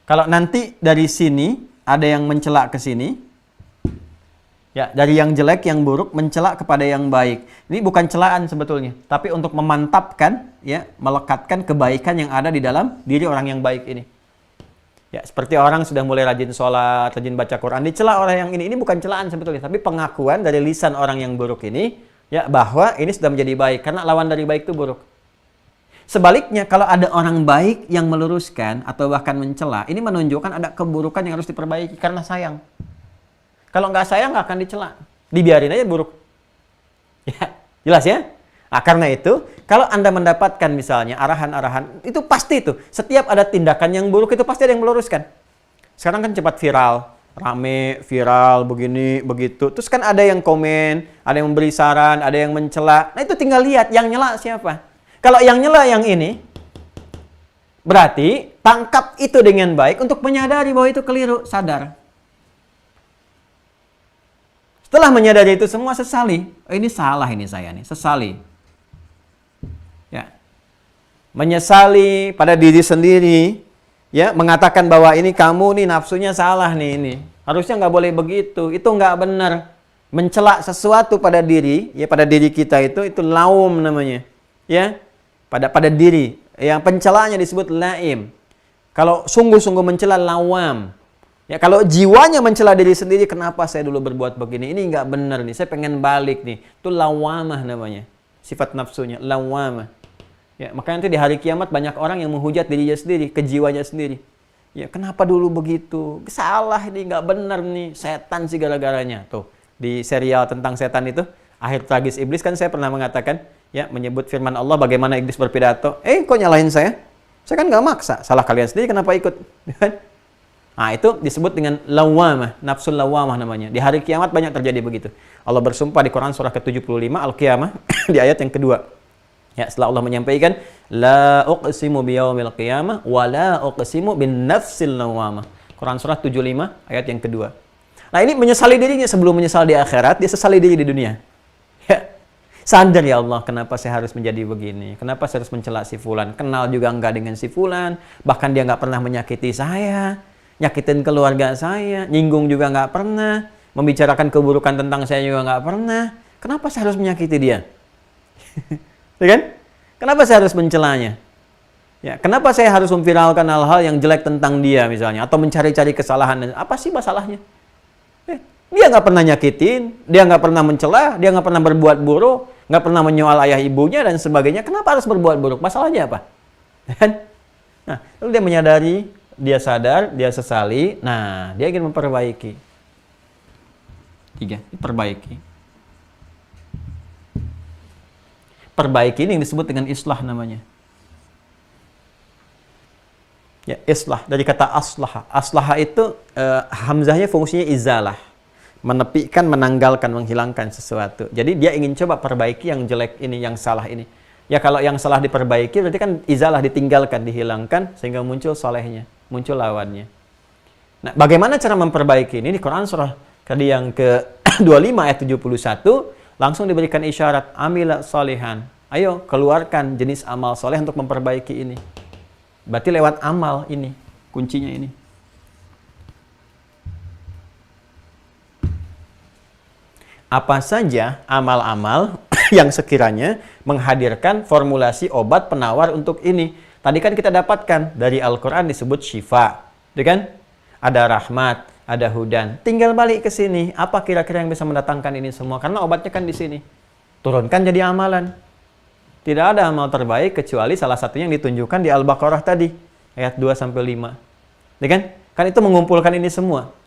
Kalau nanti dari sini ada yang mencela ke sini, ya, dari yang jelek, yang buruk, mencela kepada yang baik. Ini bukan celaan sebetulnya, tapi untuk memantapkan, ya, melekatkan kebaikan yang ada di dalam diri orang yang baik ini. Ya, seperti orang sudah mulai rajin sholat, rajin baca Quran, dicela orang yang ini bukan celaan sebetulnya, tapi pengakuan dari lisan orang yang buruk ini, ya, bahwa ini sudah menjadi baik, karena lawan dari baik itu buruk. Sebaliknya, kalau ada orang baik yang meluruskan atau bahkan mencela, ini menunjukkan ada keburukan yang harus diperbaiki karena sayang. Kalau nggak sayang, nggak akan dicela. Dibiarin aja buruk. Ya, jelas ya? Nah, karena itu, kalau Anda mendapatkan misalnya arahan-arahan, itu pasti itu. Setiap ada tindakan yang buruk, itu pasti ada yang meluruskan. Sekarang kan cepat viral. Rame, viral, begini, begitu. Terus kan ada yang komen, ada yang memberi saran, ada yang mencela. Nah, itu tinggal lihat yang nyela siapa. Kalau yang nyela yang ini, berarti tangkap itu dengan baik untuk menyadari bahwa itu keliru, sadar. Setelah menyadari itu semua, sesali. Oh, ini salah ini saya nih, sesali. Ya. Menyesali pada diri sendiri, ya, mengatakan bahwa ini kamu nih nafsunya salah nih ini. Harusnya nggak boleh begitu, itu nggak benar. Mencela sesuatu pada diri, ya, pada diri kita itu laum namanya. Ya. Pada diri. Yang pencelaannya disebut laim. Kalau sungguh-sungguh mencela, lawam. Ya, kalau jiwanya mencela diri sendiri, kenapa saya dulu berbuat begini? Ini nggak benar nih, saya pengen balik nih. Itu lawamah namanya. Sifat nafsunya, lawamah. Ya, makanya nanti di hari kiamat banyak orang yang menghujat dirinya sendiri, ke jiwanya sendiri. Ya, kenapa dulu begitu? Salah ini, nggak benar nih, setan sih gara-garanya. Tuh, di serial tentang setan itu, Akhir Tragis Iblis, kan saya pernah mengatakan, ya, menyebut firman Allah bagaimana iblis berpidato. Kok nyalahin saya? Saya kan nggak maksa. Salah kalian sendiri, kenapa ikut? Nah, itu disebut dengan lawamah, nafsul lawamah namanya. Di hari kiamat banyak terjadi begitu. Allah bersumpah di Quran surah ke-75 Al-Qiyamah di ayat yang kedua. Ya, setelah Allah menyampaikan la uqsimu biyaumil qiyamah wa la uqsimu bin nafsil lawamah. Quran surah 75 ayat yang kedua. Nah, ini menyesali dirinya sebelum menyesal di akhirat, dia sesali diri di dunia. Ya. Sadar, ya Allah, kenapa saya harus menjadi begini? Kenapa saya harus mencela si fulan? Kenal juga enggak dengan si fulan, bahkan dia enggak pernah menyakiti saya, nyakitin keluarga saya, nyinggung juga nggak pernah, membicarakan keburukan tentang saya juga nggak pernah. Kenapa saya harus menyakiti dia? Ya kan? Kenapa saya harus mencelanya? Ya, kenapa saya harus memviralkan hal-hal yang jelek tentang dia misalnya, atau mencari-cari kesalahan? Apa sih masalahnya? Dia nggak pernah nyakitin, dia nggak pernah mencela, dia nggak pernah berbuat buruk, nggak pernah menyoal ayah ibunya dan sebagainya. Kenapa harus berbuat buruk? Masalahnya apa? Nah, lalu dia menyadari, dia sadar, dia sesali, nah, dia ingin memperbaiki. 3, perbaiki. Perbaiki ini yang disebut dengan islah namanya. Ya, islah, dari kata aslaha. Aslaha itu, hamzahnya fungsinya izalah. Menepikan, menanggalkan, menghilangkan sesuatu. Jadi dia ingin coba perbaiki yang jelek ini, yang salah ini. Ya, kalau yang salah diperbaiki, berarti kan izalah, ditinggalkan, dihilangkan, sehingga muncul solehnya, muncul lawannya. Nah, bagaimana cara memperbaiki ini? Di Quran surah tadi yang ke-25 ayat 71, langsung diberikan isyarat, amila solehan. Ayo, keluarkan jenis amal soleh untuk memperbaiki ini. Berarti lewat amal ini, kuncinya ini. Apa saja amal-amal yang sekiranya menghadirkan formulasi obat penawar untuk ini. Tadi kan kita dapatkan dari Al-Quran disebut syifa, kan? Ada rahmat, ada hudan. Tinggal balik ke sini, apa kira-kira yang bisa mendatangkan ini semua? Karena obatnya kan di sini. Turunkan jadi amalan. Tidak ada amal terbaik kecuali salah satunya yang ditunjukkan di Al-Baqarah tadi, ayat 2-5. Kan? Kan itu mengumpulkan ini semua.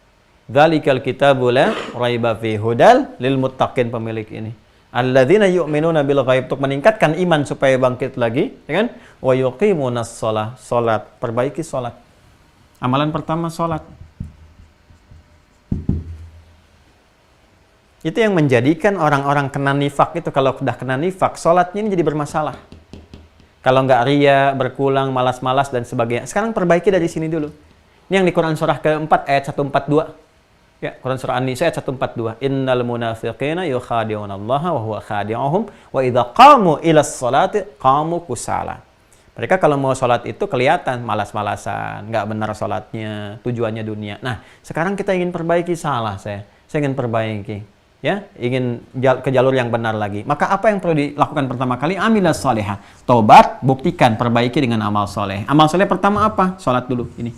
Dzalikal kitabu la raiba fihi hudal lil muttaqin, pemilik ini. Alladzina yu'minuna bil ghaib, untuk meningkatkan iman supaya bangkit lagi, ya kan? Wa yuqimunas shalah, salat, perbaiki salat. Amalan pertama salat. Itu yang menjadikan orang-orang kena nifak itu, kalau sudah kena nifak, salatnya ini jadi bermasalah. Kalau nggak ria, berkulang, malas-malas dan sebagainya. Sekarang perbaiki dari sini dulu. Ini yang di Quran surah ke-4 ayat 142. Ya, Quran surah An-Nisa ayat 142. Innal munafiqina yukhadi'unallaha wa huwa khadi'uhum wa idza qamu ilas salati qamu kusala. Mereka kalau mau sholat itu kelihatan malas-malasan, nggak benar sholatnya, tujuannya dunia. Nah, sekarang kita ingin perbaiki, salah saya ingin perbaiki, ya, ingin ke jalur yang benar lagi. Maka apa yang perlu dilakukan pertama kali? Amilas salihah, tobat, buktikan, perbaiki dengan amal soleh. Amal soleh pertama apa? Sholat dulu, ini.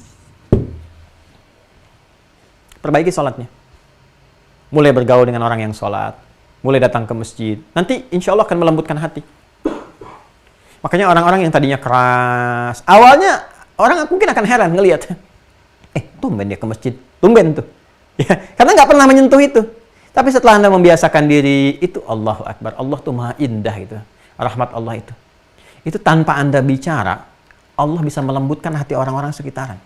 Perbaiki sholatnya. Mulai bergaul dengan orang yang sholat, mulai datang ke masjid. Nanti insya Allah akan melembutkan hati. Makanya orang-orang yang tadinya keras, awalnya orang mungkin akan heran ngelihat, tumben dia ke masjid, tumben tuh. Ya, karena nggak pernah menyentuh itu. Tapi setelah Anda membiasakan diri, itu Allahu Akbar. Allah tuh maha indah itu. Rahmat Allah itu. Itu tanpa Anda bicara, Allah bisa melembutkan hati orang-orang sekitaran.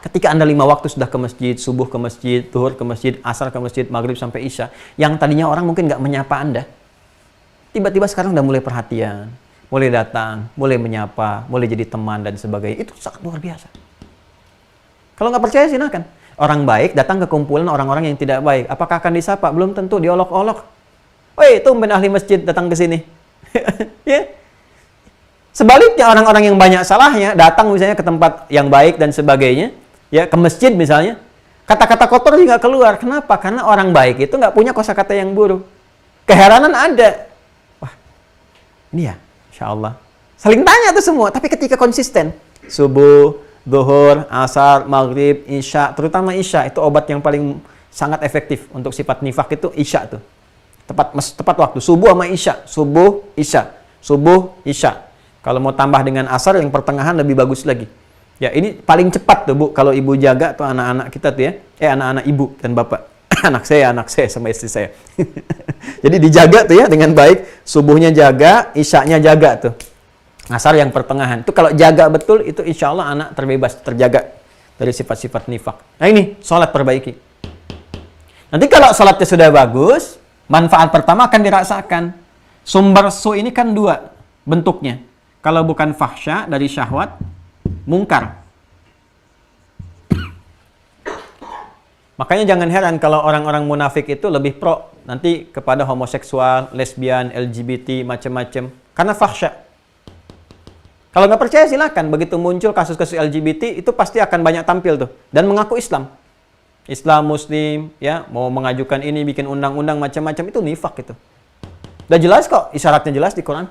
Ketika Anda 5 waktu sudah ke masjid, subuh ke masjid, zuhur ke masjid, asar ke masjid, maghrib sampai isya, yang tadinya orang mungkin nggak menyapa Anda, tiba-tiba sekarang udah mulai perhatian, mulai datang, mulai menyapa, mulai jadi teman dan sebagainya. Itu sangat luar biasa. Kalau nggak percaya silakan. Orang baik datang ke kumpulan orang-orang yang tidak baik. Apakah akan disapa? Belum tentu, diolok-olok. Woi, tumben ahli masjid datang ke sini. Ya. Sebaliknya orang-orang yang banyak salahnya datang misalnya ke tempat yang baik dan sebagainya, ya, ke masjid misalnya, kata-kata kotor juga keluar. Kenapa? Karena orang baik itu nggak punya kosakata yang buruk. Keheranan ada. Wah, ini ya, insya Allah. Saling tanya tuh semua, tapi ketika konsisten, subuh, zuhur, asar, maghrib, isya, terutama isya, itu obat yang paling sangat efektif untuk sifat nifak itu isya tuh. Tepat waktu, subuh sama isya, subuh, isya, subuh, isya. Kalau mau tambah dengan asar yang pertengahan lebih bagus lagi. Ya, ini paling cepat tuh Bu, kalau ibu jaga tuh anak-anak kita tuh ya. Anak-anak ibu dan bapak. anak saya sama istri saya. Jadi dijaga tuh ya dengan baik, subuhnya jaga, isyaknya jaga tuh. Asar yang pertengahan. Itu kalau jaga betul, itu insya Allah anak terbebas, terjaga dari sifat-sifat nifak. Nah ini, sholat perbaiki. Nanti kalau sholatnya sudah bagus, manfaat pertama akan dirasakan. Sumber su ini kan dua bentuknya. Kalau bukan fahsya dari syahwat, mungkar. Makanya jangan heran kalau orang-orang munafik itu lebih pro nanti kepada homoseksual, lesbian, LGBT, macam-macam. Karena fahsya. Kalau nggak percaya silakan. Begitu muncul kasus-kasus LGBT, itu pasti akan banyak tampil tuh. Dan mengaku Islam. Islam, Muslim, ya mau mengajukan ini, bikin undang-undang macam-macam, itu nifak itu. Udah jelas kok, isyaratnya jelas di Quran.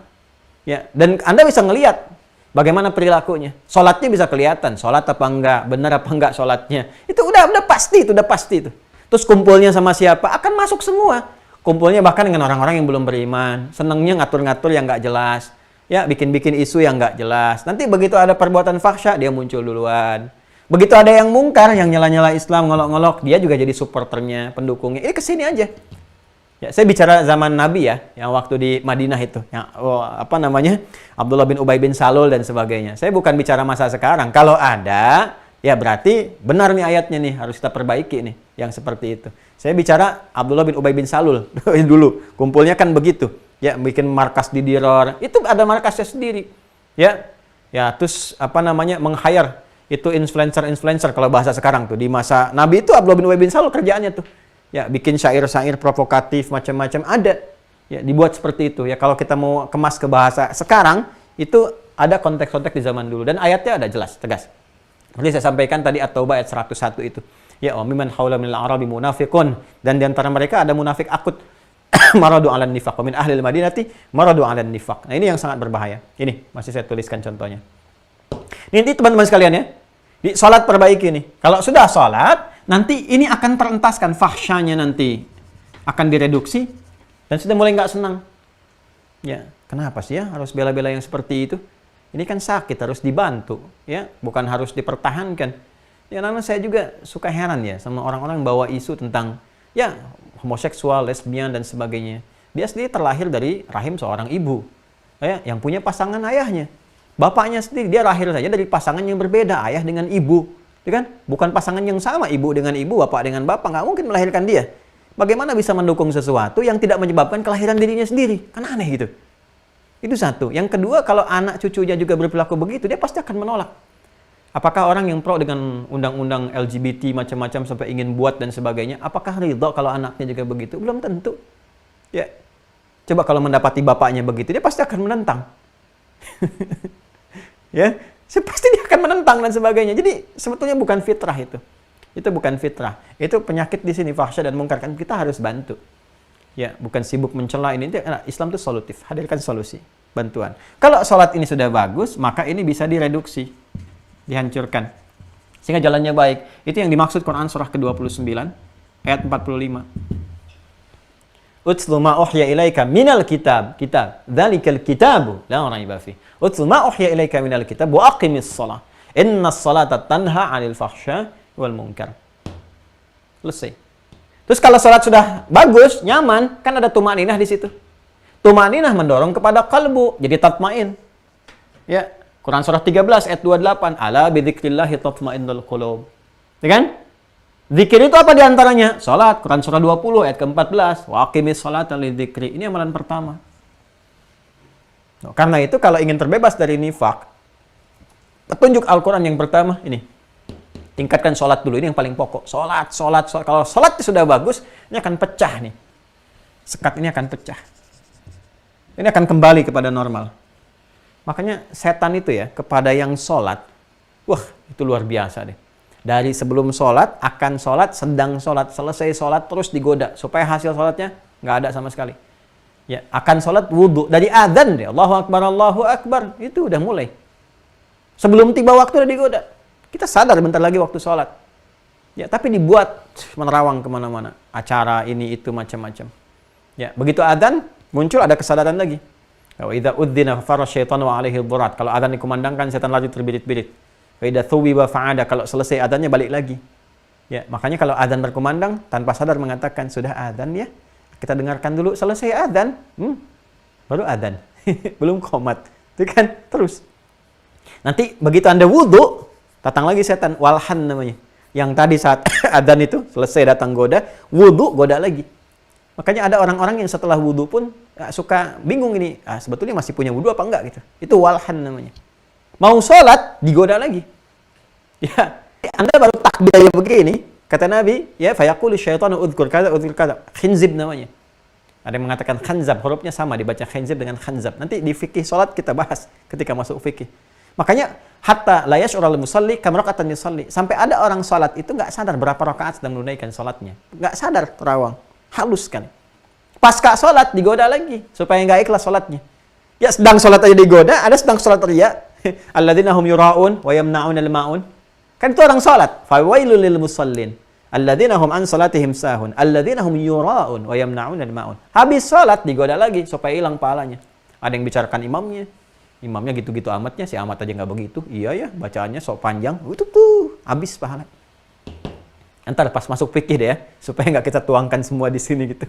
Ya, dan Anda bisa ngelihat bagaimana perilakunya. Sholatnya bisa kelihatan, sholat apa enggak, benar apa enggak sholatnya. Itu udah pasti itu, udah pasti itu. Terus kumpulnya sama siapa? Akan masuk semua. Kumpulnya bahkan dengan orang-orang yang belum beriman. Senangnya ngatur-ngatur yang enggak jelas. Ya, bikin-bikin isu yang enggak jelas. Nanti begitu ada perbuatan fahsya, dia muncul duluan. Begitu ada yang mungkar, yang nyela-nyela Islam, ngolok-ngolok, dia juga jadi supporternya, pendukungnya. Ini kesini aja. Ya, saya bicara zaman Nabi ya, yang waktu di Madinah itu, yang Abdullah bin Ubay bin Salul dan sebagainya. Saya bukan bicara masa sekarang. Kalau ada, ya berarti benar nih ayatnya nih, harus kita perbaiki nih, yang seperti itu. Saya bicara Abdullah bin Ubay bin Salul dulu, kumpulnya kan begitu, ya bikin markas di Diror, itu ada markasnya sendiri, ya terus meng-hire itu influencer kalau bahasa sekarang tuh di masa Nabi itu Abdullah bin Ubay bin Salul kerjaannya tuh. Ya, bikin syair-syair provokatif macam-macam ada. Ya, dibuat seperti itu. Ya, kalau kita mau kemas ke bahasa sekarang, itu ada konteks-konteks di zaman dulu dan ayatnya ada jelas, tegas. Seperti saya sampaikan tadi At-Taubah ayat 101 itu. Ya, wa mimman haula minal arabi munafiqun, dan di antara mereka ada munafik akut. Maradu 'alan nifaq, wa min ahlil madinati maradu 'alan nifaq. Nah, ini yang sangat berbahaya. Ini masih saya tuliskan contohnya. Ini teman-teman sekalian ya. Di salat perbaiki nih. Kalau sudah salat, nanti ini akan terentaskan fahsyanya, nanti akan direduksi dan sudah mulai nggak senang. Ya, kenapa sih ya harus bela-bela yang seperti itu? Ini kan sakit, harus dibantu, ya, bukan harus dipertahankan. Ya, karena saya juga suka heran ya sama orang-orang yang bawa isu tentang ya homoseksual, lesbian dan sebagainya. Dia sendiri terlahir dari rahim seorang ibu, ya, yang punya pasangan ayahnya. Bapaknya sendiri dia lahir saja dari pasangan yang berbeda, ayah dengan ibu. Ya kan? Bukan pasangan yang sama, ibu dengan ibu, bapak dengan bapak, nggak mungkin melahirkan dia. Bagaimana bisa mendukung sesuatu yang tidak menyebabkan kelahiran dirinya sendiri? Kan aneh gitu. Itu satu. Yang kedua, kalau anak cucunya juga berperilaku begitu, dia pasti akan menolak. Apakah orang yang pro dengan undang-undang LGBT macam-macam sampai ingin buat dan sebagainya, apakah ridho kalau anaknya juga begitu? Belum tentu. Ya. Coba kalau mendapati bapaknya begitu, dia pasti akan menentang. Ya. Pasti dia akan menentang dan sebagainya. Jadi sebetulnya bukan fitrah itu. Itu bukan fitrah. Itu penyakit di sini, fahsya dan mungkar, kan kita harus bantu. Ya, bukan sibuk mencela ini. Islam itu solutif, hadirkan solusi, bantuan. Kalau sholat ini sudah bagus, maka ini bisa direduksi, dihancurkan. Sehingga jalannya baik. Itu yang dimaksud Quran surah ke-29 ayat 45. Utlu ma uhya ilaika minal kitab. Dzalikal kitabu la raiba fi. Utlu ma uhya ilaika minal kitab wa aqimis shalah. Innas salata tanha 'anil fahsya wal munkar. Selesai. Terus kalau salat sudah bagus, nyaman, kan ada tumaninah di situ. Tumaninah mendorong kepada kalbu, jadi tatmain. Ya, Quran surah 13 ayat 28. Ala bidzikrillah tatmainnul qulub. Ya kan? Zikir itu apa diantaranya? Salat, Quran surah 20 ayat ke-14. Wa aqimis salata lidzikri. Ini amalan pertama. Karena itu kalau ingin terbebas dari nifak, petunjuk Al-Quran yang pertama ini. Tingkatkan salat dulu, ini yang paling pokok. Salat. Kalau salat sudah bagus, ini akan pecah nih. Sekat ini akan pecah. Ini akan kembali kepada normal. Makanya setan itu ya, kepada yang salat, wah, itu luar biasa deh. Dari sebelum sholat, akan sholat, sedang sholat, selesai sholat, terus digoda. Supaya hasil sholatnya nggak ada sama sekali. Ya, akan sholat wudhu. Dari adzan deh, Allahu Akbar. Itu udah mulai. Sebelum tiba waktu udah digoda. Kita sadar bentar lagi waktu sholat. Ya, tapi dibuat menerawang kemana-mana. Acara ini, itu, macam-macam. Ya, begitu adzan, muncul ada kesadaran lagi. Wa idza udzina fara syaitanu alaihi dhurat. Kalau adzan dikumandangkan, setan lagi terbirit-birit. Faidah thuwiba fa'ada, kalau selesai adanya balik lagi. Ya, makanya kalau adzan berkumandang tanpa sadar mengatakan sudah adzan ya, kita dengarkan dulu selesai adzan, baru adzan, belum qomat, itu kan terus. Nanti begitu Anda wudhu, datang lagi setan, walhan namanya. Yang tadi saat adzan itu selesai datang goda, wudhu goda lagi. Makanya ada orang-orang yang setelah wudhu pun suka bingung ini, sebetulnya masih punya wudhu apa enggak gitu. Itu walhan namanya. Mau sholat digoda lagi. Ya. Anda baru takbir aja begini, kata Nabi, ya fayaqulu syaitanu udhkur kada, khinzib namanya. Ada yang mengatakan khanzab, hurufnya sama, dibaca khinzib dengan khanzab. Nanti di fikih salat kita bahas ketika masuk fikih. Makanya hatta la yash'urul musalli kam raka'atan yusalli. Sampai ada orang salat itu enggak sadar berapa rakaat sedang menunaikan salatnya. Enggak sadar, terawang. Halus sekali. Pasca salat digoda lagi supaya enggak ikhlas salatnya. Ya sedang salat aja digoda, ada sedang salat riya. Alladzina hum yura'un wa yamna'unal ma'un. Kan itu orang salat. Fawailul lil musallin alladzina hum an salatihim sahun alladzina hum yura'un wa yamna'un al-ma'un. Habis salat digoda lagi supaya hilang pahalanya. Ada yang bicarakan imamnya. Imamnya gitu-gitu amatnya, si amat aja nggak begitu. Iya ya, bacaannya sok panjang. Tuh, habis pahala. Entar pas masuk fikih deh ya, supaya nggak kita tuangkan semua di sini gitu.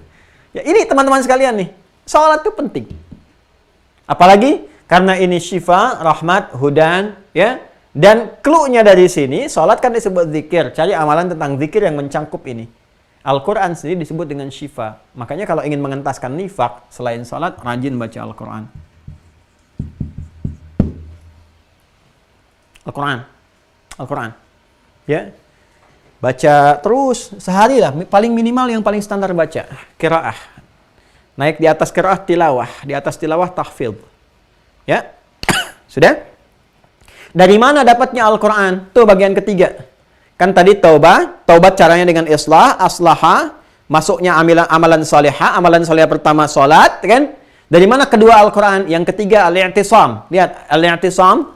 Ya ini teman-teman sekalian nih, salat itu penting. Apalagi karena ini syifa, rahmat, hudan, ya. Dan clue-nya dari sini, salat kan disebut zikir. Cari amalan tentang zikir yang mencangkup ini. Al-Quran sendiri disebut dengan syifa. Makanya kalau ingin mengentaskan nifak, selain salat, rajin baca Al-Quran. Al-Quran. Ya. Baca terus, sehari lah. Paling minimal yang paling standar baca. Qiraah. Naik di atas qiraah tilawah. Di atas tilawah tahfidz. Ya. Sudah? Dari mana dapatnya Al-Quran? Tuh bagian ketiga. Kan tadi taubat caranya dengan aslaha, masuknya amalan salihah pertama salat, kan? Dari mana kedua Al-Quran? Yang ketiga al-i'tisam. Lihat, al-i'tisam.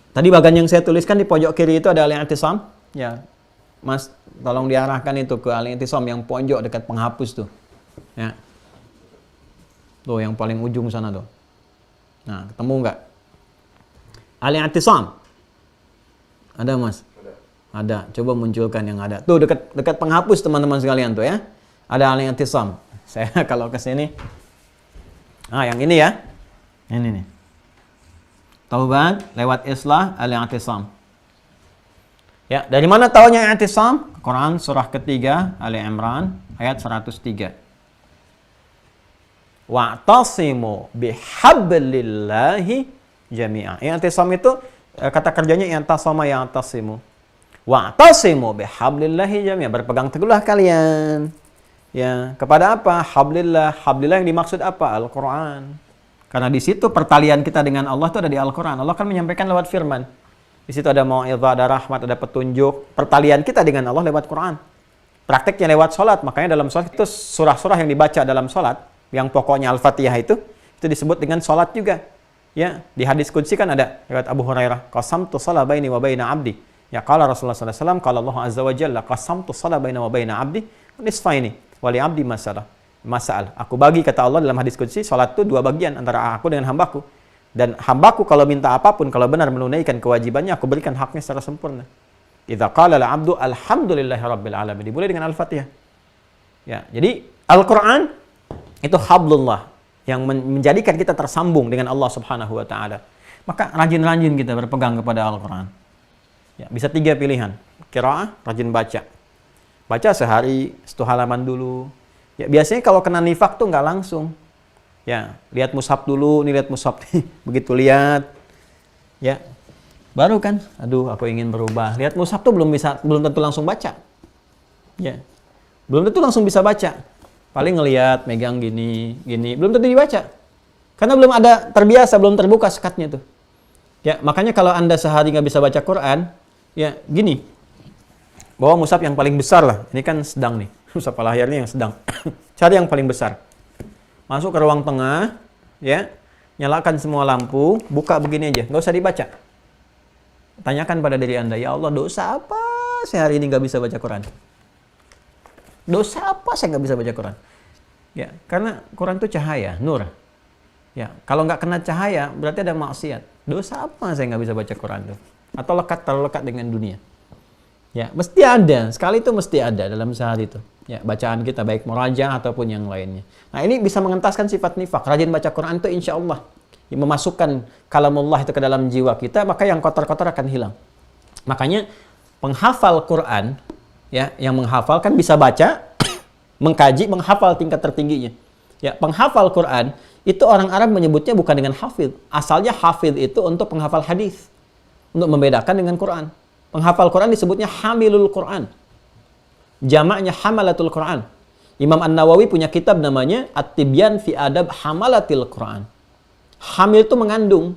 Tadi bagian yang saya tuliskan di pojok kiri itu ada al-i'tisam. Ya, Mas, tolong diarahkan itu ke al-i'tisam yang pojok dekat penghapus tuh. Ya. Tuh yang paling ujung sana tuh. Nah, ketemu nggak? Al-i'tisam. Ada, Mas? Ada. Coba munculkan yang ada. Tuh dekat penghapus teman-teman sekalian tuh ya. Ada al-i'tisam. Saya kalau ke sini. Yang ini ya. Ini nih. Taubat lewat islah al-i'tisam. Ya, dari mana taunya i'tisam? Quran surah ketiga Ali Imran ayat 103. Wa'tasimu bihablillahi jami'ah. I'tisam itu kata kerjanya i'tasama ya'tasimu. Wa'tasimu bihablillahi jami'ah. Berpegang teguhlah kalian. Ya, kepada apa? Hablillah. Hablillah yang dimaksud apa? Al-Qur'an. Karena di situ pertalian kita dengan Allah itu ada di Al-Qur'an. Allah kan menyampaikan lewat firman. Di situ ada mau'izah, ada rahmat, ada petunjuk. Pertalian kita dengan Allah lewat Qur'an. Prakteknya lewat salat. Makanya dalam salat itu surah-surah yang dibaca dalam salat, yang pokoknya Al-Fatihah itu disebut dengan salat juga. Ya, di hadis qudsi kan ada riwayat Abu Hurairah, qasamtu shalah baini wa baina 'abdi. Ya qala Rasulullah sallallahu alaihi wasallam, qala Allah azza wa jalla, qasamtu shalah baina wa baina 'abdi nisfaini wa li 'abdi masal. Aku bagi, kata Allah dalam hadis qudsi, salat itu dua bagian antara aku dengan hambaku. Dan hambaku kalau minta apapun, kalau benar menunaikan kewajibannya, aku berikan haknya secara sempurna. Idza qala al-'abdu alhamdulillahirabbil alamin. Dimulai dengan Al-Fatihah. Ya, jadi Al-Qur'an itu hablullah yang menjadikan kita tersambung dengan Allah Subhanahu wa taala. Maka rajin-rajin kita berpegang kepada Al-Qur'an. Ya, bisa 3 pilihan. Qiraah, rajin baca. Baca sehari 1 halaman dulu. Ya, biasanya kalau kena nifak tuh nggak langsung. Ya, lihat mushaf dulu, nih lihat mushaf nih. Begitu lihat, ya, baru kan, aduh aku ingin berubah. Lihat mushaf tuh belum tentu langsung baca. Ya, belum tentu langsung bisa baca. Paling ngelihat, megang gini, belum tentu dibaca. Karena belum ada terbiasa, belum terbuka sekatnya tuh. Ya, makanya kalau Anda sehari nggak bisa baca Quran, ya gini. Bawa mushaf yang paling besar lah. Ini kan sedang nih. Mushaf Al-Ahyar-nya yang sedang. Cari yang paling besar. Masuk ke ruang tengah, ya. Nyalakan semua lampu, buka begini aja, nggak usah dibaca. Tanyakan pada diri Anda, ya Allah, dosa apa saya hari ini nggak bisa baca Quran? Dosa apa saya nggak bisa baca Quran? Ya, karena Quran itu cahaya, nur. Ya, kalau nggak kena cahaya, berarti ada maksiat. Dosa apa saya nggak bisa baca Quran tuh? Atau terlalu lekat dengan dunia? Ya, mesti ada. Sekali itu mesti ada dalam sehari itu. Ya, bacaan kita baik murajaah ataupun yang lainnya. Nah, ini bisa mengentaskan sifat nifak. Rajin baca Quran itu insya Allah yang memasukkan kalamullah itu ke dalam jiwa kita, maka yang kotor-kotor akan hilang. Makanya penghafal Quran, ya, yang menghafal kan bisa baca, mengkaji, menghafal tingkat tertingginya. Ya, penghafal Quran itu orang Arab menyebutnya bukan dengan hafidh. Asalnya hafidh itu untuk penghafal hadis, untuk membedakan dengan Quran. Penghafal Quran disebutnya hamilul Quran. Jamaknya hamalatul Quran. Imam An-Nawawi punya kitab namanya At-Tibyan fi Adab Hamalatil Quran. Hamil itu mengandung.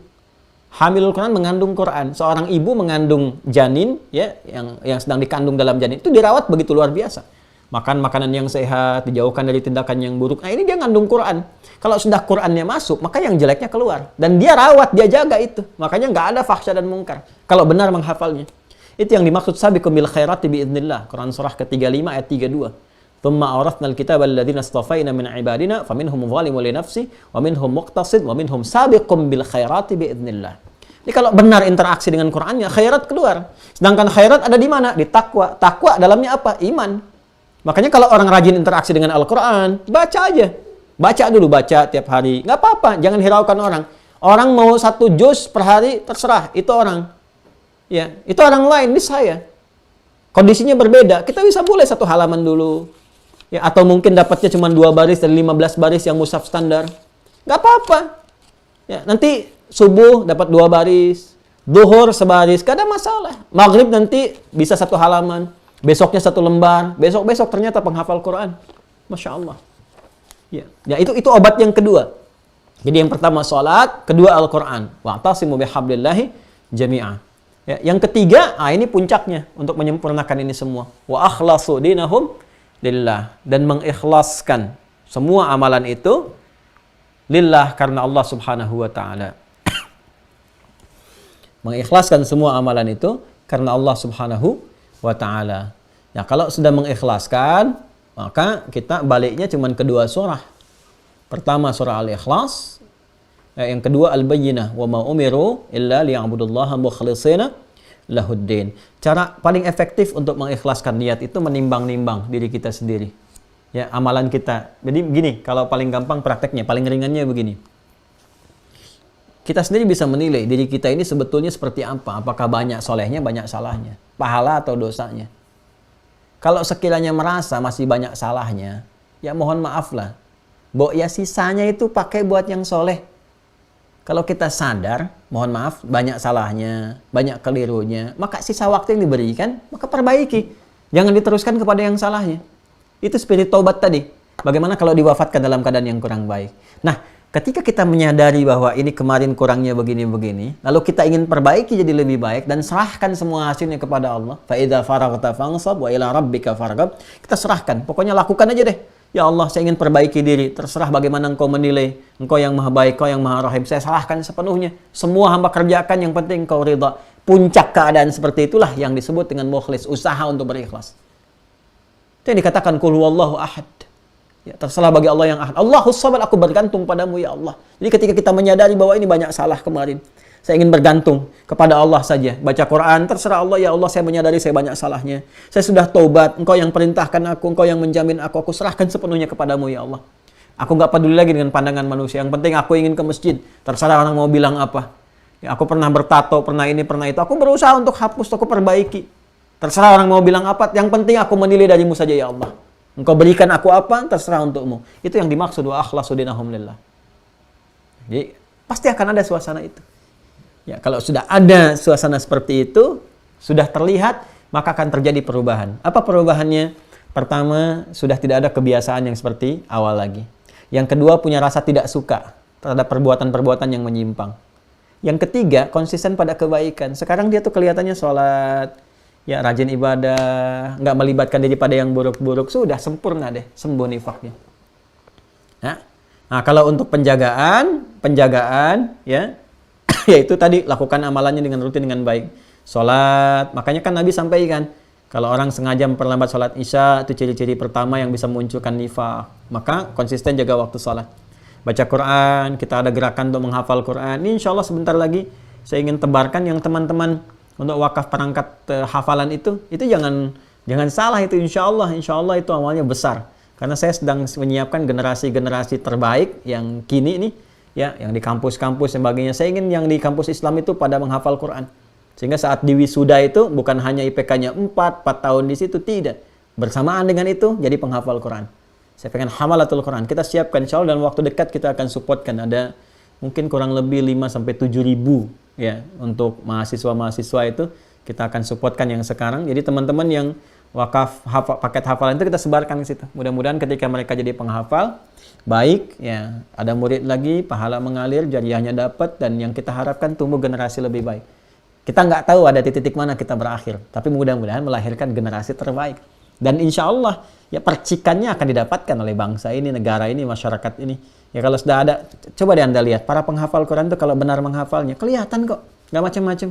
Hamilul Quran mengandung Quran. Seorang ibu mengandung janin, ya, yang sedang dikandung dalam janin itu dirawat begitu luar biasa. Makan makanan yang sehat, dijauhkan dari tindakan yang buruk. Nah, ini dia ngandung Quran. Kalau sudah Qurannya masuk, maka yang jeleknya keluar. Dan dia rawat, dia jaga itu. Makanya nggak ada fahsya dan mungkar. Kalau benar menghafalnya. Itu yang dimaksud sabiqum bil khairati biidznillah. Quran surah ke-35 ayat 32. Tsumma awrathnal kitaba alladziina istafaina min ibadina faminhum zalimun li nafsi wa minhum muqtasid wa minhum sabiqum bil khairati biidznillah. Jadi kalau benar interaksi dengan Qurannya, khairat keluar. Sedangkan khairat ada di mana? Di takwa. Takwa dalamnya apa? Iman. Makanya kalau orang rajin interaksi dengan Al-Quran, baca aja. Baca dulu, baca tiap hari. Nggak apa-apa, jangan hiraukan orang. Orang mau 1 juz per hari, terserah. Itu orang. Ya, itu orang lain, ini saya. Kondisinya berbeda. Kita bisa mulai 1 halaman dulu. Ya, atau mungkin dapatnya cuma 2 baris dari 15 baris yang mushaf standar. Nggak apa-apa. Ya, nanti subuh dapat 2 baris. Duhur sebaris, nggak ada masalah. Maghrib nanti bisa 1 halaman. Besoknya 1 lembar. Besok-besok ternyata penghafal Quran. Masya Allah. Ya, itu obat yang kedua. Jadi yang pertama sholat, kedua Al-Quran. Wa'tasimu bihablillahi jami'ah. Ya, yang ketiga, ini puncaknya untuk menyempurnakan ini semua. Wa akhlasu dinahum lillah, dan mengikhlaskan semua amalan itu lillah karena Allah Subhanahu wa taala. Mengikhlaskan semua amalan itu karena Allah Subhanahu wa taala. Ya, kalau sudah mengikhlaskan, maka kita baliknya cuma kedua surah. Pertama surah Al-Ikhlas, yang kedua Al-Bayyinah, wa ma umiru illa liya'budullaha mukhlishina lahuddin. Cara paling efektif untuk mengikhlaskan niat itu menimbang-nimbang diri kita sendiri. Ya, amalan kita. Jadi begini, kalau paling gampang prakteknya, paling ringannya begini. Kita sendiri bisa menilai diri kita ini sebetulnya seperti apa. Apakah banyak solehnya, banyak salahnya, pahala atau dosanya. Kalau sekiranya merasa masih banyak salahnya, ya mohon maaflah. Ya sisanya itu pakai buat yang soleh. Kalau kita sadar, mohon maaf, banyak salahnya, banyak kelirunya, maka sisa waktu yang diberikan, maka perbaiki. Jangan diteruskan kepada yang salahnya. Itu spirit taubat tadi. Bagaimana kalau diwafatkan dalam keadaan yang kurang baik? Nah, ketika kita menyadari bahwa ini kemarin kurangnya begini-begini, lalu kita ingin perbaiki jadi lebih baik dan serahkan semua hasilnya kepada Allah. Fa idza faraghta fansab wa ila rabbika farghab. Kita serahkan, pokoknya lakukan aja deh. Ya Allah, saya ingin perbaiki diri. Terserah bagaimana Engkau menilai. Engkau yang maha baik, Engkau yang maha rahim. Saya serahkan sepenuhnya. Semua hamba kerjakan, yang penting Engkau ridha. Puncak keadaan seperti itulah yang disebut dengan mukhlis. Usaha untuk berikhlas. Itu yang dikatakan Qul huwallahu ahad. Ya, terserah bagi Allah yang ahad. Allahus samad, aku bergantung padamu ya Allah. Jadi ketika kita menyadari bahwa ini banyak salah kemarin, saya ingin bergantung kepada Allah saja. Baca Quran, terserah Allah, ya Allah, saya menyadari saya banyak salahnya. Saya sudah taubat, Engkau yang perintahkan aku, Engkau yang menjamin aku serahkan sepenuhnya kepadamu ya Allah. Aku nggak peduli lagi dengan pandangan manusia. Yang penting aku ingin ke masjid. Terserah orang mau bilang apa. Ya, aku pernah bertato, pernah ini, pernah itu. Aku berusaha untuk hapus, aku perbaiki. Terserah orang mau bilang apa. Yang penting aku menilai darimu saja ya Allah. Engkau berikan aku apa, terserah untukmu. Itu yang dimaksud wa akhlasu dinahum lillah. Jadi pasti akan ada suasana itu. Ya, kalau sudah ada suasana seperti itu, sudah terlihat, maka akan terjadi perubahan. Apa perubahannya? Pertama, sudah tidak ada kebiasaan yang seperti awal lagi. Yang kedua, punya rasa tidak suka terhadap perbuatan-perbuatan yang menyimpang. Yang ketiga, konsisten pada kebaikan. Sekarang dia tuh kelihatannya sholat, ya rajin ibadah, nggak melibatkan diri pada yang buruk-buruk, sudah sempurna deh, sembuh nifaknya. Nah, kalau untuk penjagaan, ya, yaitu tadi lakukan amalannya dengan rutin dengan baik. Sholat, makanya kan Nabi sampaikan, kalau orang sengaja memperlambat sholat isya, itu ciri-ciri pertama yang bisa memunculkan nifak. Maka konsisten jaga waktu sholat. Baca Quran, kita ada gerakan untuk menghafal Quran. Ini insya Allah sebentar lagi saya ingin tebarkan yang teman-teman untuk wakaf perangkat hafalan itu jangan salah itu, insya Allah itu amalnya besar. Karena saya sedang menyiapkan generasi-generasi terbaik yang kini ini, ya, yang di kampus-kampus dan sebagainya. Saya ingin yang di kampus Islam itu pada menghafal Quran. Sehingga saat di wisuda itu bukan hanya IPK-nya 4 tahun di situ, tidak. Bersamaan dengan itu jadi penghafal Quran. Saya pengen hamalatul Quran. Kita siapkan, insya Allah dalam waktu dekat kita akan supportkan. Ada mungkin kurang lebih 5-7 ribu ya untuk mahasiswa-mahasiswa itu kita akan supportkan yang sekarang. Jadi teman-teman yang wakaf paket hafalan itu kita sebarkan ke situ. Mudah-mudahan ketika mereka jadi penghafal baik ya, ada murid lagi, pahala mengalir, jariahnya dapat, dan yang kita harapkan tumbuh generasi lebih baik. Kita nggak tahu ada titik mana kita berakhir, tapi mudah-mudahan melahirkan generasi terbaik. Dan insya Allah ya percikannya akan didapatkan oleh bangsa ini, negara ini, masyarakat ini. Ya kalau sudah ada, coba deh Anda lihat para penghafal Quran itu kalau benar menghafalnya kelihatan kok, nggak macam-macam.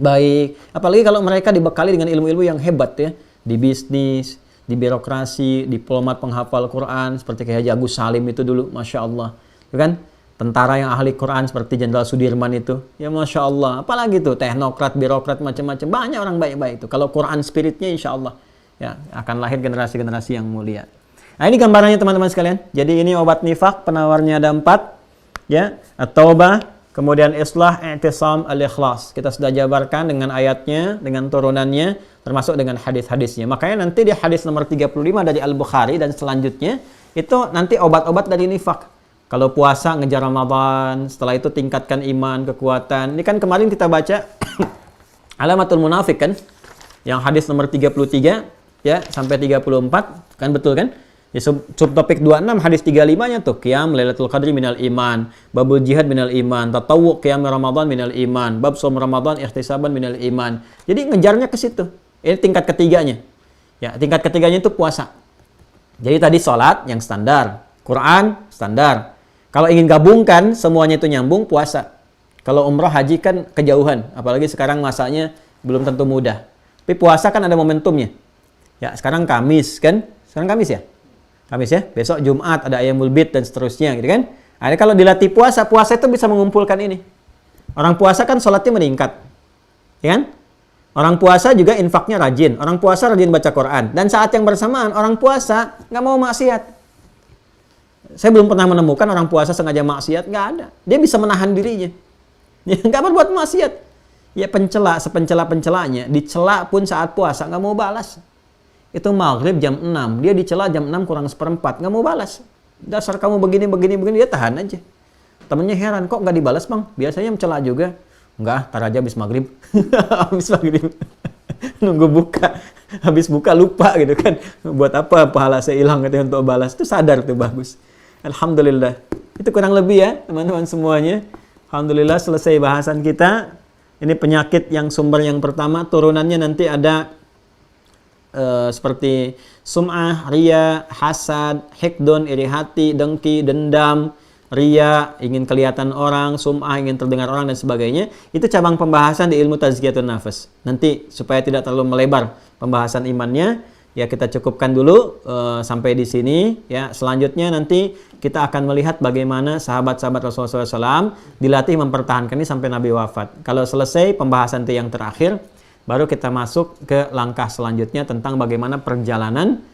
Baik, apalagi kalau mereka dibekali dengan ilmu-ilmu yang hebat ya, di bisnis, di birokrasi, diplomat penghafal Quran seperti kayak Haji Agus Salim itu dulu, masya Allah, kan? Tentara yang ahli Quran seperti Jenderal Sudirman itu, ya masya Allah. Apalagi tuh teknokrat, birokrat, macam-macam, banyak orang baik-baik itu. Kalau Quran spiritnya, insya Allah ya akan lahir generasi-generasi yang mulia. Nah ini gambarannya teman-teman sekalian. Jadi ini obat nifak, penawarnya ada 4, ya, at-taubah. Kemudian islah, i'tisam, al-ikhlas. Kita sudah jabarkan dengan ayatnya, dengan turunannya, termasuk dengan hadis-hadisnya. Makanya nanti di hadis nomor 35 dari Al-Bukhari dan selanjutnya, itu nanti obat-obat dari nifak. Kalau puasa, ngejar Ramadan, setelah itu tingkatkan iman, kekuatan. Ini kan kemarin kita baca alamatul munafik kan? Yang hadis nomor 33, ya, sampai 34, kan betul kan? Ya, subtopik 26 hadis 35-nya tuh qiyam Lailatul Qadri minal iman, babul jihad minal iman, tatawwu qiyam Ramadan minal iman, bab shaum Ramadan ihtisaban minal iman. Jadi ngejarnya ke situ. Ini tingkat ketiganya. Ya, tingkat ketiganya itu puasa. Jadi tadi salat yang standar, Quran standar. Kalau ingin gabungkan semuanya itu nyambung, puasa. Kalau umrah haji kan kejauhan, apalagi sekarang masanya belum tentu mudah. Tapi puasa kan ada momentumnya. Ya, sekarang Kamis kan? Sekarang Kamis ya? Kamis ya, besok Jumat ada Ayyamul Bid dan seterusnya gitu kan. Nah, kalau dilatih puasa, puasa itu bisa mengumpulkan ini. Orang puasa kan sholatnya meningkat. Ya kan? Orang puasa juga infaknya rajin. Orang puasa rajin baca Quran. Dan saat yang bersamaan orang puasa nggak mau maksiat. Saya belum pernah menemukan orang puasa sengaja maksiat, nggak ada. Dia bisa menahan dirinya. Ya, nggak berbuat maksiat. Ya pencela, sepencela-pencelanya. Dicela pun saat puasa nggak mau balas. Itu maghrib jam 6, dia dicela jam 6 kurang seperempat, nggak mau balas. Dasar kamu begini, dia tahan aja. Temennya heran, kok nggak dibalas bang? Biasanya mencela juga. Enggak, tar aja habis maghrib. Habis maghrib. Nunggu buka. Habis buka lupa gitu kan. Buat apa pahala saya hilang gitu untuk balas. Itu sadar tuh, bagus. Alhamdulillah. Itu kurang lebih ya teman-teman semuanya. Alhamdulillah selesai bahasan kita. Ini penyakit yang sumber yang pertama. Turunannya nanti ada seperti sum'ah, riya, hasad, hikdun, iri hati, dengki, dendam, riya, ingin kelihatan orang, sum'ah, ingin terdengar orang dan sebagainya. Itu cabang pembahasan di ilmu tazkiyatun nafas. Nanti supaya tidak terlalu melebar pembahasan imannya, ya kita cukupkan dulu sampai di sini. Ya, selanjutnya nanti kita akan melihat bagaimana sahabat-sahabat Rasulullah SAW dilatih mempertahankan ini sampai Nabi wafat. Kalau selesai pembahasan itu yang terakhir, baru kita masuk ke langkah selanjutnya tentang bagaimana perjalanan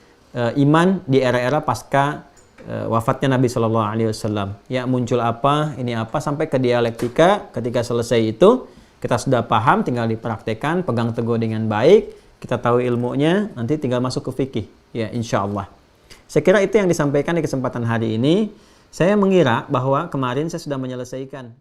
iman di era-era pasca wafatnya Nabi Shallallahu Alaihi Wasallam. Ya, muncul apa, ini apa, sampai ke dialektika. Ketika selesai itu, kita sudah paham, tinggal dipraktekkan, pegang teguh dengan baik, kita tahu ilmunya, nanti tinggal masuk ke fikih. Ya, insya Allah. Saya kira itu yang disampaikan di kesempatan hari ini. Saya mengira bahwa kemarin saya sudah menyelesaikan